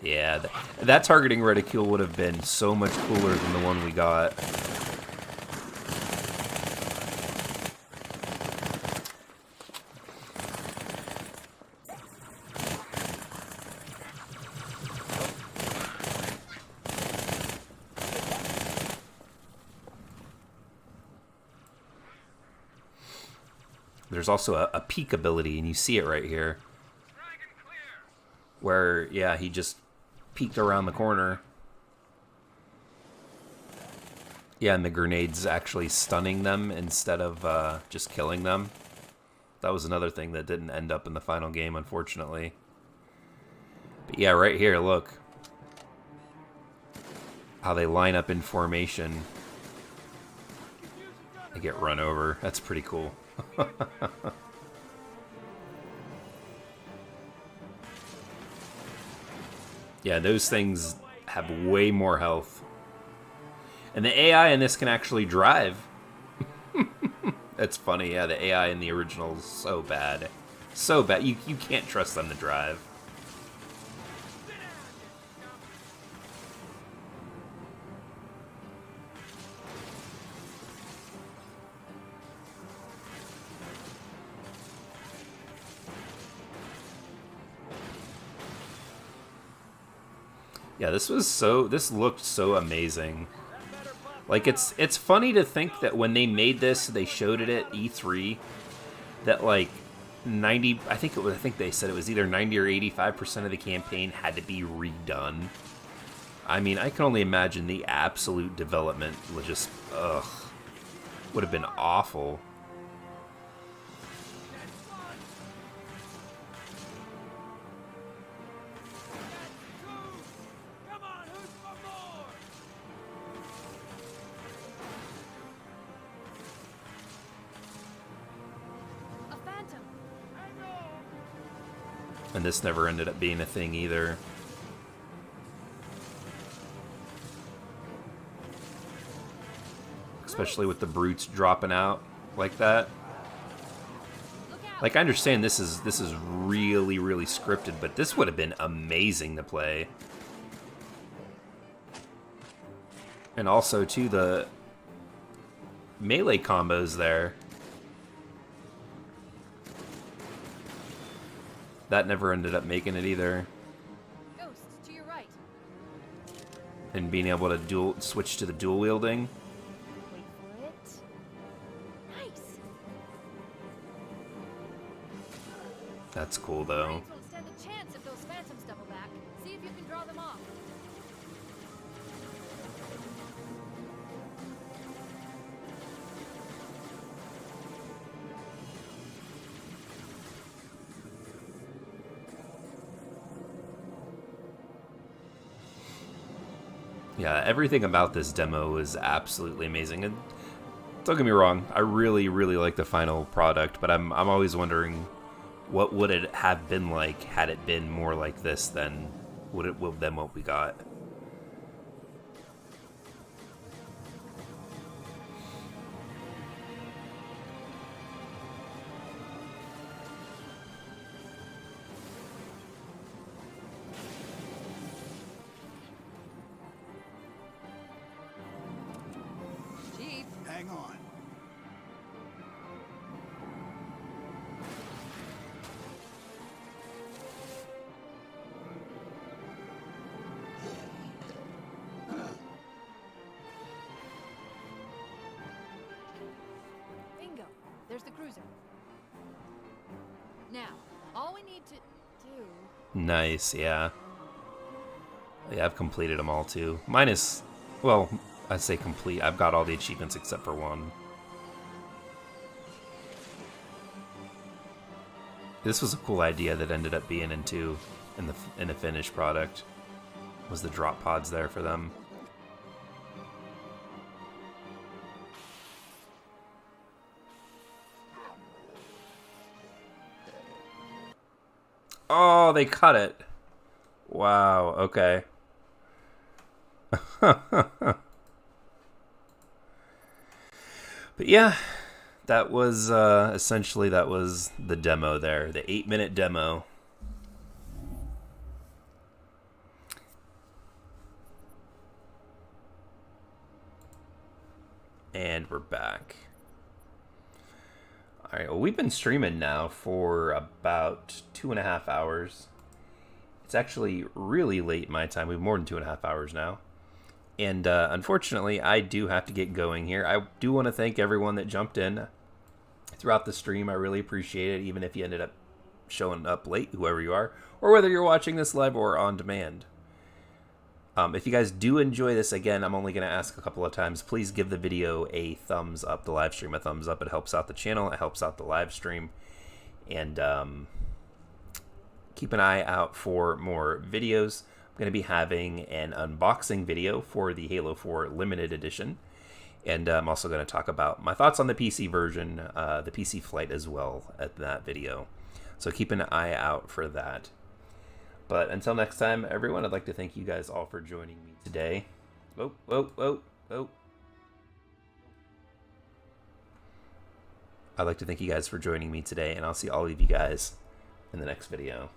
Yeah, that targeting reticule would have been so much cooler than the one we got. there's also a peek ability, and you see it right here. Where, yeah, he just peeked around the corner. Yeah, and the grenade's actually stunning them instead of just killing them. That was another thing that didn't end up in the final game, unfortunately. But yeah, right here, look. How they line up in formation. They get run over. That's pretty cool. Yeah, those things have way more health. And the AI in this can actually drive. That's funny, yeah, the AI in the original is so bad. So bad, you can't trust them to drive. Yeah, this looked so amazing. Like, it's funny to think that when they made this, they showed it at E3, that like 90, I think they said it was either 90 or 85% of the campaign had to be redone. I mean, I can only imagine the absolute development was just, would have been awful. And this never ended up being a thing either. Especially with the brutes dropping out like that. Like, I understand this is really, really scripted, but this would have been amazing to play. And also, too, the melee combos there. That never ended up making it either. Ghosts to your right. And being able to switch to the dual wielding. Wait for it. Nice. That's cool though. Will stand a chance if those phantoms double back. See if you can draw them off. Yeah, everything about this demo is absolutely amazing. And don't get me wrong, I really, really like the final product, but I'm always wondering what would it have been like had it been more like this than what we got. Hang on. Bingo. There's the cruiser. Now, all we need to do... Nice, yeah. Yeah, I've completed them all too. Minus, well, I say complete. I've got all the achievements except for one. This was a cool idea that ended up being in the finished product. Was the drop pods there for them? Oh, they cut it. Wow, okay. But yeah, that was essentially that was the demo there, the 8-minute demo. And we're back. All right, well, we've been streaming now for about 2.5 hours. It's actually really late my time. We've more than 2.5 hours now. And unfortunately, I do have to get going here. I do want to thank everyone that jumped in. throughout the stream. I really appreciate it, even if you ended up showing up late, whoever you are, or whether you're watching this live or on demand. If you guys do enjoy this, again, I'm only going to ask a couple of times. Please give the video a thumbs up, the live stream a thumbs up. It helps out the channel. It helps out the live stream. And keep an eye out for more videos. I'm going to be having an unboxing video for the Halo 4 Limited Edition. And I'm also going to talk about my thoughts on the PC version, the PC flight as well at that video. So keep an eye out for that. But until next time, everyone, I'd like to thank you guys all for joining me today. I'd like to thank you guys for joining me today, and I'll see all of you guys in the next video.